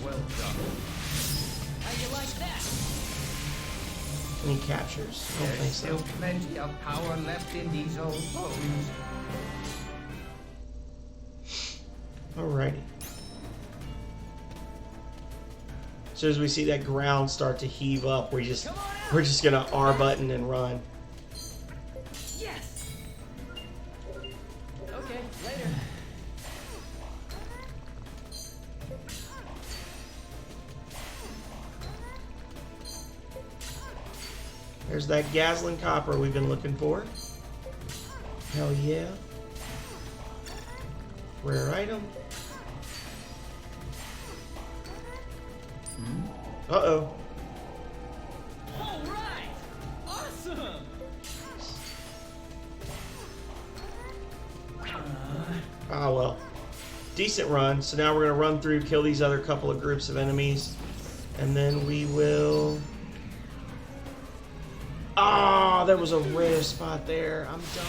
Well done. How you like that? Any captures? I don't think There's so. still plenty of power left in these old bones. Alrighty. As soon as we see that ground start to heave up, we're just gonna R button and run. Yes. Okay, later. There's that Gazlan copper we've been looking for. Hell yeah. Rare item. Uh-oh. All right. Awesome. Ah, well. Decent run. So now we're going to run through, kill these other couple of groups of enemies. And then we will... Ah, there was a rare spot there. I'm done.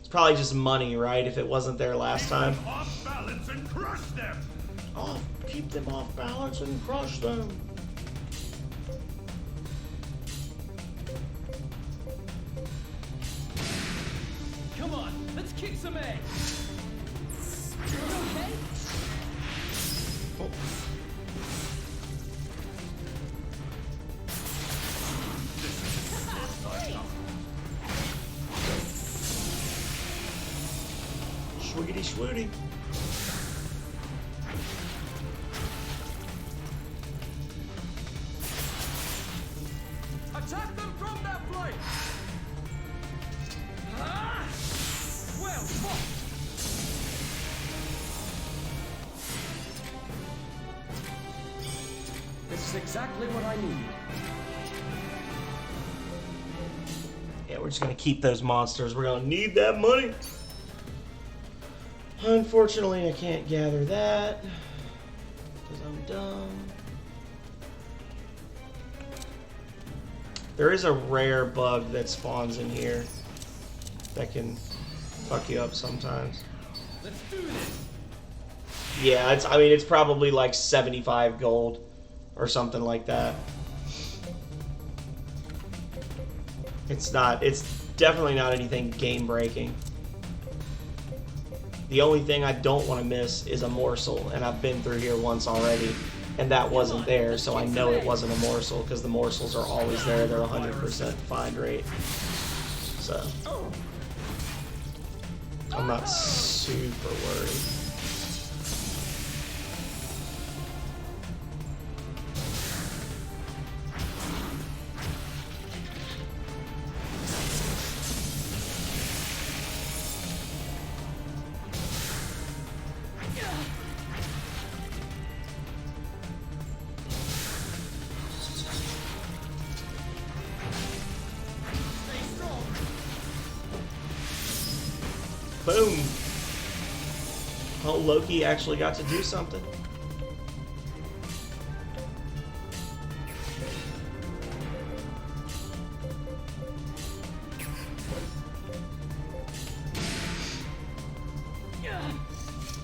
It's probably just money, right? If it wasn't there last time. Off balance and crush them. Keep them off balance and crush them. Come on, let's kick some ass. You okay? Oh. Swiggity swooty. Attack them from that flank! Ah! Well fought! This is is exactly what I need. Yeah, we're just gonna keep those monsters. We're gonna need that money. Unfortunately, I can't gather that because I'm dumb. There is a rare bug that spawns in here that can fuck you up sometimes. Let's do this. Yeah, I mean, it's probably like 75 gold or something like that. It's definitely not anything game breaking. The only thing I don't want to miss is a morsel, and I've been through here once already, and that wasn't there, so I know it wasn't a morsel, because the morsels are always there. They're 100% find rate. So, I'm not super worried. Boom! Oh, Loki actually got to do something.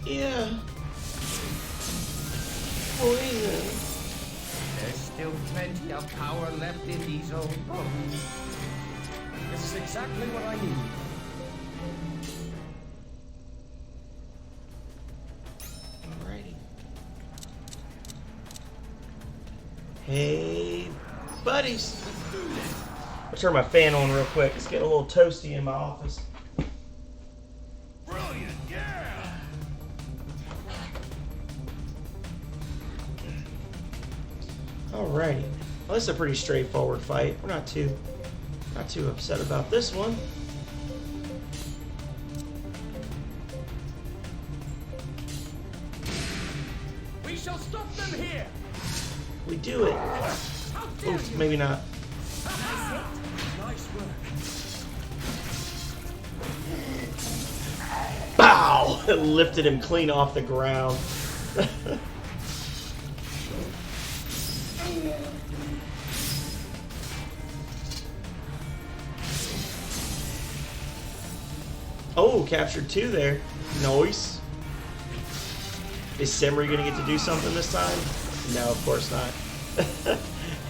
Yeah. Poison. There's still plenty of power left in these old bones. This is exactly what I need. Hey, buddies. I'll turn my fan on real quick. It's getting a little toasty in my office. Brilliant, yeah! Alrighty. Well, this is a pretty straightforward fight. We're not too upset about this one. We shall stop them here. We do it. Oof, maybe not. Nice work. Bow! Lifted him clean off the ground. Oh, captured 2 there. Nice. Is Simri gonna get to do something this time? No, of course not.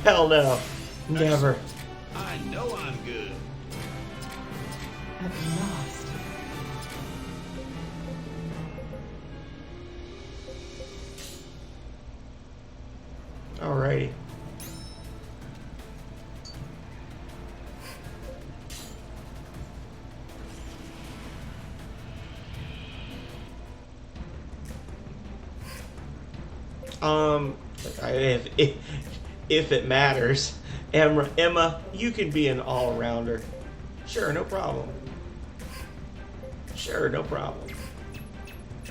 Hell no. Never. I know I'm good. At last. Alrighty. If it matters, Emma, you can be an all-rounder. Sure, no problem. Sure, no problem.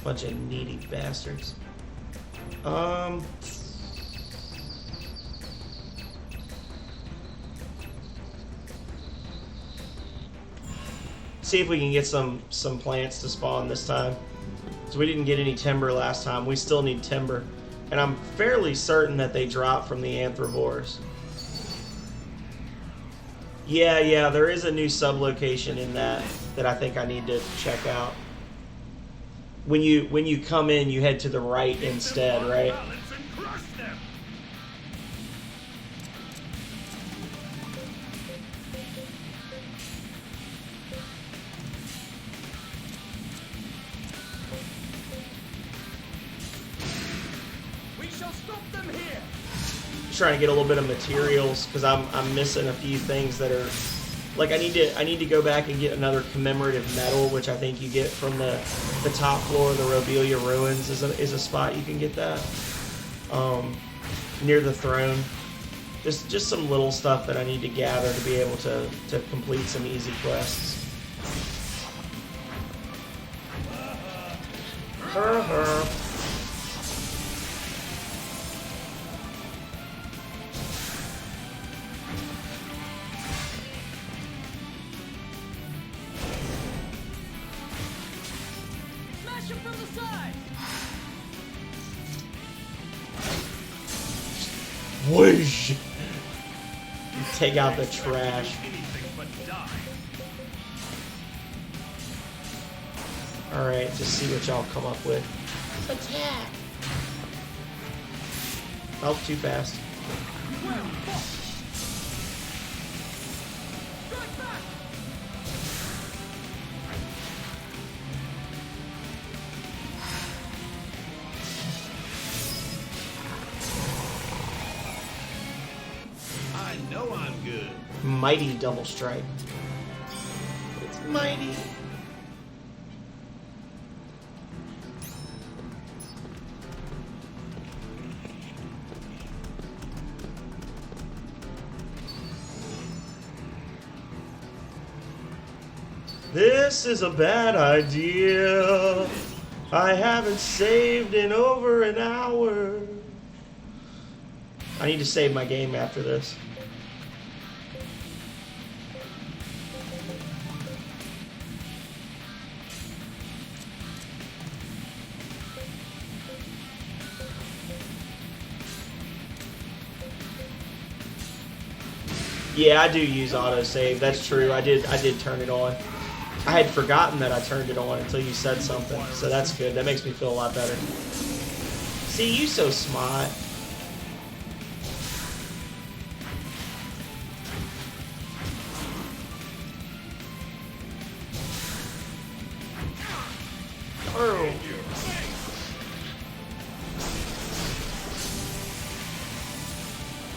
Bunch of needy bastards. See if we can get some plants to spawn this time. So we didn't get any timber last time. We still need timber. And I'm fairly certain that they drop from the anthropores. Yeah, there is a new sublocation in that I think I need to check out. When you come in, you head to the right instead, right? Trying to get a little bit of materials because I'm missing a few things that are like I need to go back and get another commemorative medal, which I think you get from the top floor of the Robelia Ruins is a spot you can get that near the throne. Just some little stuff that I need to gather to be able to complete some easy quests. Whoosh! You take out the trash. Alright, just see what y'all come up with. Attack! Oh, too fast. I know I'm good. Mighty double strike. It's mighty. This is a bad idea. I haven't saved in over an hour. I need to save my game after this. Yeah, I do use autosave. That's true. I did turn it on. I had forgotten that I turned it on until you said something. So that's good. That makes me feel a lot better. See, you so smart. Oh.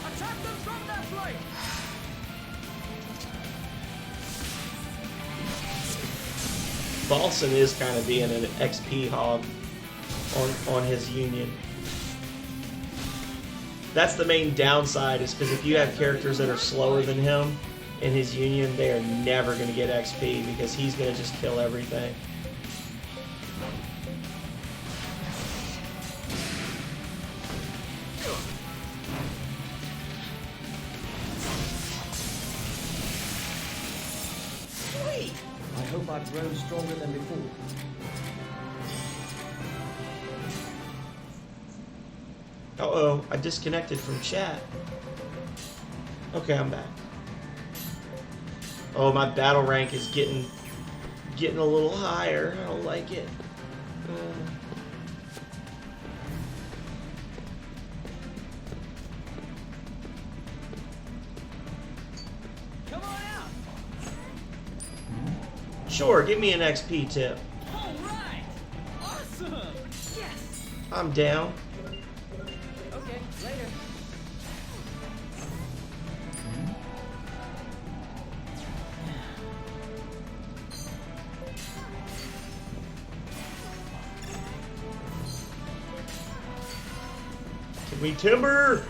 Attack them from that flank! Balson is kind of being an XP hog on his union. That's the main downside, is because if you have characters that are slower than him in his union, they are never going to get XP because he's going to just kill everything. I hope I've grown stronger than before. Uh-oh, I disconnected from chat. Okay, I'm back. Oh, my battle rank is getting a little higher. I don't like it. Come on out! Sure, give me an XP tip. All right! Awesome! Yes! I'm down. Okay, later. Give me timber!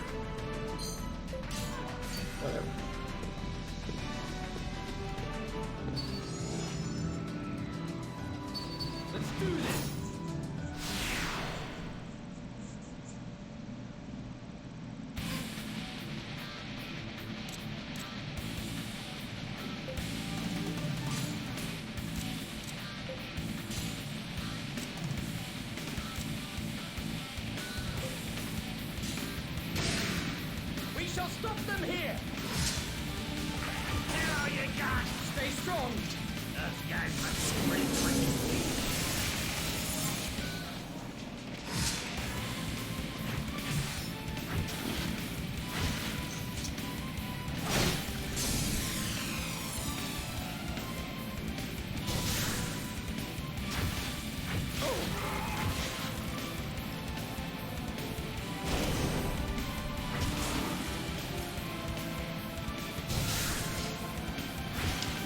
Whatever. Let's do this! We shall stop them here! Now you got. Stay strong! Those guys must be pretty freaking.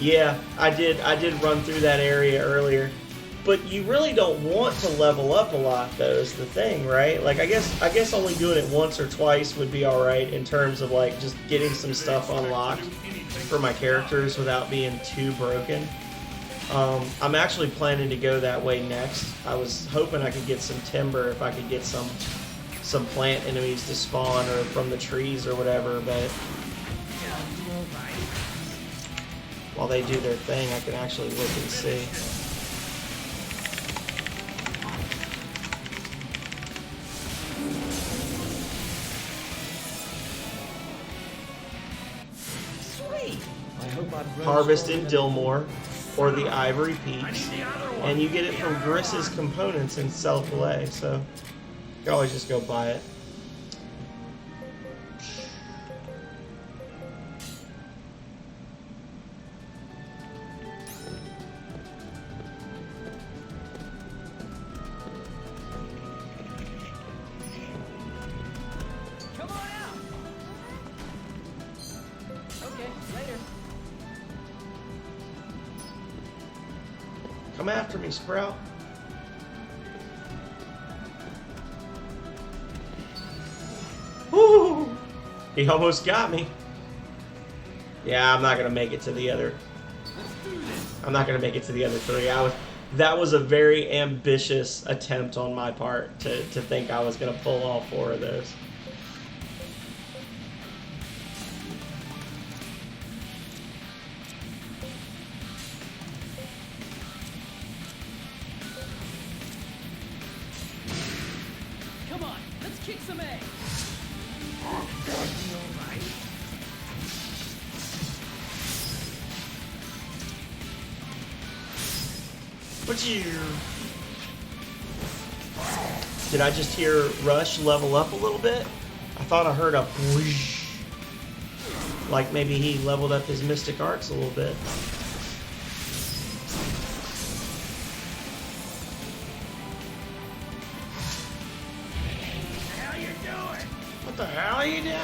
Yeah, I did run through that area earlier. But you really don't want to level up a lot, though, is the thing, right? Like, I guess only doing it once or twice would be alright in terms of, like, just getting some stuff unlocked for my characters without being too broken. I'm actually planning to go that way next. I was hoping I could get some timber if I could get some plant enemies to spawn or from the trees or whatever, but while they do their thing, I can actually look and see. harvest in Dillmore or the Ivory Peaks, and you get it from Griss's components in Self-Belay, so you can always just go buy it. Come on out. Okay, later. Come after me, Sprout. Woo! He almost got me. Yeah, I'm not gonna make it to the other. I'm not gonna make it to the other three. That was a very ambitious attempt on my part to think I was gonna pull all 4 of those. Come on, let's kick some ass. What's you? Did I just hear Rush level up a little bit? I thought I heard a whoosh. Like maybe he leveled up his Mystic Arts a little bit. What the hell are you doing?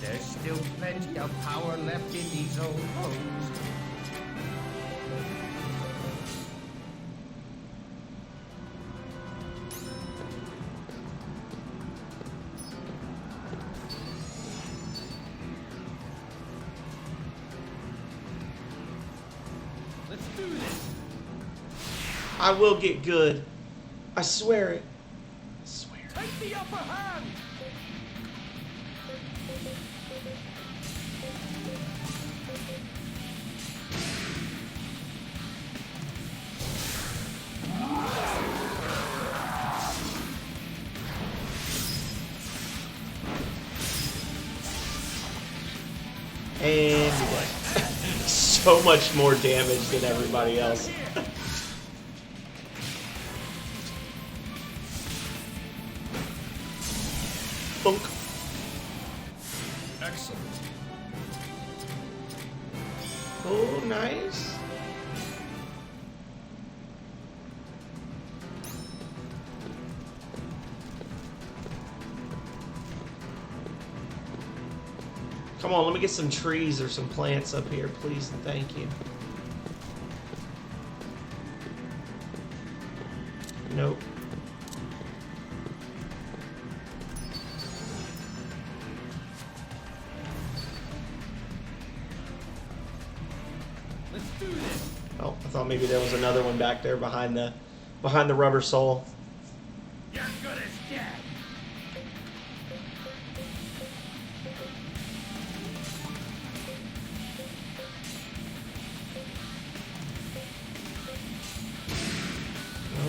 There's still plenty of power left in these old bones. Let's do this. I will get good. I swear it. I swear. Take the upper hand. And so much more damage than everybody else. Funk. Excellent. Oh, nice. Come on, let me get some trees or some plants up here, please and thank you. Nope. Let's do this. Oh, I thought maybe there was another one back there behind the rubber sole. You're good as dead.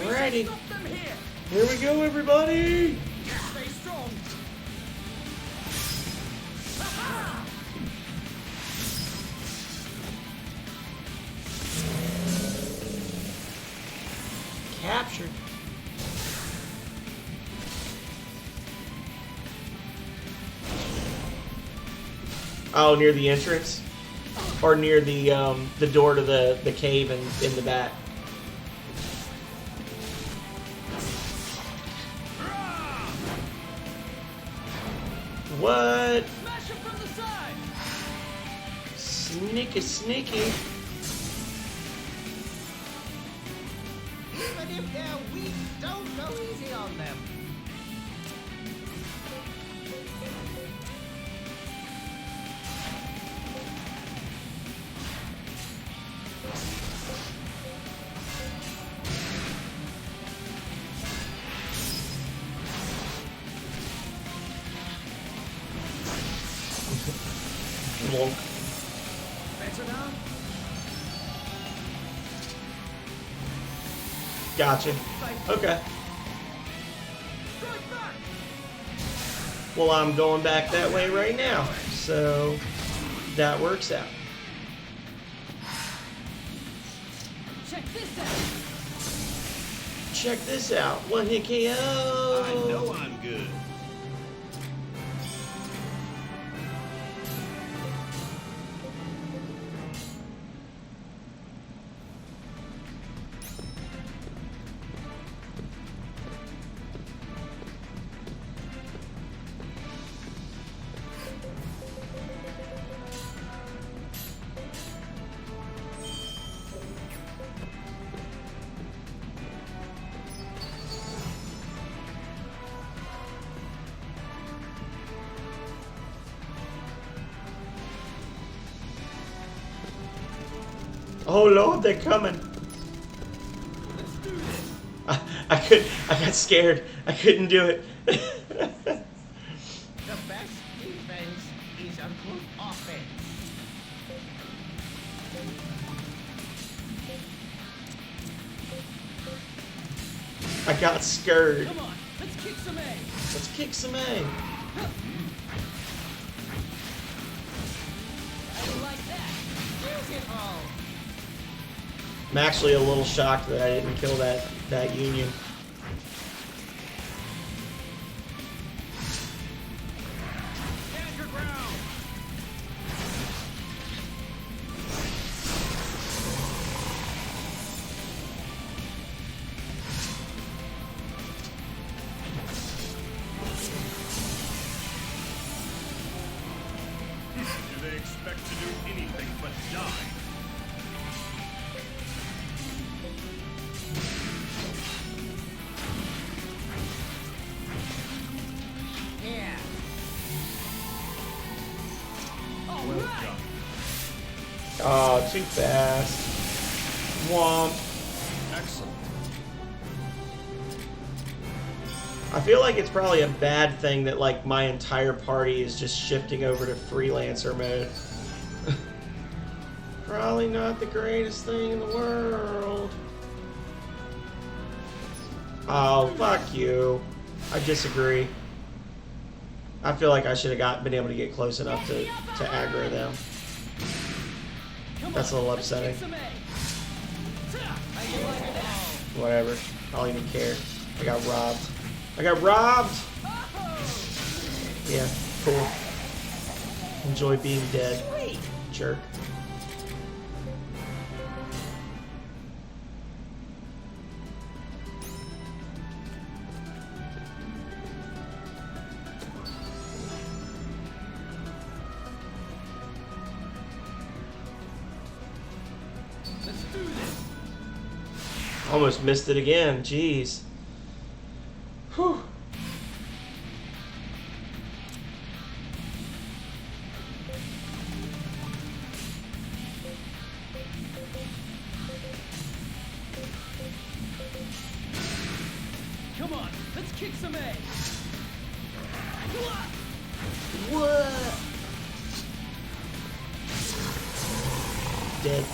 Alrighty. Stop them here. Here we go, everybody. Stay strong. Captured. Oh, near the entrance? Or near the door to the cave in the back? What? Smash him from the side. Sneaky, sneaky. Even if they're weak, don't go easy on them. Wonk. Better now? Gotcha. Okay. Strike back. Well, I'm going back that way right now, so that works out. Check this out. Check this out. One hit KO. I know I'm good. Oh Lord, they're coming. I got scared. I couldn't do it. The best defense is a good offense. I got scared. Come on, let's kick some A. Let's kick some A. I don't like that. Beautiful. I'm actually a little shocked that I didn't kill that Union. Stand your ground. Do they expect to do anything but die? Yeah. Well done. Oh, too fast. Womp. Excellent. I feel like it's probably a bad thing that like my entire party is just shifting over to freelancer mode. Probably not the greatest thing in the world. Oh, fuck you. I disagree. I feel like I should have been able to get close enough to aggro them. That's a little upsetting. Whatever. I don't even care. I got robbed. I got robbed! Yeah, cool. Enjoy being dead. Jerk. Let's do this. Almost missed it again. Jeez. Whew. Come on, let's kick some A. What? Dead.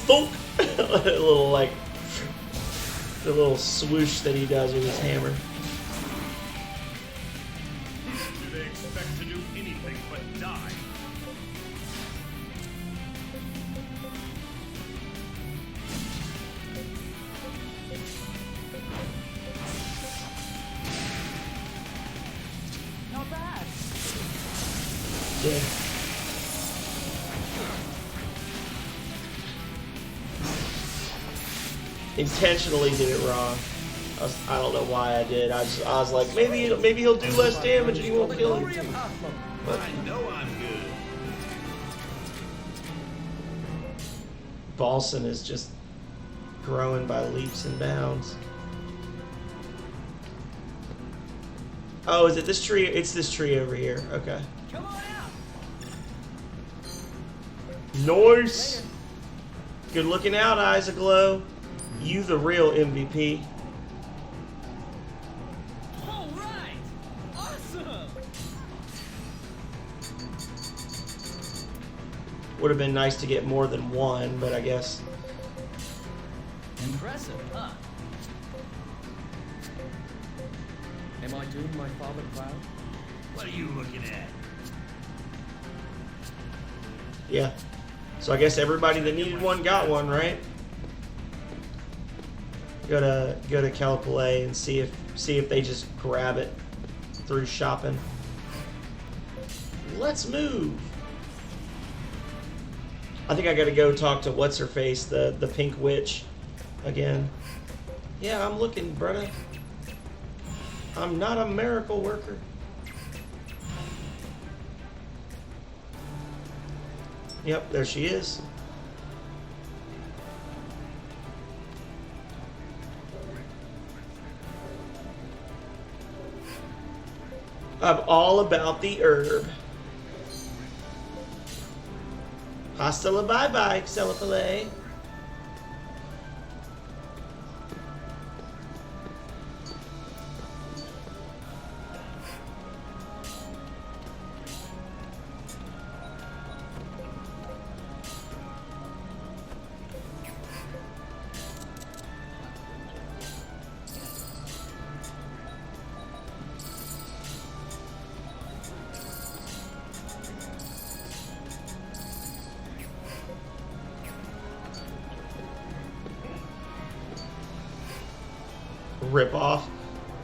Thunk! A little like the little swoosh that he does with his hammer. Do they expect to do anything but die? Not bad. Yeah. Intentionally did it wrong. I don't know why I did. I was like, maybe he'll do less damage and he won't kill him. But I know I'm good. Balson is just growing by leaps and bounds. Oh, is it this tree? It's this tree over here. Okay. Come on out. Nice. Good looking out, eyes aglow. You the real MVP. All right. Awesome. Would have been nice to get more than one, but I guess. Impressive, huh? Am I doing my father proud? What are you looking at? Yeah. So I guess everybody that needed one got one, right? Go to Calipolé and see if they just grab it through shopping. Let's move. I think I gotta go talk to what's her face, the pink witch, again. Yeah, I'm looking, brother. I'm not a miracle worker. Yep, there she is. I'm all about the herb. Hasta la bye-bye, Calipolé.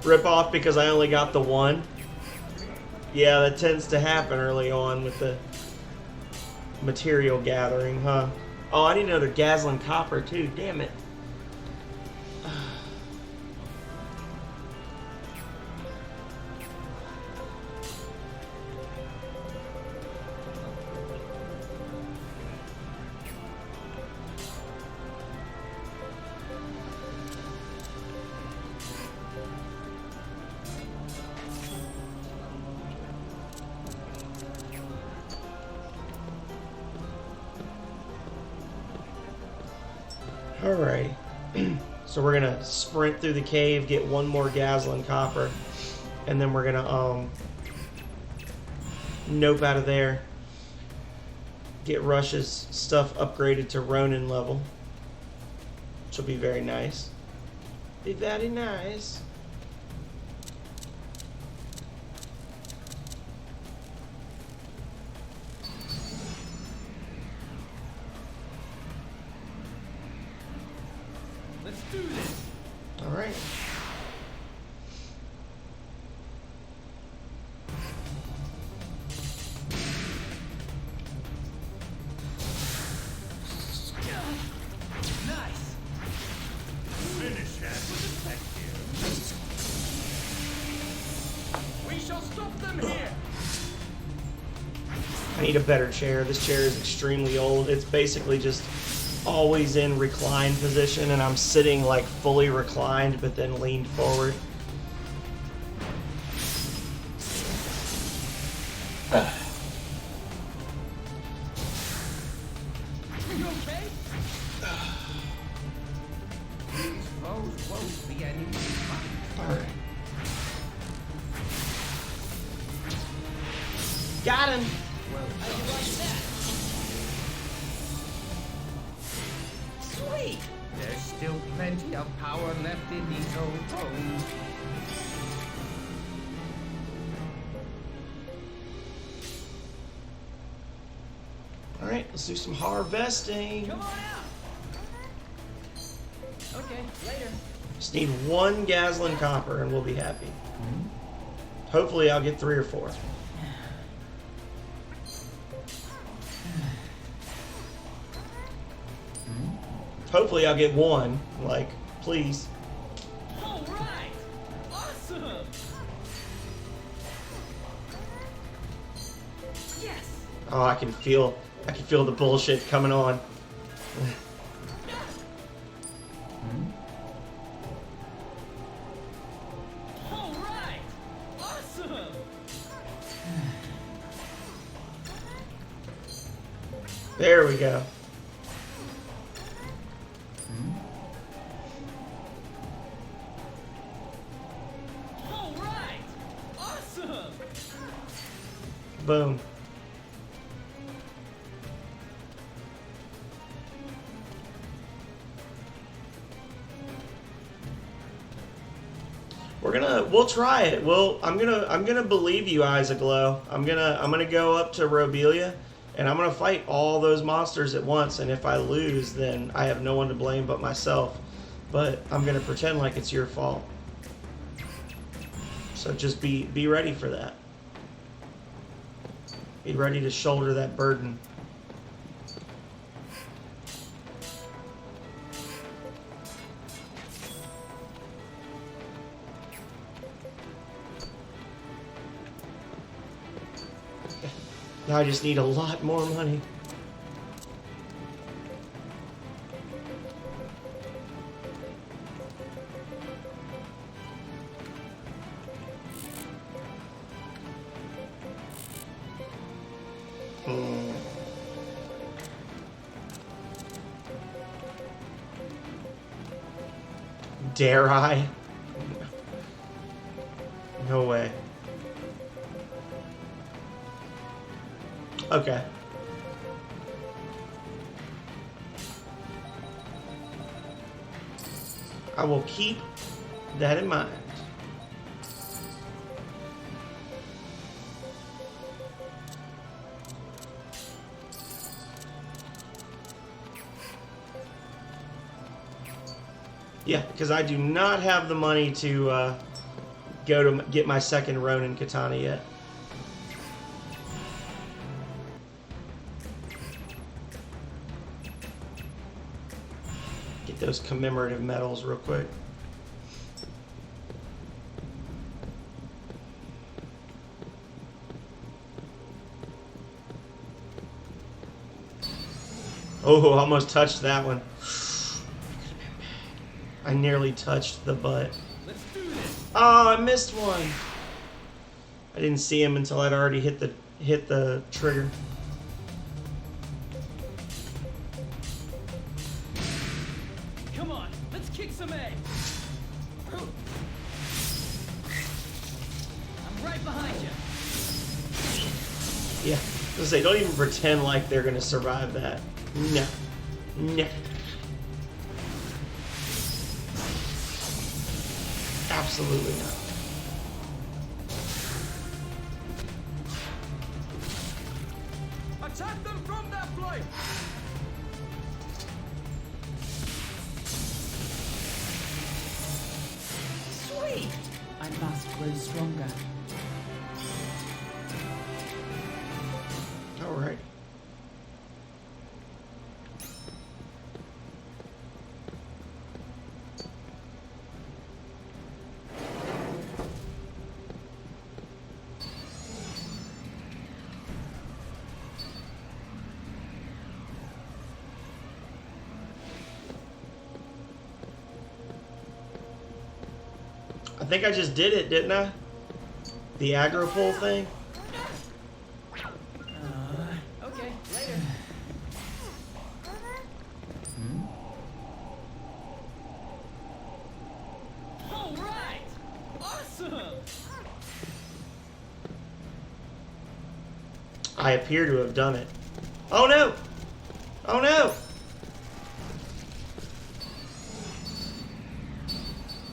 Rip off because I only got the one. Yeah, that tends to happen early on with the material gathering, huh? Oh, I need another Gazlan copper too, damn it. Alright, so we're gonna sprint through the cave, get one more Gazlan copper, and then we're gonna nope out of there. Get Rush's stuff upgraded to Ronin level, which will be very nice. Be very nice. Let's do this. All right. Nice. Finish that with the tech here. We shall stop them here. I need a better chair. This chair is extremely old. It's basically just always in reclined position, and I'm sitting like fully reclined but then leaned forward. You okay? These foes won't be any fun. Alright. Got him! How you like that? Sweet! There's still plenty of power left in these old bones. Alright, let's do some harvesting. Come on out. Okay, later. Just need one Gazlan copper and we'll be happy. Hopefully I'll get 3 or 4. Hopefully I'll get 1. Like, please. All right. Awesome. Yes. Oh, I can feel the bullshit coming on. All right. Awesome. There we go. Boom. We'll try it. I'm gonna believe you, Isaglow. I'm gonna go up to Robelia, and I'm gonna fight all those monsters at once. And if I lose, then I have no one to blame but myself. But I'm gonna pretend like it's your fault. So just be ready for that. Be ready to shoulder that burden. Now I just need a lot more money. Dare I? No way. Okay. I will keep that in mind. Yeah, because I do not have the money to go to get my second Ronin katana yet. Get those commemorative medals real quick. Oh, almost touched that one. I nearly touched the butt. Let's do this. Oh, I missed one. I didn't see him until I'd already hit the trigger. Come on, let's kick some ass. I'm right behind you. Yeah, I was gonna say, don't even pretend like they're gonna survive that. No. No. Absolutely not. Attack them from that flank. Sweet! I must grow stronger. All right. I think I just did it, didn't I? The aggro pull thing? Okay, later. All right! Awesome! I appear to have done it. Oh no! Oh no!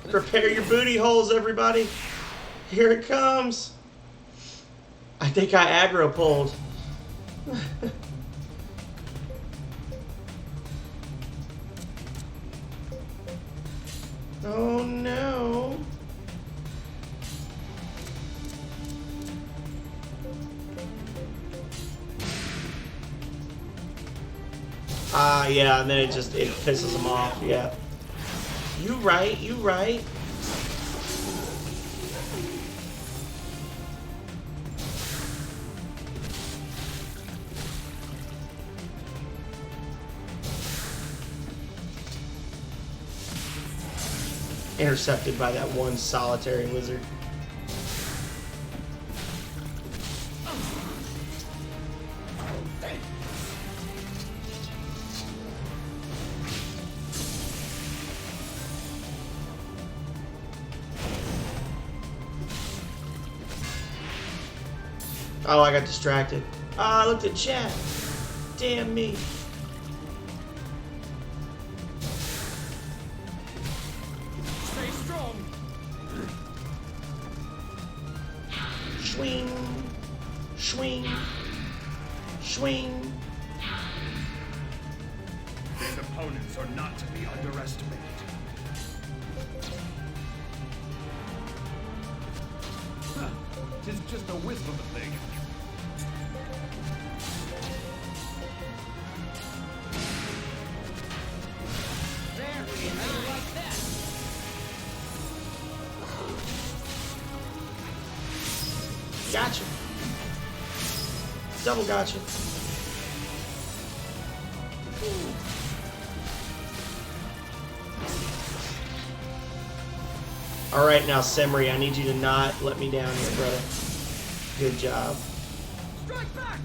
Prepare your booty holes, everybody. Here it comes. I think I aggro pulled. Oh no. Ah, yeah, and then it pisses them off, yeah. You right, you right. Intercepted by that one solitary lizard. Oh, I got distracted. Ah, I looked at chat. Damn me. Stay strong. Swing. Swing. Swing. His opponents are not to be underestimated. Tis just a wisp of a thing. There, like that. Gotcha. Double gotcha. Alright, now Semri, I need you to not let me down here, brother. Good job. Strike back!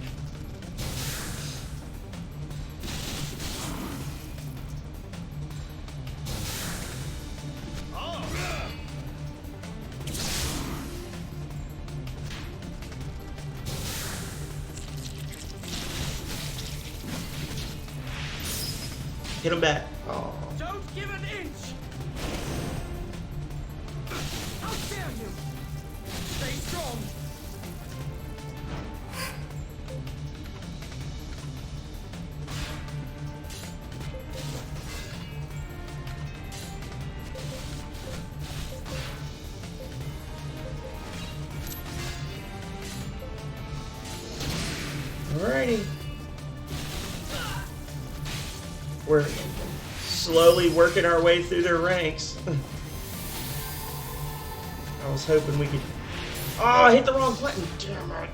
Hit him back. Oh. Don't give an inch! How dare you! Stay strong! Alrighty. We're slowly working our way through their ranks. I was hoping we could... Oh, I hit the wrong button. Damn it.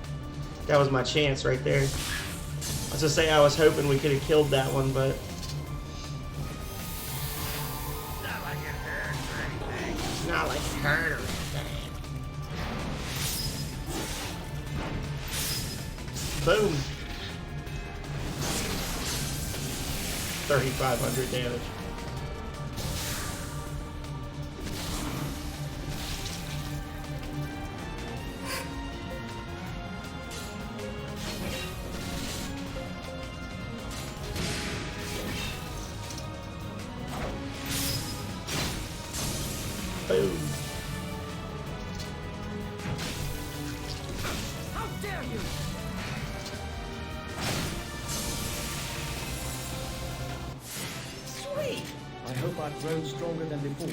That was my chance right there. I was gonna say I was hoping we could have killed that one, but... Not like it hurt or anything. It's not like it hurt or anything. Boom. 3,500 damage. Boom. How dare you! Sweet! I hope I've grown stronger than before.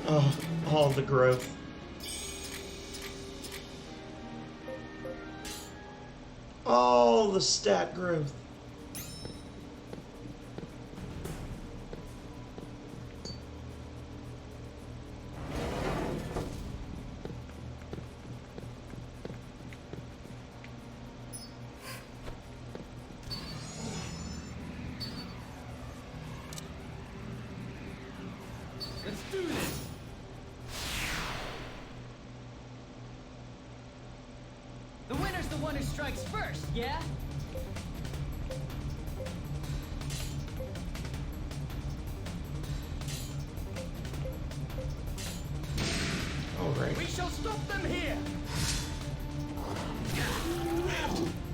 Oh, all the growth. All the stat growth. Let's do this! The winner's the one who strikes first, yeah? Alright. We shall stop them here!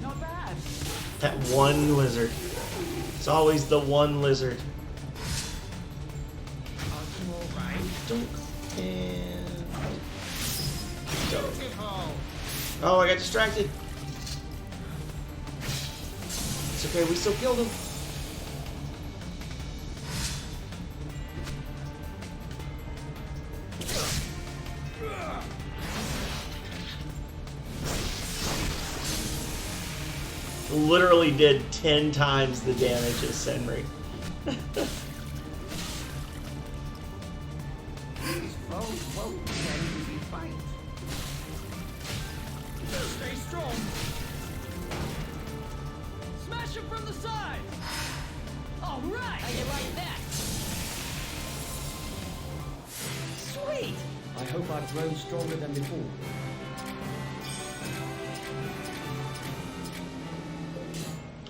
Not bad. That one lizard. It's always the one lizard. Dunk and dunk. Oh, I got distracted. It's okay, we still killed him. Literally did 10 times the damage as Senri. These foes won't tend to fight. Stay strong! Smash him from the side! All right! How you like that? Sweet! I hope I've grown stronger than before.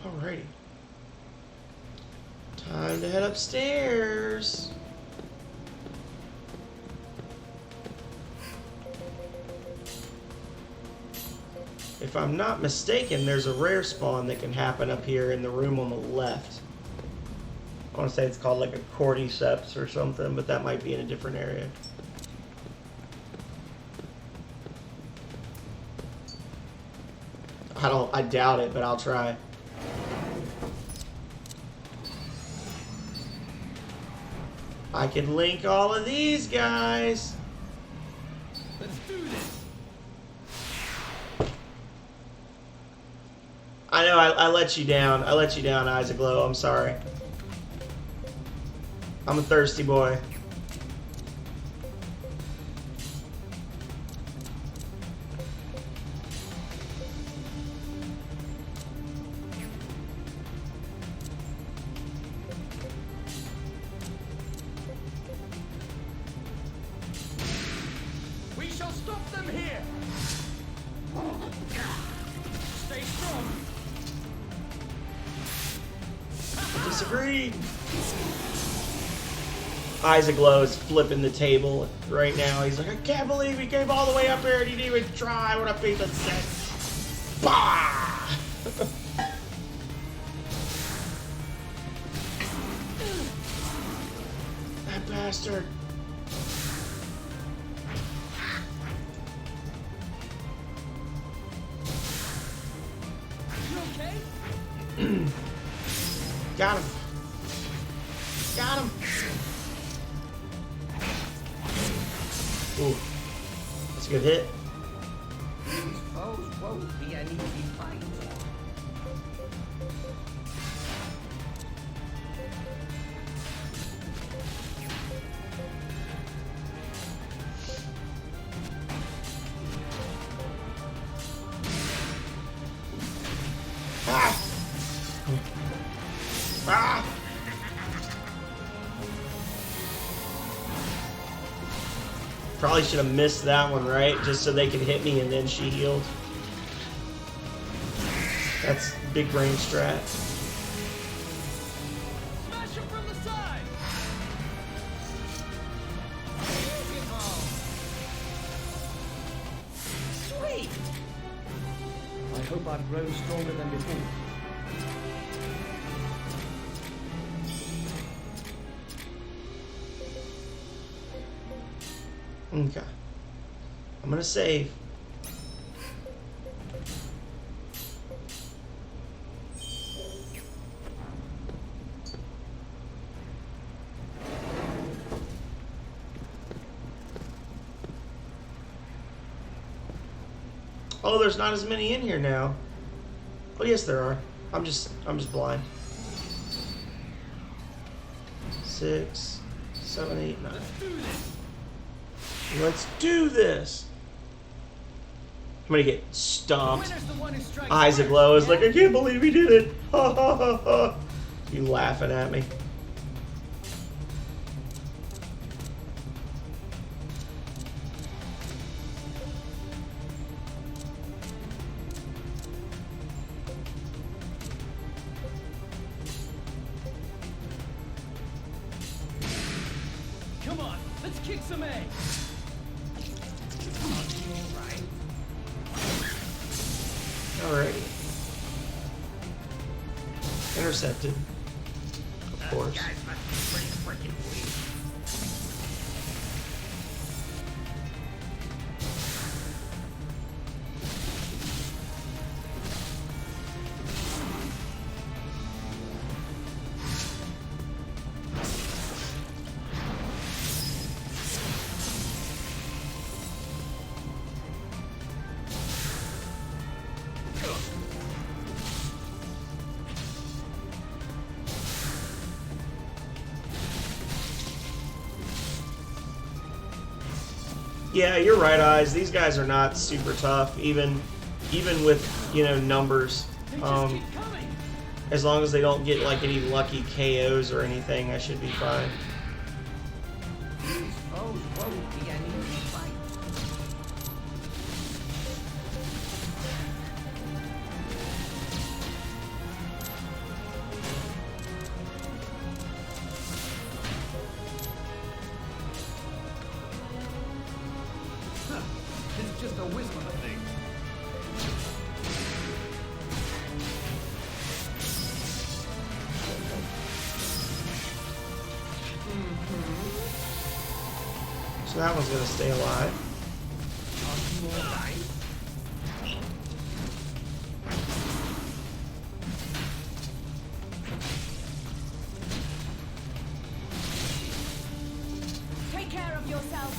Alrighty. Time to head upstairs. If I'm not mistaken, there's a rare spawn that can happen up here in the room on the left. I want to say it's called like a cordyceps or something, but that might be in a different area. I doubt it, but I'll try. I can link all of these guys. Let's do this. I know I let you down. I let you down, Eyes Aglow. I'm sorry. I'm a thirsty boy. We shall stop them here. Stay strong. Disagree. Eyes Aglow is flipping the table right now. He's like, I can't believe he came all the way up here and he didn't even try. What a piece of shit. Bah! That bastard. You okay? Got him. Got him. Ooh. That's a good hit. These foes won't be an easy fight. Ah! Ah! Probably should have missed that one, right? Just so they could hit me and then she healed. That's big brain strat. Smash him from the side. Sweet! I hope I've grown stronger than before. Okay. I'm gonna save. Oh, there's not as many in here now. Oh, yes, there are. I'm just blind. 6, 7, 8, 9. Let's do this. I'm gonna get stomped. Eyes Aglow is like, I can't believe he did it. Ha ha ha ha. You laughing at me? Come on, let's kick some A. Alrighty. Intercepted. Of course. Guys must be pretty freaking weak. Yeah, you're right, Eyes. These guys are not super tough, even with, you know, numbers. As long as they don't get like any lucky KOs or anything, I should be fine. These foes won't be an easy fight. It's just a wisp of a thing. That one's gonna stay alive. Take care of yourself.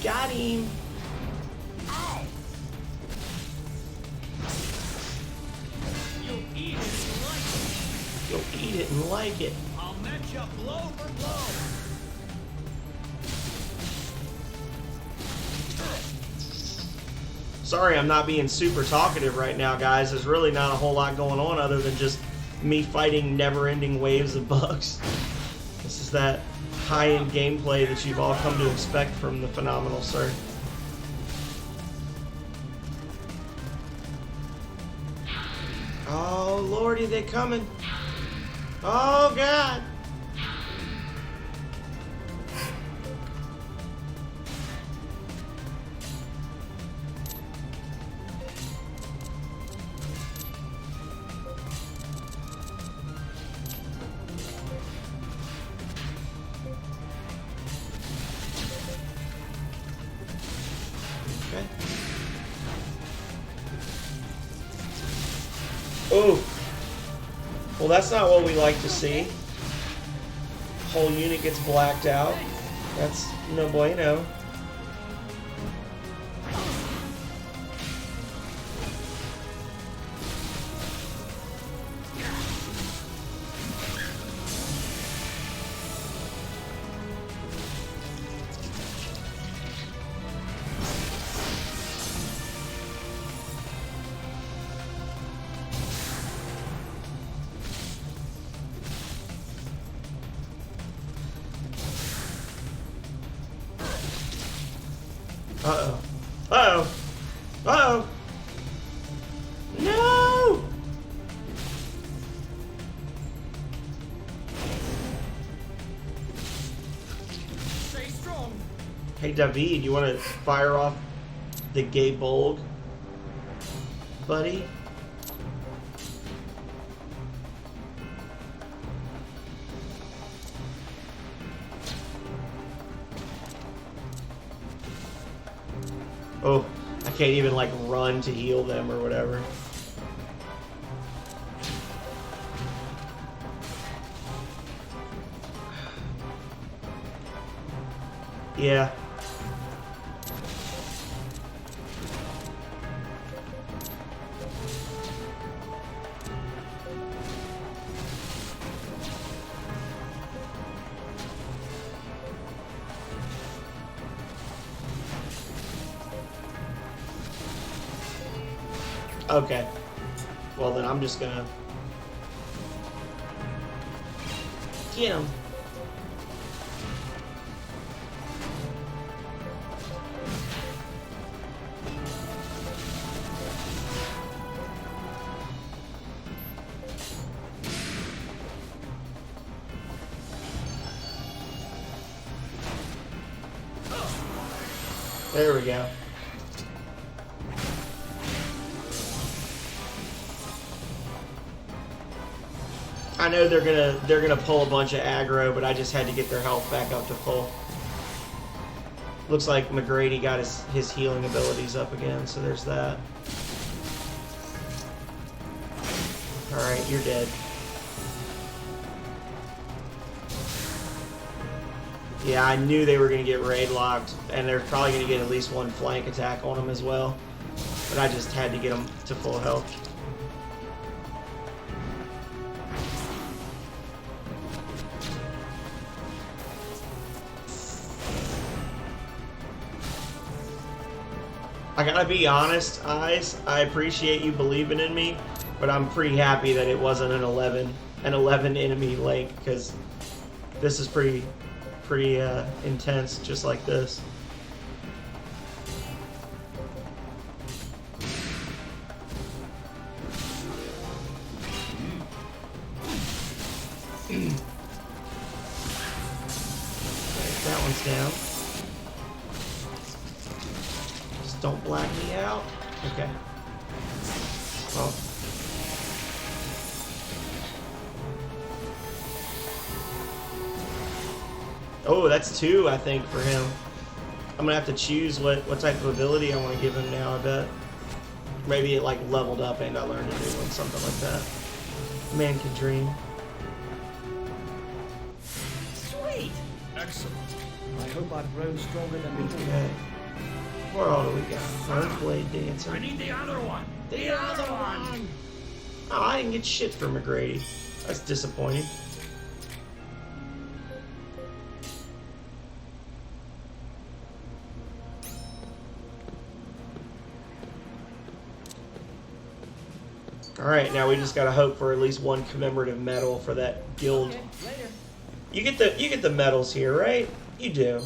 Got him. You'll eat it and like it. You'll eat it and like it. I'll match you blow for blow. Sorry, I'm not being super talkative right now, guys. There's really not a whole lot going on other than just me fighting never-ending waves of bugs. This is that high-end gameplay that you've all come to expect from the Phenomenal Sir. Oh, lordy, they coming. Oh, God. Okay. Oh. Well, that's not what we like to see. Whole unit gets blacked out. That's no bueno. Uh-oh. Uh-oh. Uh-oh. No! Stay strong. Hey, David, you want to fire off the gay bulg, buddy? Oh, I can't even like run to heal them or whatever. Yeah. Okay. Well, then I'm just gonna get him. There we go. I know they're gonna pull a bunch of aggro, but I just had to get their health back up to full. Looks like McGrady got his healing abilities up again, so there's that. Alright, you're dead. Yeah, I knew they were gonna get raid locked, and they're probably gonna get at least one flank attack on them as well. But I just had to get them to full health. I gotta be honest, Eyes, I appreciate you believing in me, but I'm pretty happy that it wasn't an 11 enemy link, because this is pretty intense, just like this. That one's down. Don't black me out. Okay. Well. Oh, that's 2, I think, for him. I'm gonna have to choose what type of ability I want to give him now, I bet. Maybe it like leveled up and I learned a new one, something like that. Man can dream. Sweet! Excellent. I hope I've grown stronger than before. Okay. What all do we got? Earthblade Dancer. I need the other one. The other one! Oh, I didn't get shit for McGrady. That's disappointing. Alright, now we just gotta hope for at least one commemorative medal for that guild. Okay, later. You get the medals here, right? You do.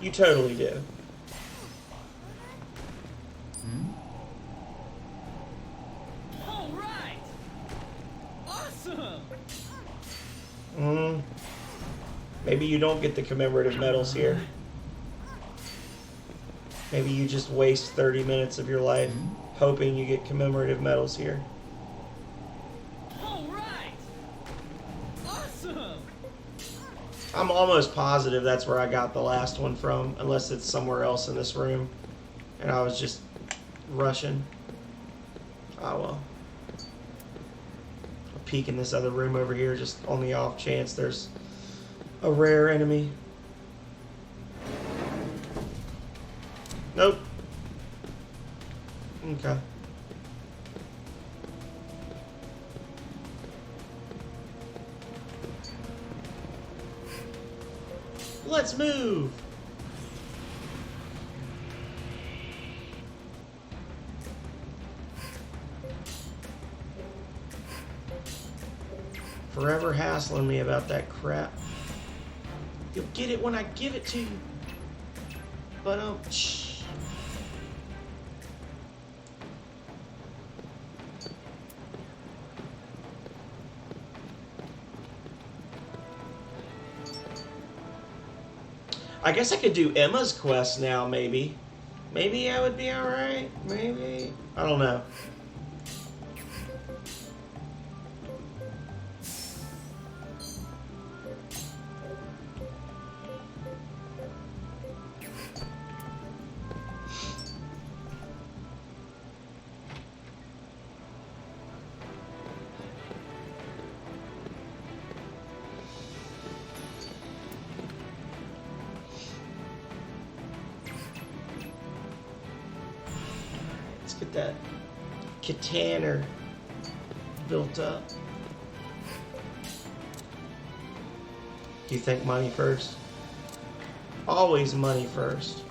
You totally do. All right. Awesome. Maybe you don't get the commemorative medals here. Maybe you just waste 30 minutes of your life hoping you get commemorative medals here. All right. Awesome. I'm almost positive that's where I got the last one from, unless it's somewhere else in this room and I was just rushing. Oh well. I'll peek in this other room over here just on the off chance there's a rare enemy. Nope. Okay. Let's move. Forever hassling me about that crap. You'll get it when I give it to you. But shh. I guess I could do Emma's quest now, maybe. Maybe I would be alright. Maybe. I don't know. Get that Kataner built up. Do you think money first? Always money first.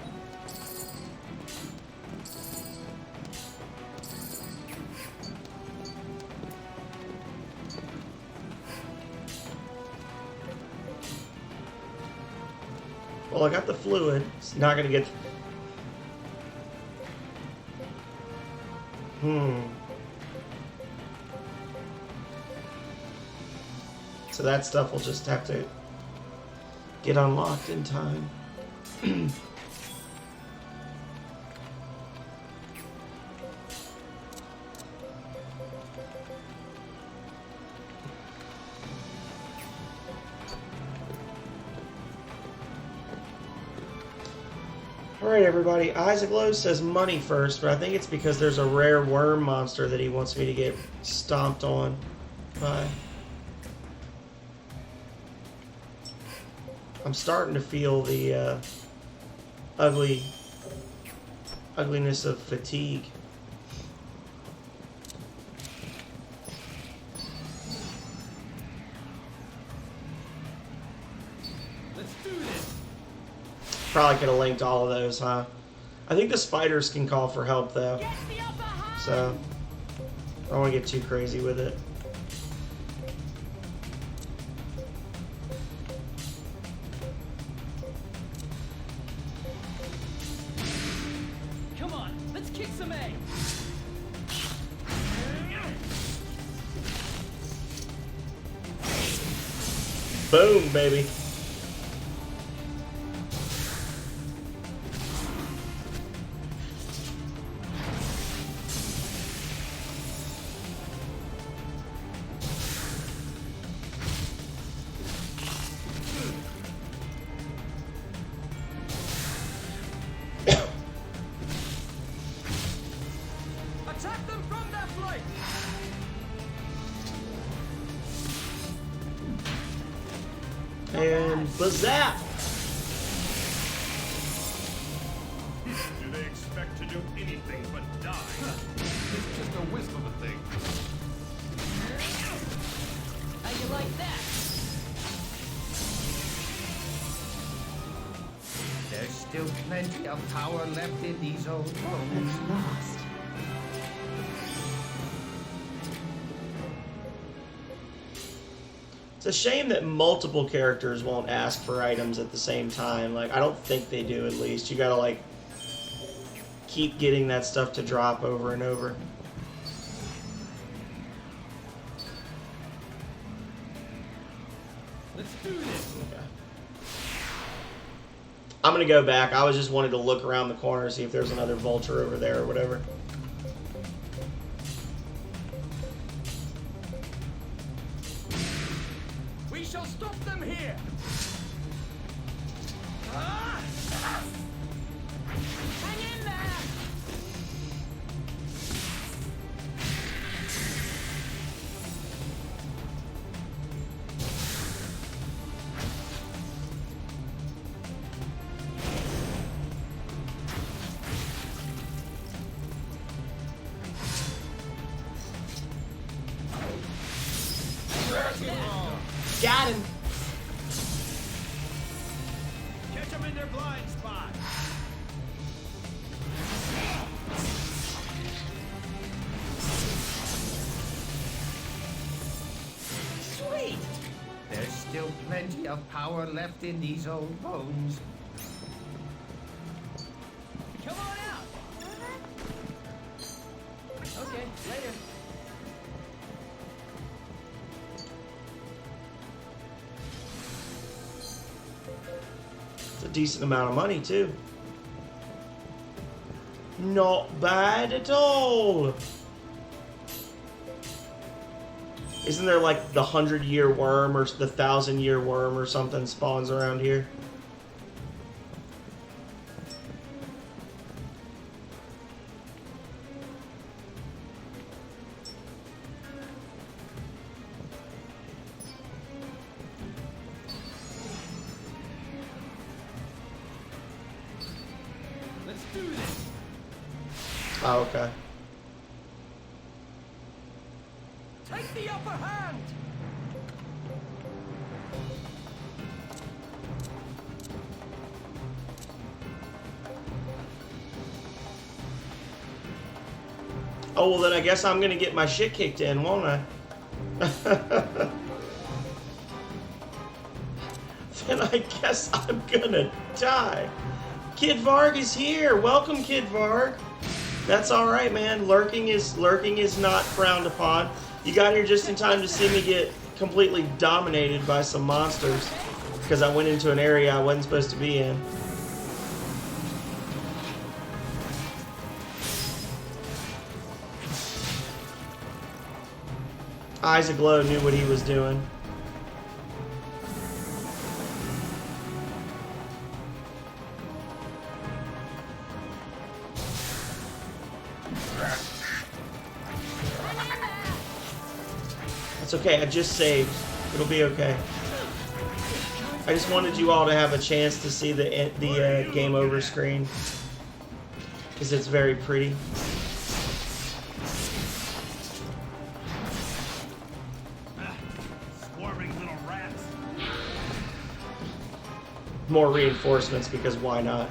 Well, I got the fluid. It's not gonna get. So that stuff will just have to get unlocked in time. Alright everybody, Isaac Lowe says money first, but I think it's because there's a rare worm monster that he wants me to get stomped on by. I'm starting to feel the ugliness of fatigue. Let's do this. Probably could have linked all of those, huh? I think the spiders can call for help though, so I don't want to get too crazy with it. Come on, let's kick some egg. Boom, baby. and bazap! Do they expect to do anything but die? It's just a wisp of a thing. How you like that? There's still plenty of power left in these old bones. At last. It's a shame that multiple characters won't ask for items at the same time. Like, I don't think they do, at least. You gotta, like, keep getting that stuff to drop over and over. Let's do this. Okay. I'm gonna go back. I was just wanted to look around the corner, see if there's another vulture over there or whatever. We shall stop them here. Hang in there! Got him! Catch them in their blind spot. Sweet! There's still plenty of power left in these old bones. Come on out! Okay, later. It's a decent amount of money, too. Not bad at all. Isn't there like the 100-year worm or the 1,000-year worm or something spawns around here? Let's do this. Oh, okay. Take the upper hand. Oh, well then I guess I'm gonna get my shit kicked in, won't I? Then I guess I'm gonna die. Kid Varg is here. Welcome, Kid Varg. That's all right, man. Lurking is not frowned upon. You got here just in time to see me get completely dominated by some monsters because I went into an area I wasn't supposed to be in. Eyes Aglow knew what he was doing. It's okay, I just saved. It'll be okay. I just wanted you all to have a chance to see the game over screen because it's very pretty. Squirming little rats. More reinforcements because why not?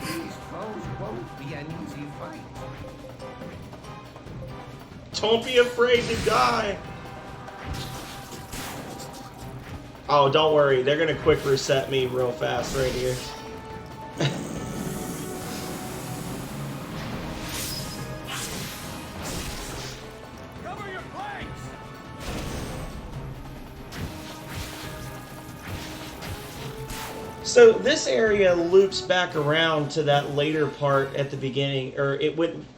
These foes won't be an easy fight. Don't be afraid to die. Oh, don't worry. They're going to quick reset me real fast right here. Cover your flanks. So this area loops back around to that later part at the beginning, or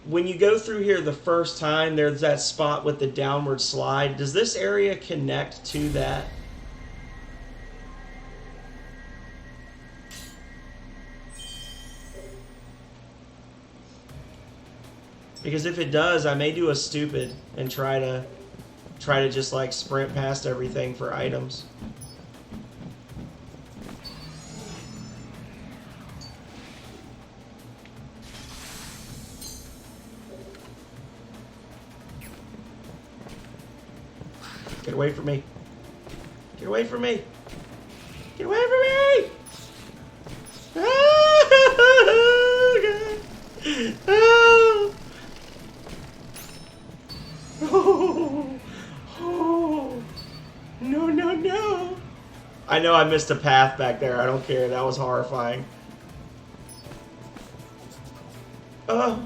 when you go through here the first time, there's that spot with the downward slide. Does this area connect to that? Because if it does, I may do a stupid and try to just like sprint past everything for items. Get away from me. Get away from me. Get away from me! Oh, God. Oh. Oh. Oh. No, no, no. I know I missed a path back there. I don't care. That was horrifying. Oh.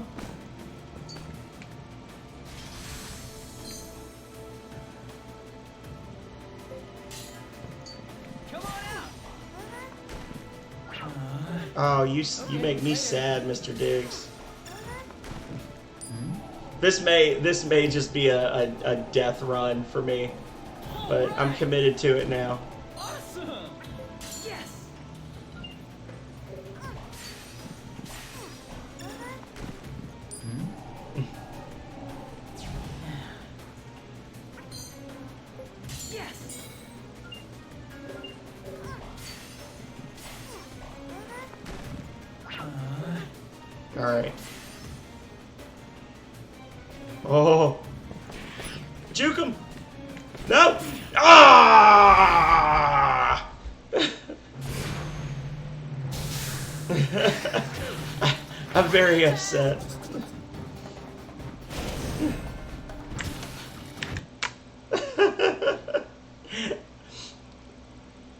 Oh, you make me sad, Mr. Diggs. This may just be a death run for me, but I'm committed to it now. Awesome! Yes! Yes! Alright. Oh. Juke him! No! Ah! I'm very upset.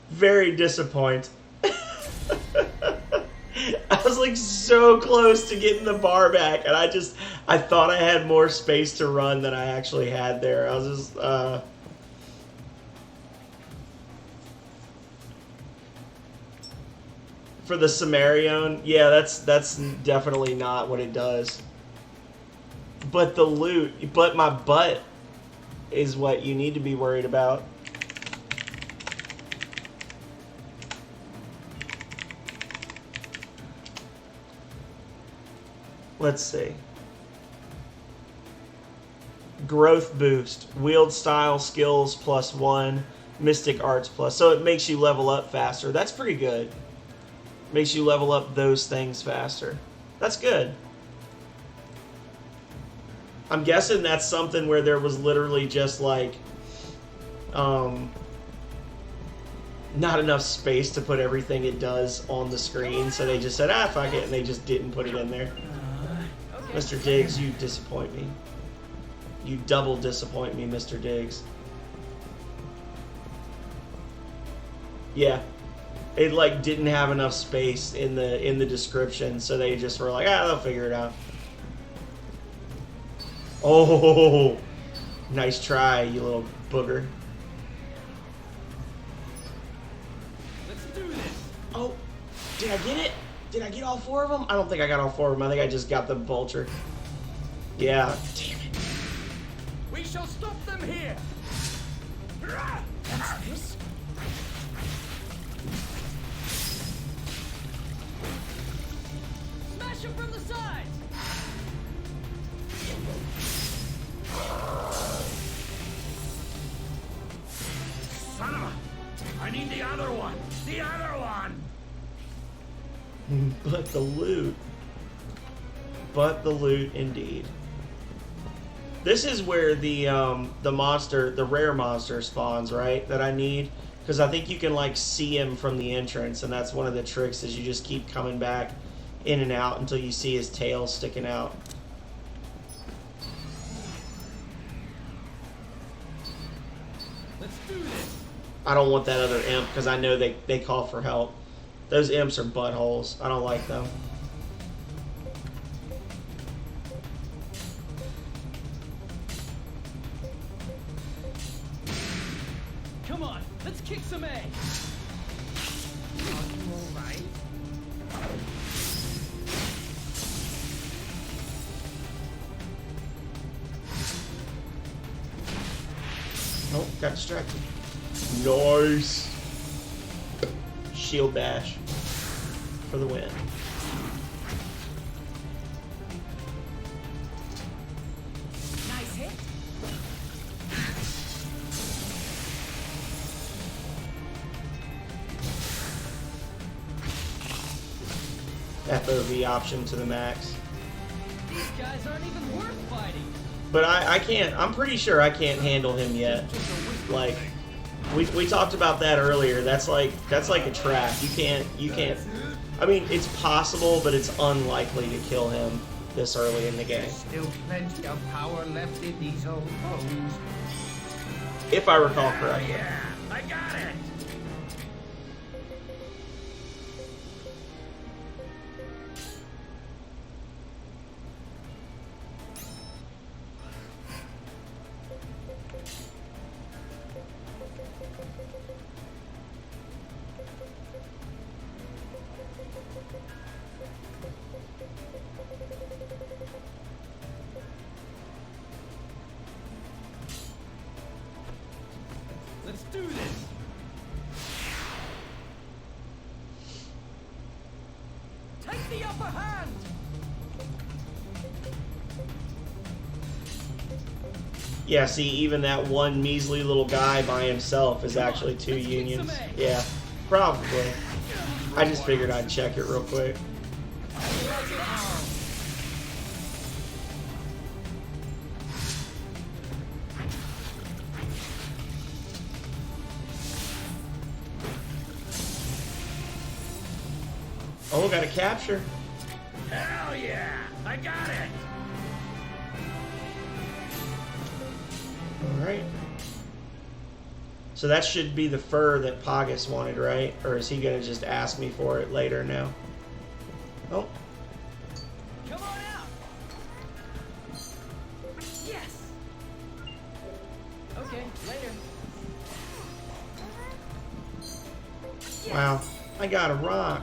Very disappointed. I was like so close to getting the bar back, and I thought I had more space to run than I actually had there. I was just, for the Cimmerion, yeah, that's definitely not what it does. But the loot, but my butt is what you need to be worried about. Let's see. Growth boost. Wield style skills +1. Mystic arts +. So it makes you level up faster. That's pretty good. Makes you level up those things faster. That's good. I'm guessing that's something where there was literally just like not enough space to put everything it does on the screen, so they just said, ah, fuck it, and they just didn't put it in there. Mr. Diggs, you disappoint me. You double disappoint me, Mr. Diggs. Yeah. It like didn't have enough space in the description, so they just were like, ah, they'll figure it out. Oh, nice try, you little booger. Let's do this. Oh, did I get it? Did I get all 4 of them? I don't think I got all 4 of them. I think I just got the vulture. Yeah. Damn it. We shall stop them here. What's this? Smash him from the side. Son of a... I need the other one. The other one. But the loot. But the loot, indeed. This is where the monster, the rare monster spawns, right? That I need. Because I think you can, like, see him from the entrance. And that's one of the tricks, is you just keep coming back in and out until you see his tail sticking out. Let's do this. I don't want that other imp, because I know they call for help. Those imps are buttholes. I don't like them. Come on, let's kick some A. Alright. Nope, got distracted. Nice. Shield bash for the win. Nice hit. FOV option to the max. These guys aren't even worth fighting. But I can't, I'm pretty sure I can't handle him yet. Just a whisper Like, we talked about that earlier. That's like a trap. You can't. I mean, it's possible, but it's unlikely to kill him this early in the game. Still plenty of power left in these old bones. If I recall correctly. Yeah, I got it. Let's do this! Take the upper hand! Yeah, see, even that one measly little guy by himself is actually 2 unions. Yeah, probably. I just figured I'd check it real quick. Oh, got a capture. Hell yeah, I got it. Alright. So that should be the fur that Pagus wanted, right? Or is he gonna just ask me for it later now? Oh. Come on out! Yes! Okay, later. Wow. I got a rock.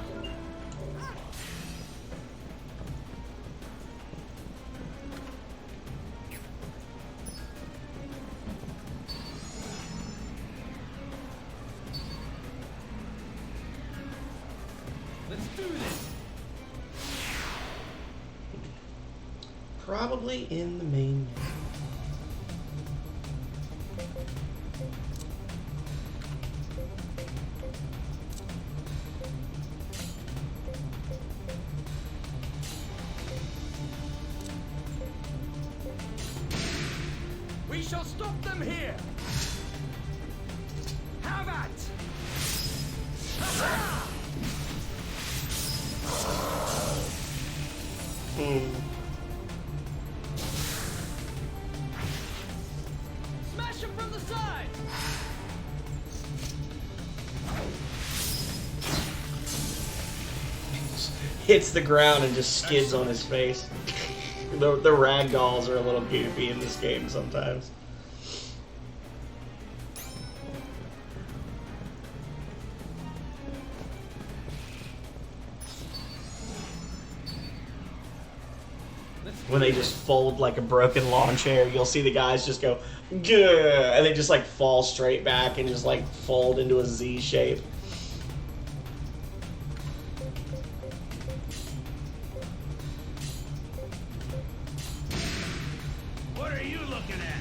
Let's do this! Probably in the main menu. We shall stop them here. Have at! Smash him from the side! Hits the ground and just skids on his face. The ragdolls are a little goofy in this game sometimes. When they just fold like a broken lawn chair, you'll see the guys just go, "Gah," and they just like fall straight back and just like fold into a Z shape. What are you looking at?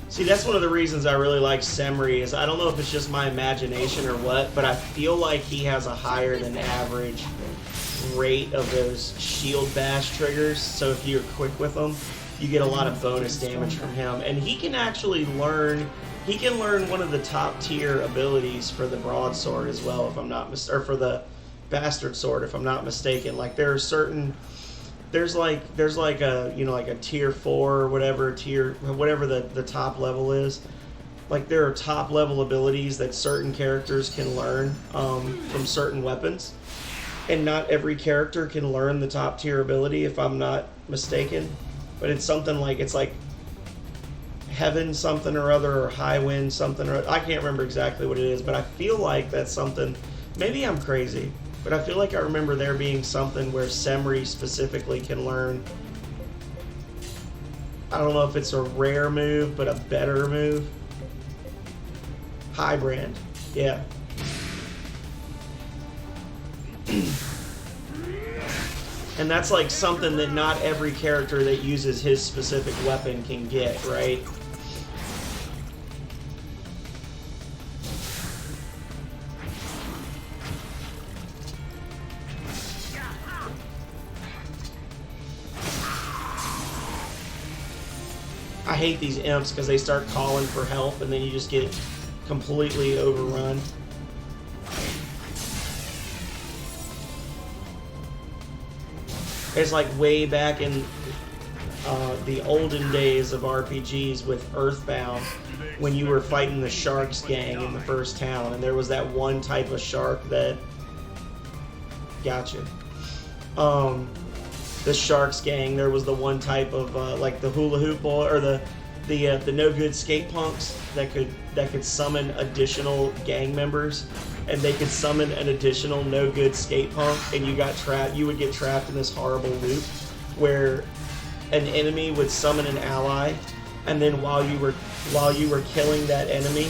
See, that's one of the reasons I really like Semri is I don't know if it's just my imagination or what, but I feel like he has a higher than average rate of those shield bash triggers. So if you're quick with them, you get a lot of bonus damage from him. And he can actually learn, he can learn one of the top tier abilities for the broadsword as well, if I'm not or for the bastard sword, if I'm not mistaken. Like there are certain, there's like a, you know, like a tier 4 or whatever whatever the top level is. Like there are top level abilities that certain characters can learn from certain weapons, and not every character can learn the top tier ability, if I'm not mistaken. But it's something like, it's like Heaven something or other, or High Wind something or I can't remember exactly what it is, but I feel like that's something. Maybe I'm crazy, but I feel like I remember there being something where Semri specifically can learn. I don't know if it's a rare move, but a better move. High Brand, yeah. And that's like something that not every character that uses his specific weapon can get, right? I hate these imps because they start calling for help and then you just get completely overrun. It's like way back in the olden days of RPGs with Earthbound, when you were fighting the Sharks gang in the first town, and there was that one type of shark that... Gotcha. The Sharks gang, there was the one type of like the hula hoop boy or the no good skate punks that could summon additional gang members, and they could summon an additional no good skate punk, and you would get trapped in this horrible loop where an enemy would summon an ally, and then while you were killing that enemy,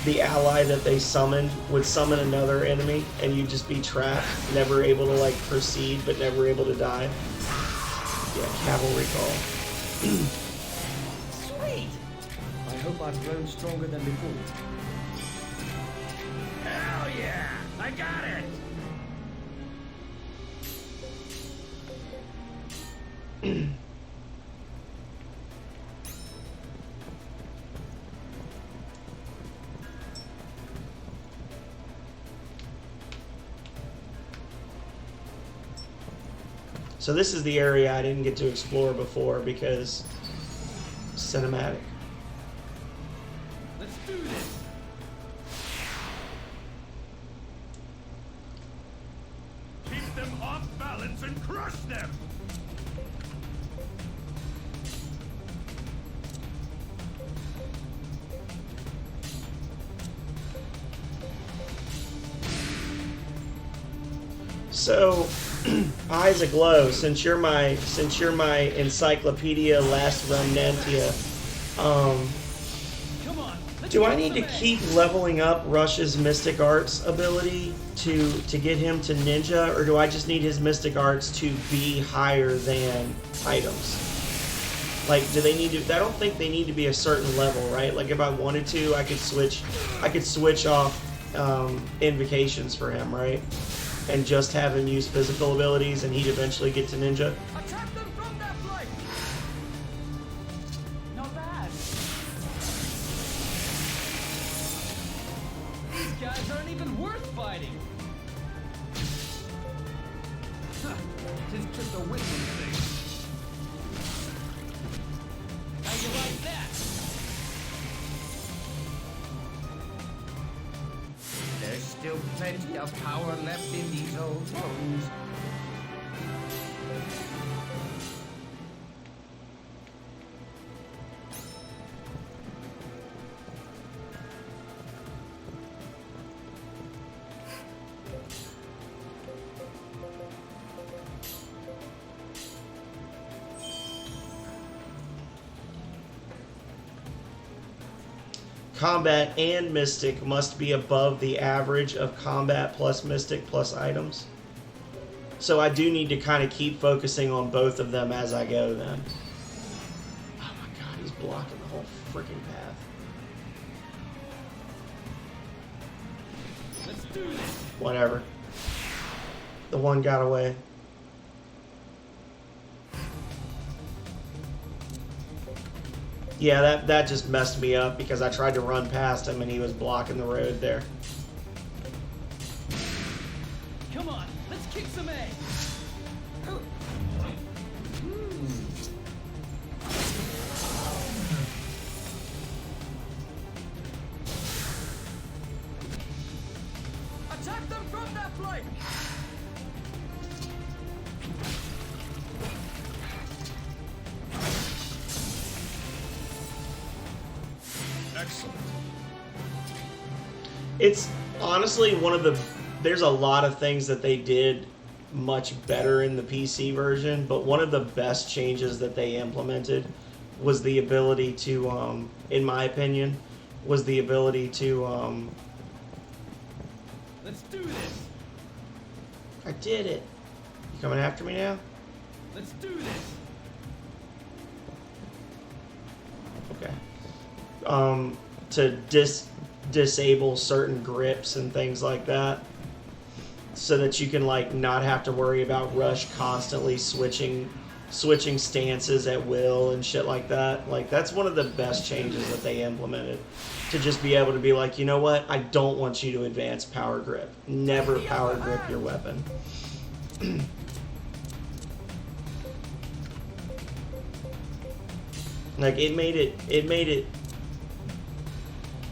the ally that they summoned would summon another enemy, and you'd just be trapped, never able to like proceed, but never able to die. Yeah, cavalry call. Sweet! I hope I've grown stronger than before. Hell yeah! I got it! So this is the area I didn't get to explore before because cinematic. Let's do this! Keep them off balance and crush them! So, Eyes Aglow, since you're my encyclopedia last Remnantia, do I need to keep leveling up Rush's Mystic Arts ability to get him to ninja, or do I just need his Mystic Arts to be higher than items? Like, do they need to? I don't think they need to be a certain level, right? Like, if I wanted to, I could switch off invocations for him, right? And just have him use physical abilities, and he'd eventually get to ninja. Attack them from that flank! Not bad. These guys aren't even worth fighting. It's just a wisdom thing. How you like that? There's still plenty of power left in these old bones. Combat and Mystic must be above the average of Combat plus Mystic plus items. So I do need to kind of keep focusing on both of them as I go then. Oh my god, he's blocking the whole freaking path. Let's do this. Whatever. The one got away. Yeah, that just messed me up because I tried to run past him and he was blocking the road there. Come on, let's kick some ass. Attack them from that flank. Excellent. It's honestly one of the... There's a lot of things that they did much better in the PC version, but one of the best changes that they implemented was the ability to, in my opinion, was the ability to... Let's do this. I did it. Coming after me now? Let's do this. Okay. To disable certain grips and things like that, so that you can like not have to worry about Rush constantly switching stances at will and shit like that. Like, that's one of the best changes that they implemented, to just be able to be like, you know what, I don't want you to advance power grip. Never power grip your weapon. Like, it made it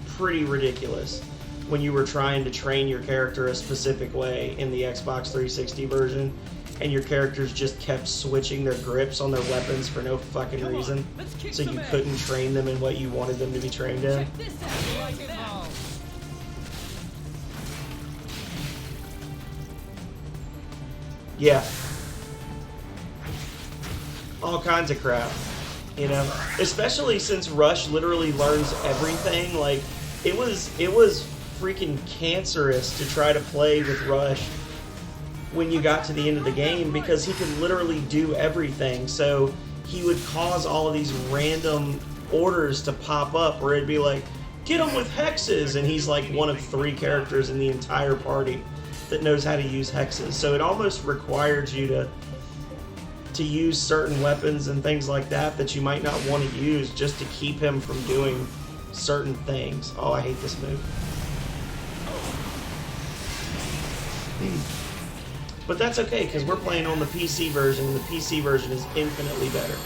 pretty ridiculous when you were trying to train your character a specific way in the Xbox 360 version, and your characters just kept switching their grips on their weapons for no fucking reason, so you couldn't train them in what you wanted them to be trained in. Check this out right now. Yeah. All kinds of crap, you know? Especially since Rush literally learns everything. Like, it was freaking cancerous to try to play with Rush when you got to the end of the game, because he could literally do everything. So he would cause all of these random orders to pop up where it'd be like, get him with hexes, and he's like one of 3 characters in the entire party that knows how to use hexes. So it almost required you to use certain weapons and things like that you might not want to use, just to keep him from doing certain things. Oh, I hate this move. But that's okay, because we're playing on the PC version, and the PC version is infinitely better.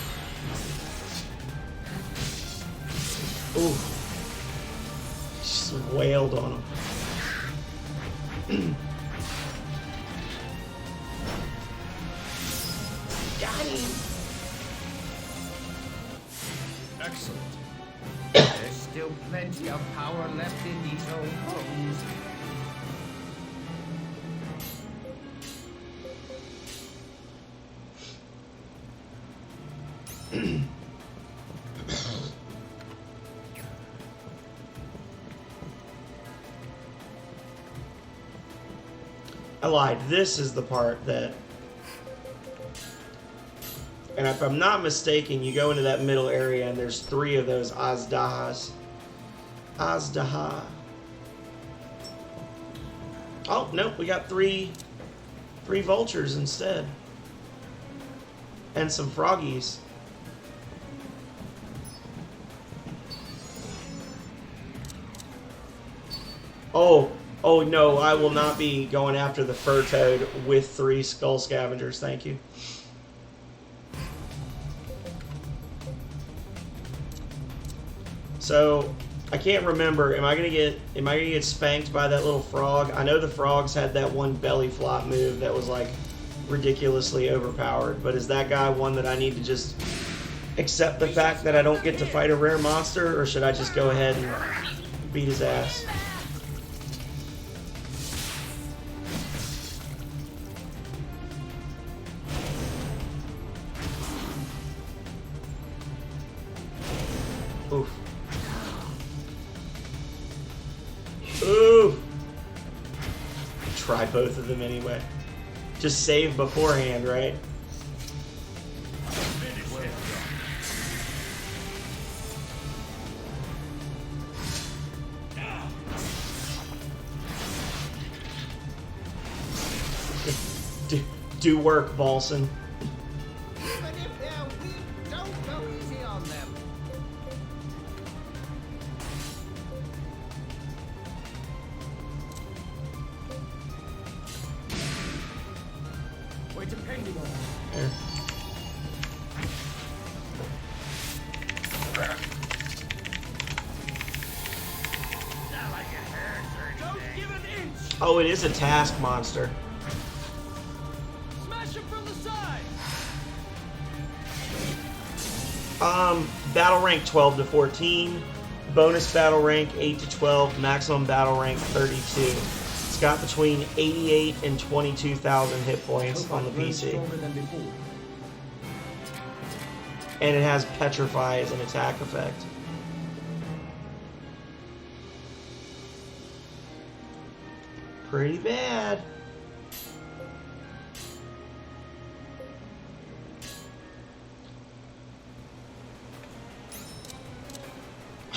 Ooh. Just wailed on him. Got him! Excellent. There's still plenty of power left in these old bones. I lied. This is the part that... And if I'm not mistaken, you go into that middle area and there's 3 of those Azdahas. Azdaha. Oh, nope. We got 3 vultures instead. And some froggies. Oh no, I will not be going after the fur toad with 3 skull scavengers, thank you. So, I can't remember, am I gonna get spanked by that little frog? I know the frogs had that one belly flop move that was like ridiculously overpowered, but is that guy one that I need to just accept the fact that I don't get to fight a rare monster, or should I just go ahead and beat his ass? Oof. Oof. Try both of them anyway. Just save beforehand, right? Do work, Balson. Even if they're weak, don't go easy on them. We're depending on There. Don't give an inch! Oh, it is a task monster. Smash him from the side. Battle rank 12 to 14, bonus battle rank 8 to 12, maximum battle rank 32. It's got between 88 and 22,000 hit points on the PC. And it has Petrify as an attack effect. Pretty bad.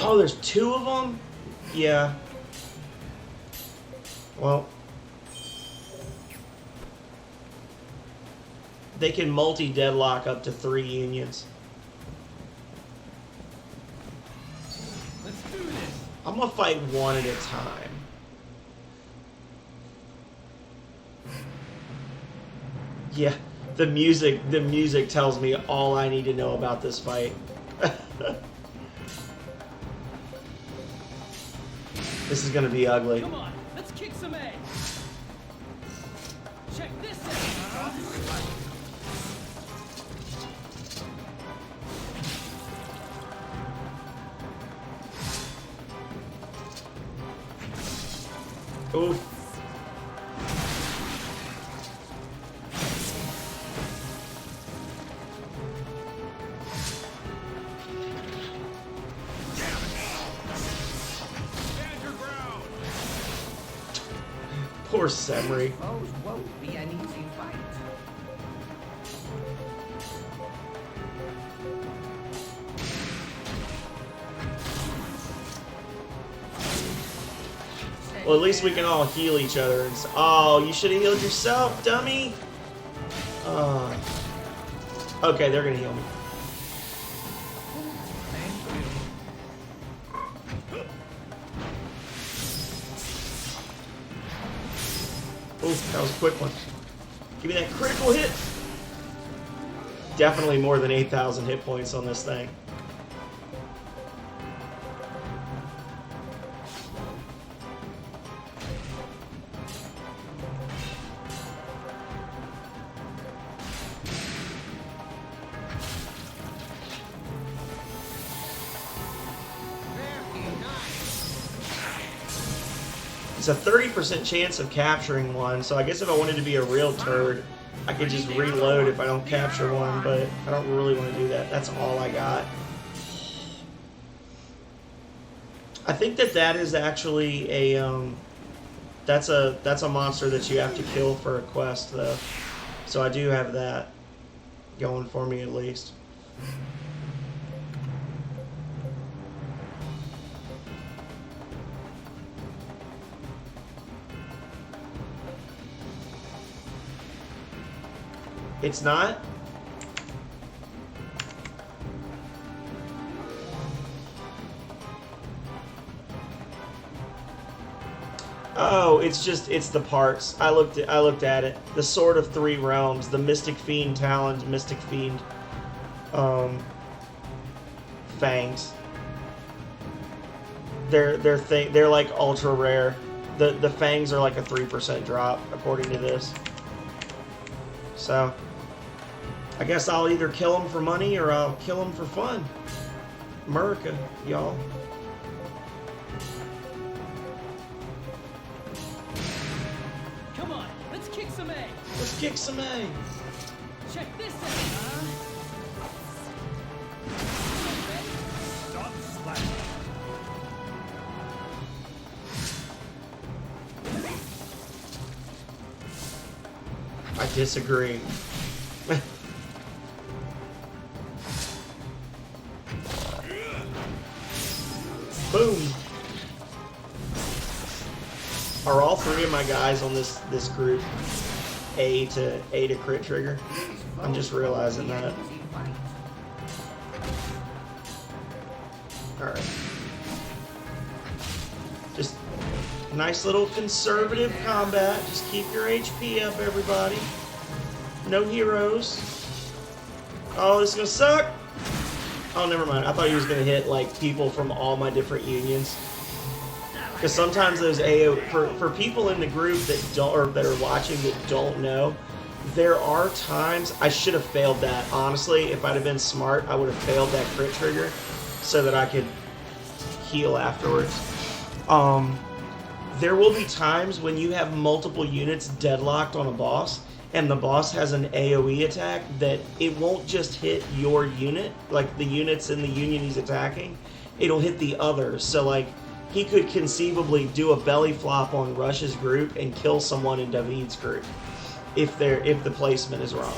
Oh, there's 2 of them? Yeah. Well. They can multi-deadlock up to 3 unions. Let's do this. I'm gonna fight one at a time. Yeah, the music tells me all I need to know about this fight. This is gonna be ugly. Come on, let's kick some ass. Check this out. Oof. Poor Semri. Foes won't be an easy fight. Well, at least we can all heal each other. Oh, you should have healed yourself, dummy. Okay, they're gonna heal me. Oof, that was a quick one. Give me that critical hit. Definitely more than 8,000 hit points on this thing. It's a 30% chance of capturing one, so I guess if I wanted to be a real turd, I could just reload if I don't capture one, but I don't really want to do that. That's all I got. I think that is actually a that's a monster that you have to kill for a quest though. So I do have that going for me at least. It's not? Oh, it's the parts. I looked at it. The Sword of Three Realms, the Mystic Fiend Talons, Mystic Fiend Fangs. They're like ultra rare. The fangs are like a 3% drop according to this. So I guess I'll either kill him for money or I'll kill him for fun. America, y'all. Come on, let's kick some A. Let's kick some A. Check this out. Stop slacking. I disagree. Boom. Are all 3 of my guys on this group A to crit trigger? I'm just realizing that. Alright. Just nice little conservative combat. Just keep your HP up, everybody. No heroes. Oh, this is gonna suck. Oh, never mind. I thought he was gonna hit like people from all my different unions. Because sometimes those AO for people in the group that don't or that are watching that don't know, there are times I should have failed that. Honestly, if I'd have been smart, I would have failed that crit trigger so that I could heal afterwards. There will be times when you have multiple units deadlocked on a boss, and the boss has an AoE attack that it won't just hit your unit, like the units in the union he's attacking, it'll hit the others. So like, he could conceivably do a belly flop on Rush's group and kill someone in David's group if the placement is wrong.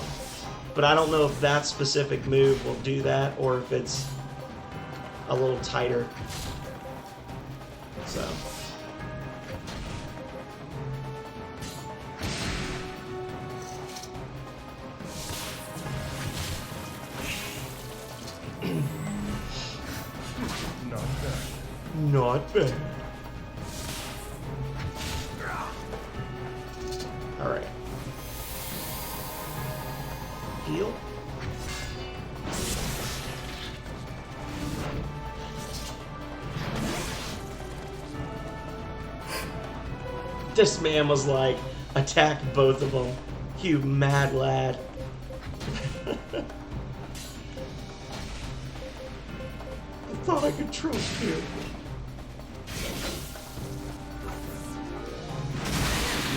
But I don't know if that specific move will do that or if it's a little tighter. So. Not bad. Not bad. Alright. Heal. This man was like, attack both of them. You mad lad. I thought I could trust you.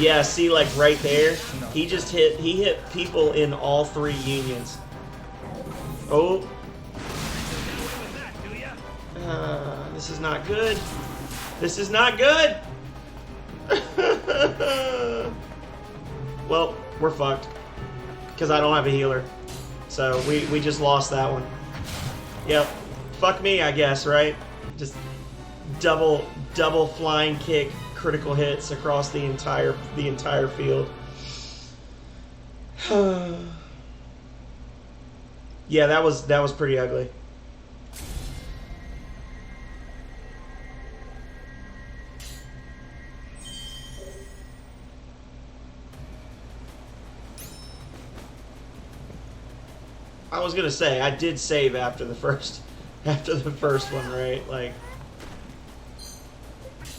Yeah, see, like right there, he hit people in all three unions. Oh. This is not good. This is not good. Well, we're fucked. Because I don't have a healer. So we just lost that one. Yep. Fuck me, I guess, right? Just double flying kick critical hits across the entire field. Yeah, that was pretty ugly. I was gonna say I did save after the first one, right? Like,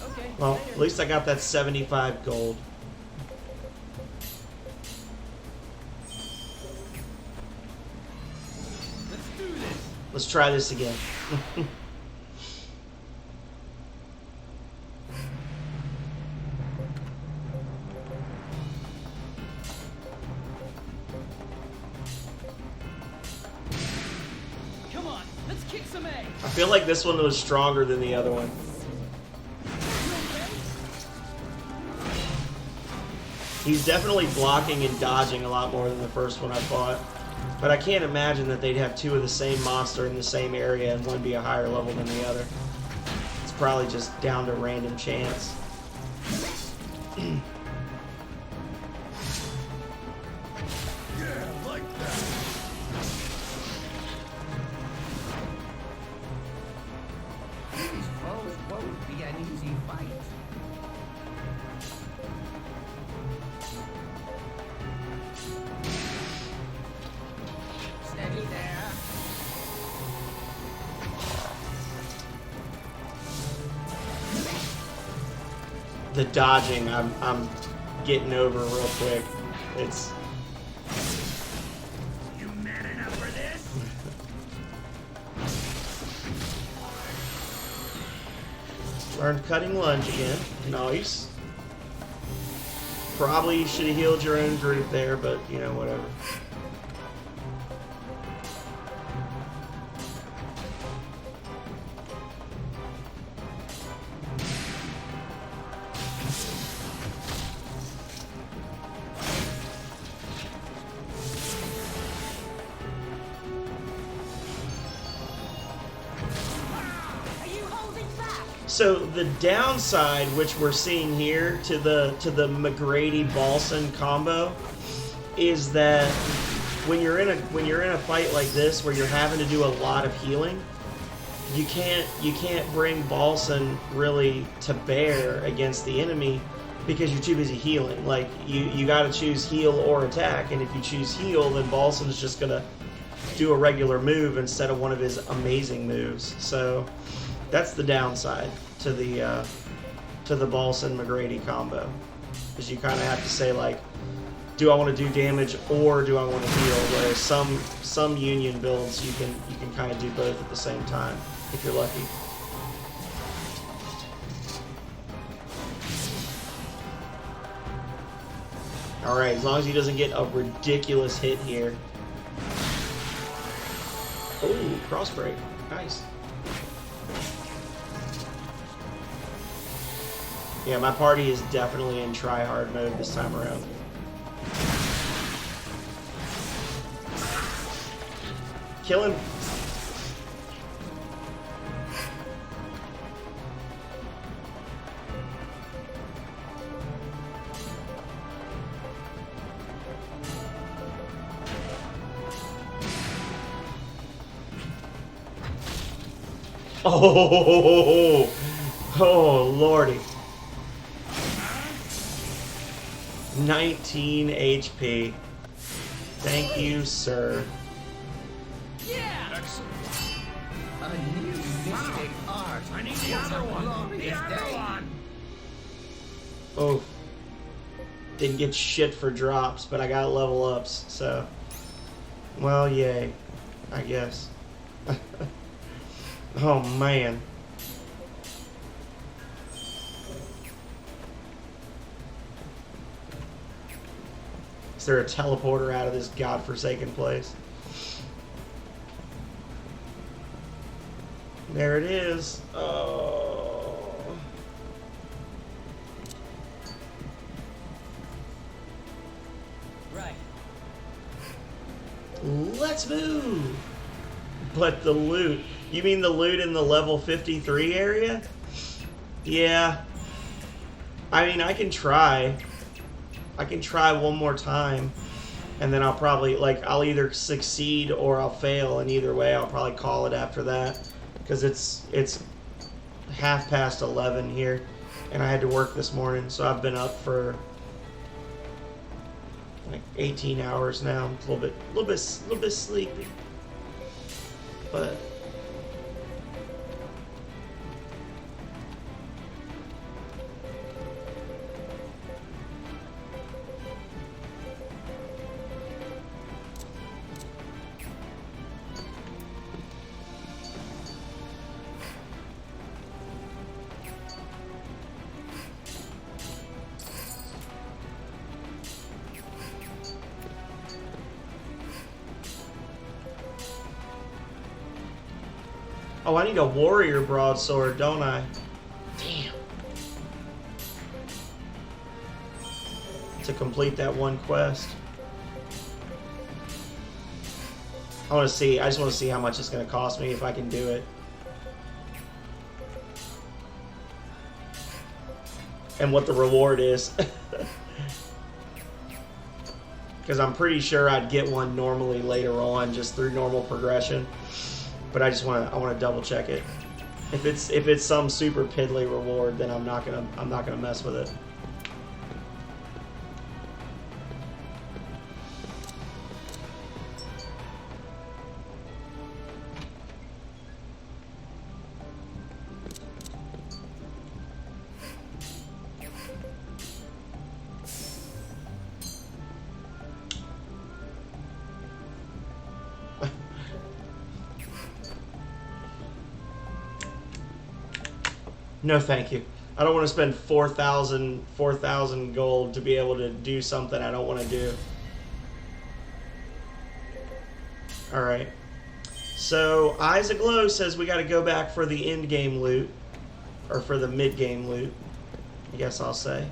Okay. well, Later. at least I got that 75 gold. Let's do this. Let's try this again. Come on, let's kick some ass. I feel like this one was stronger than the other one. He's definitely blocking and dodging a lot more than the first one I fought. But I can't imagine that they'd have two of the same monster in the same area and one be a higher level than the other. It's probably just down to random chance. Yeah, like that. These foes won't be an easy fight. Steady there. The dodging, I'm getting over real quick. It's You man enough for this? learned cutting lunge again. Nice. Probably should have healed your own group there, but you know, whatever. Are you holding back? So the downside, which we're seeing here to the McGrady Balson combo, is that when you're in a fight like this where you're having to do a lot of healing, you can't bring Balson really to bear against the enemy because you're too busy healing. Like you got to choose heal or attack, and if you choose heal, then Balson's just gonna do a regular move instead of one of his amazing moves. So that's the downside to the Balson McGrady combo, is you kind of have to say, like, do I want to do damage or do I want to heal? Whereas some union builds you can kind of do both at the same time if you're lucky. All right, as long as he doesn't get a ridiculous hit here. Oh, cross break, nice. Yeah, my party is definitely in try-hard mode this time around. Kill him. Oh, oh, lordy. 19 HP. Thank you, sir. Yeah! Excellent. A new mystic art. I need the other one. The other one. Oh. Didn't get shit for drops, but I got level ups, so. Well, yay. I guess. Oh, man. Is there a teleporter out of this godforsaken place? There it is. Oh. Right. Let's move. But the loot. You mean the loot in the level 53 area? Yeah. I mean, I can try. I can try one more time. And then I'll probably, like, I'll either succeed or I'll fail. And either way, I'll probably call it after that. Because it's 11:30 here. And I had to work this morning. So I've been up for like 18 hours now. I'm a little bit sleepy. But oh, I need a warrior broadsword, don't I? Damn. To complete that one quest. I just want to see how much it's going to cost me if I can do it. And what the reward is. Because I'm pretty sure I'd get one normally later on, just through normal progression. But I want to double check it. If it's some super piddly reward, then I'm not gonna mess with it. No, thank you. I don't want to spend 4,000 gold to be able to do something I don't want to do. Alright. So, Eyes Aglow says we got to go back for the end game loot. Or for the mid game loot, I guess I'll say.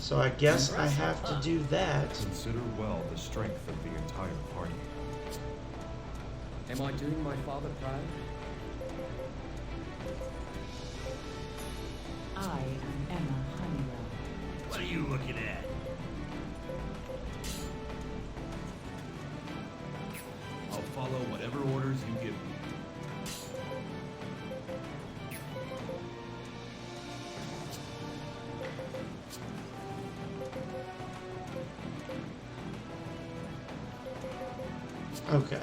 So I guess I have to do that. Consider well the strength of the entire party. Am I doing my father proud? I am Emma Honeywell. What are you looking at? I'll follow whatever orders you give me. Okay.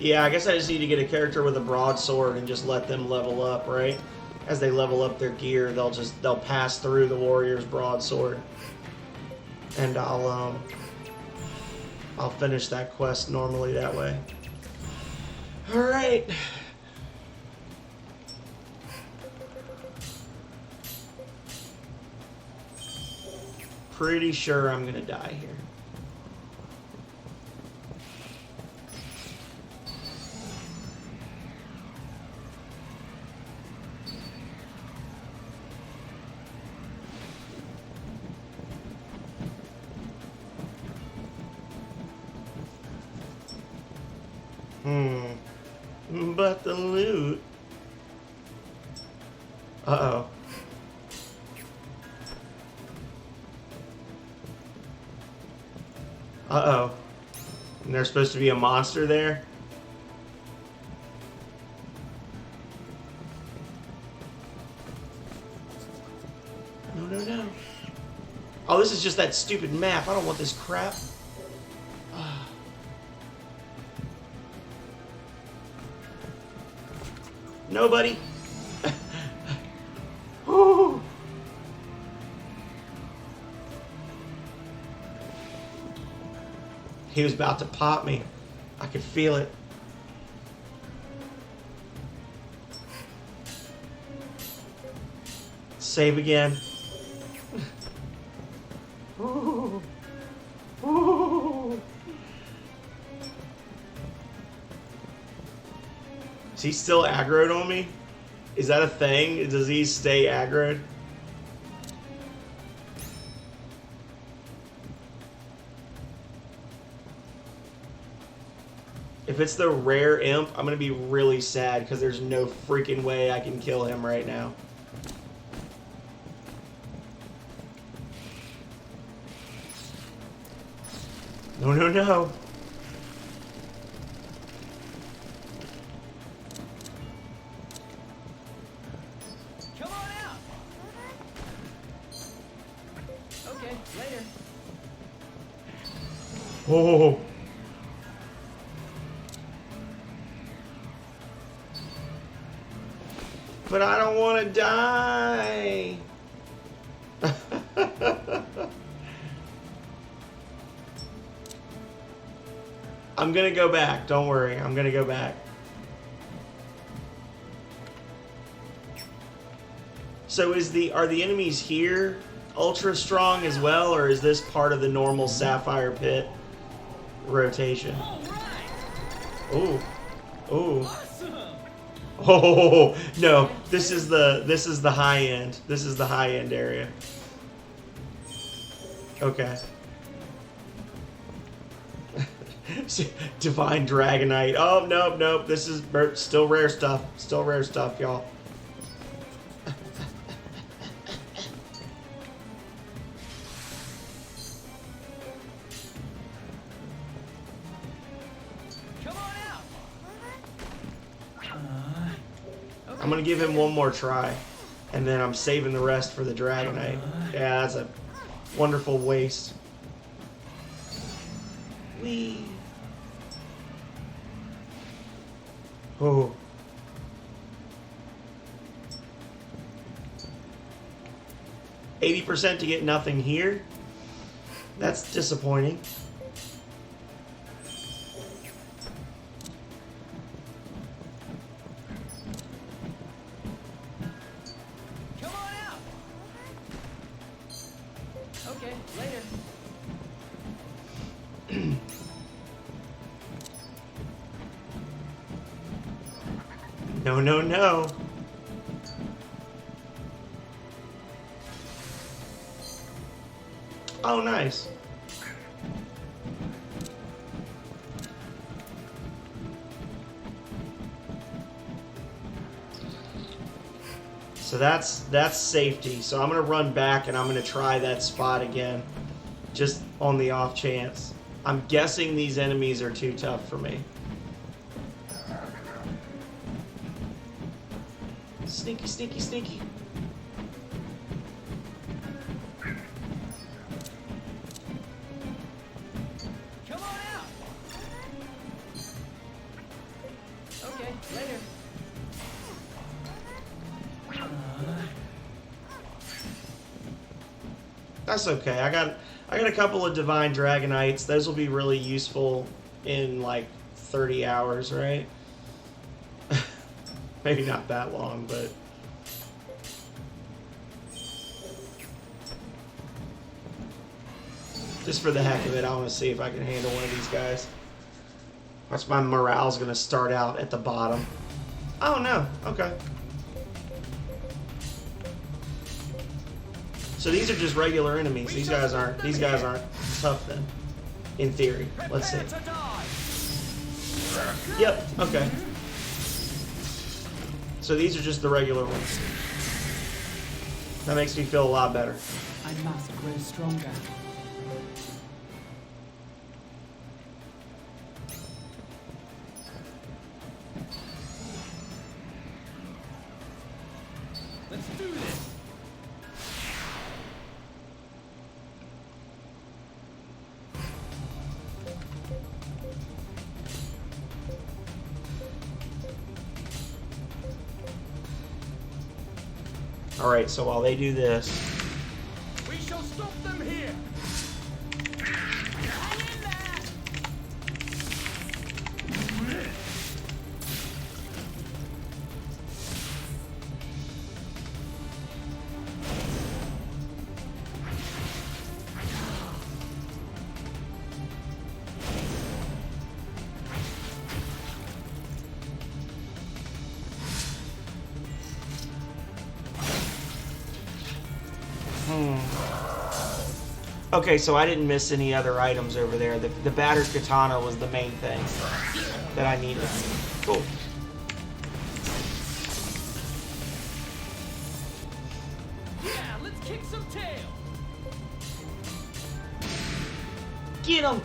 Yeah, I guess I just need to get a character with a broadsword and just let them level up, right? As they level up their gear, they'll pass through the warrior's broadsword. And I'll finish that quest normally that way. Alright. Pretty sure I'm gonna die here. But the loot. Uh-oh. Uh-oh. And there's supposed to be a monster there? this is just that stupid map. I don't want this crap. Nobody. Ooh. He was about to pop me. I could feel it. Save again. Ooh. Ooh. Is he still aggroed on me? Is that a thing? Does he stay aggroed? If it's the rare imp, I'm gonna be really sad because there's no freaking way I can kill him right now. No, no, no. Come on out. Okay, later. Oh. But I don't want to die. I'm gonna go back. Don't worry. I'm gonna go back. So are the enemies here ultra strong as well, or is this part of the normal Sapphire Pit rotation? Ooh. Ooh. Oh no! This is the high end. This is the high end area. Okay. Divine Dragonite. Oh nope, nope. This is still rare stuff. Still rare stuff, y'all. I'm gonna give him one more try, and then I'm saving the rest for the Dragonite. Yeah, that's a wonderful waste. Whee! Oh. %80 to get nothing here? That's disappointing. No, no, no. Oh, nice. So that's safety. So I'm going to run back and I'm going to try that spot again. Just on the off chance. I'm guessing these enemies are too tough for me. Sneaky, sneaky, sneaky. Come on out. Okay, later. That's okay. I got a couple of Divine Dragonites. Those will be really useful in like 30 hours, right? Maybe not that long, but... just for the heck of it, I want to see if I can handle one of these guys. Watch, my morale's going to start out at the bottom. Oh, no. Okay. So these are just regular enemies. These guys aren't tough then. In theory. Let's see. Yep, okay. So these are just the regular ones. That makes me feel a lot better. I must grow stronger. Let's do this. Alright, so while they do this... We shall stop them here! Hang in there! Okay, so I didn't miss any other items over there. The battered katana was the main thing that I needed. Cool. Yeah, let's kick some tail. Get him!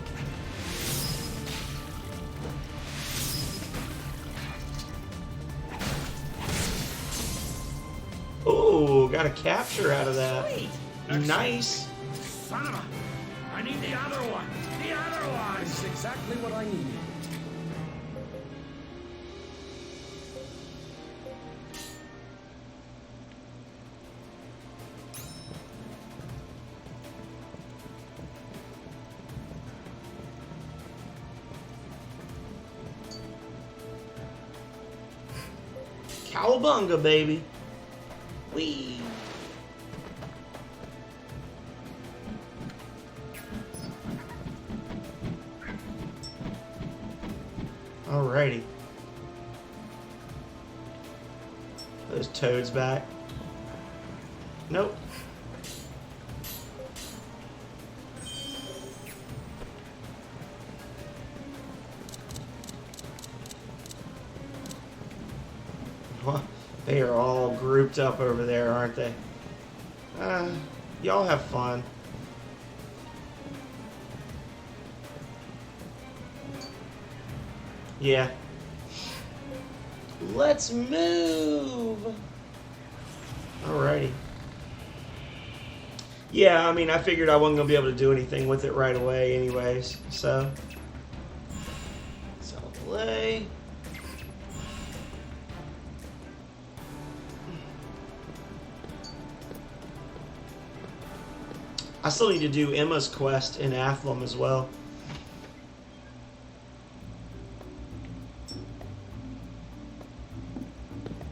Oh, got a capture out of that. Nice. Son of a... I need the other one! The other one! This is exactly what I needed. Cowabunga, baby. Whee! Alrighty. Those toads back. Nope. Well, they are all grouped up over there, aren't they? Y'all have fun. Yeah. Let's move! Alrighty. Yeah, I mean, I figured I wasn't going to be able to do anything with it right away anyways, so... Self-delay. I still need to do Emma's quest in Athlum as well.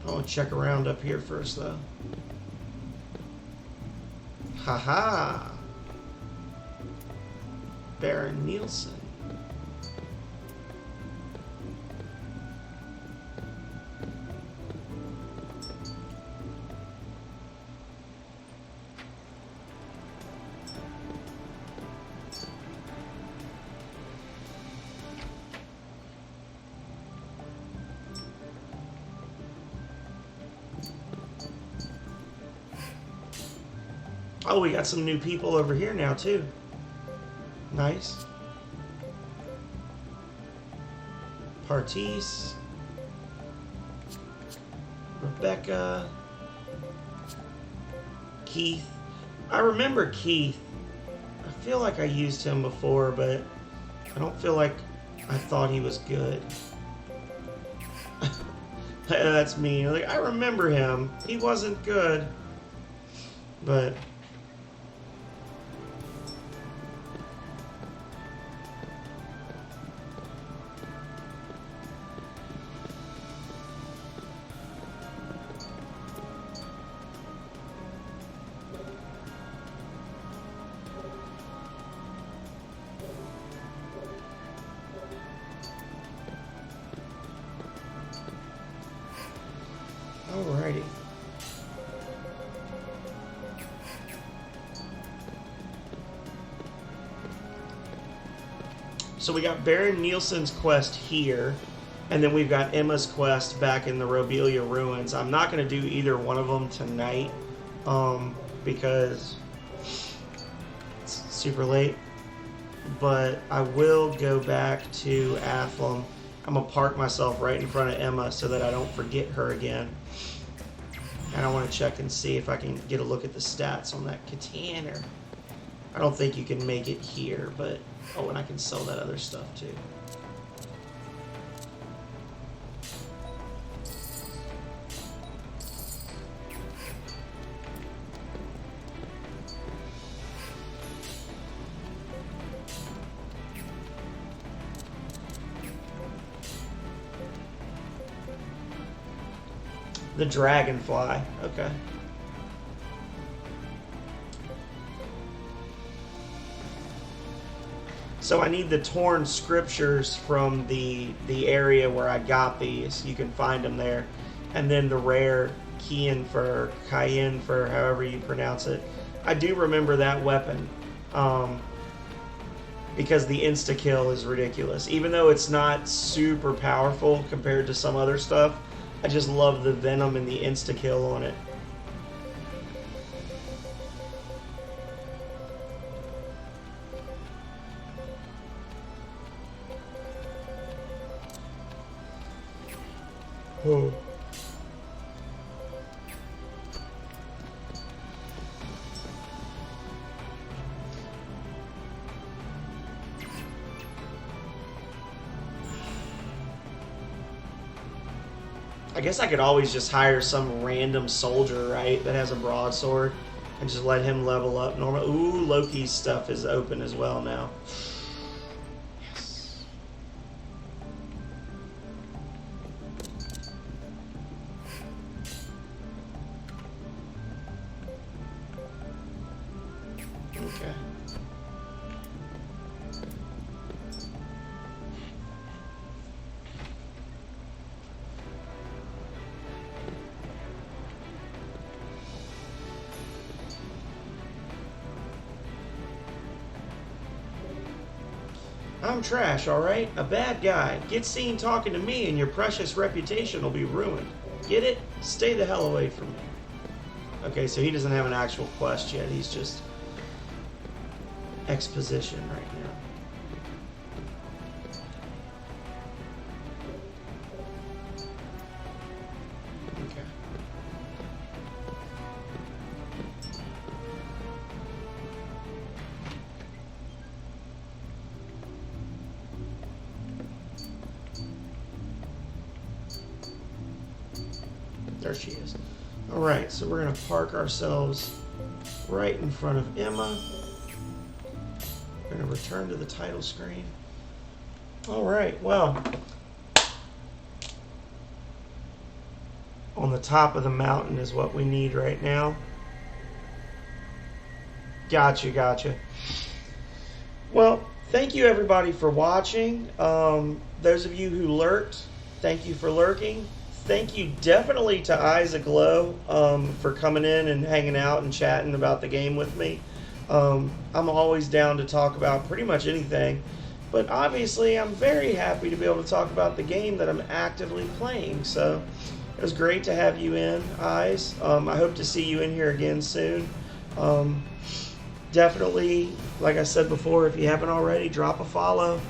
I'll check around up here first, though. Haha! Baron Nielsen. Oh, we got some new people over here now, too. Nice. Partisse. Rebecca. Keith. I remember Keith. I feel like I used him before, but I don't feel like I thought he was good. That's me. Like, I remember him. He wasn't good. But... Alrighty. So we got Baron Nielsen's quest here, and then we've got Emma's quest back in the Robelia Ruins. I'm not going to do either one of them tonight, because it's super late. But I will go back to Athlum. I'm going to park myself right in front of Emma so that I don't forget her again. And I want to check and see if I can get a look at the stats on that katana. I don't think you can make it here, but... Oh, and I can sell that other stuff, too. The dragonfly. Okay. So I need the torn scriptures from the area where I got these. You can find them there. And then the rare cayenne for however you pronounce it. I do remember that weapon. Because the insta-kill is ridiculous. Even though it's not super powerful compared to some other stuff, I just love the venom and the insta-kill on it. Oh. I guess I could always just hire some random soldier, right, that has a broadsword, and just let him level up normal. Ooh, Loki's stuff is open as well now. Yes. Okay. I'm trash, alright? A bad guy. Get seen talking to me and your precious reputation will be ruined. Get it? Stay the hell away from me. Okay, so he doesn't have an actual quest yet. He's just exposition right now. Okay. There she is. Alright, so we're going to park ourselves right in front of Emma. We're going to return to the title screen. Alright, well, on the top of the mountain is what we need right now. Gotcha. Well, thank you everybody for watching. Those of you who lurked, thank you for lurking. Thank you definitely to Eyes Aglow for coming in and hanging out and chatting about the game with me. I'm always down to talk about pretty much anything, but obviously I'm very happy to be able to talk about the game that I'm actively playing. So it was great to have you in, Eyes. I hope to see you in here again soon. Definitely, like I said before, if you haven't already, drop a follow.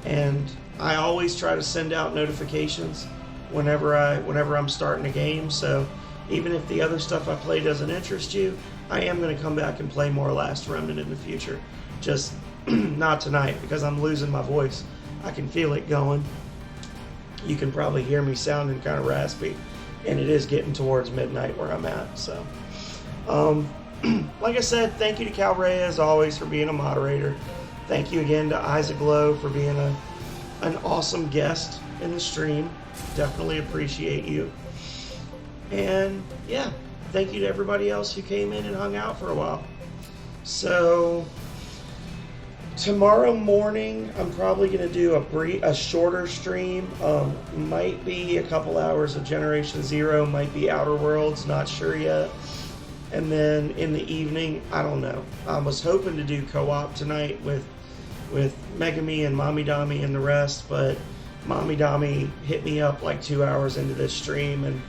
And I always try to send out notifications whenever I'm starting a game, so even if the other stuff I play doesn't interest you, I am going to come back and play more Last Remnant in the future. Just not tonight, because I'm losing my voice. I can feel it going. You can probably hear me sounding kind of raspy, and it is getting towards midnight where I'm at. So, like I said, thank you to Calrea as always for being a moderator. Thank you again to Eyes Aglow for being an awesome guest in the stream. Definitely appreciate you. And yeah, thank you to everybody else who came in and hung out for a while. So tomorrow morning I'm probably going to do a shorter stream. Might be a couple hours of Generation Zero, might be Outer Worlds, not sure yet. And then in the evening, I don't know. I was hoping to do co-op tonight with Megami and Mommy Dami and the rest, but Mommy Dami hit me up like 2 hours into this stream and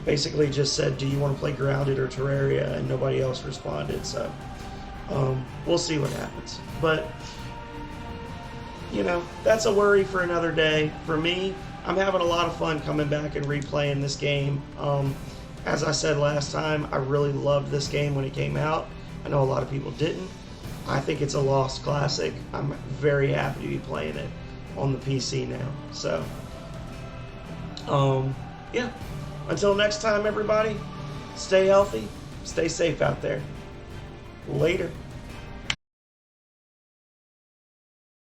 basically just said, do you want to play Grounded or Terraria? And nobody else responded, so we'll see what happens. But, you know, that's a worry for another day. For me, I'm having a lot of fun coming back and replaying this game. As I said last time, I really loved this game when it came out. I know a lot of people didn't. I think it's a lost classic. I'm very happy to be playing it on the PC now. So, yeah. Until next time, everybody, stay healthy, stay safe out there. Later.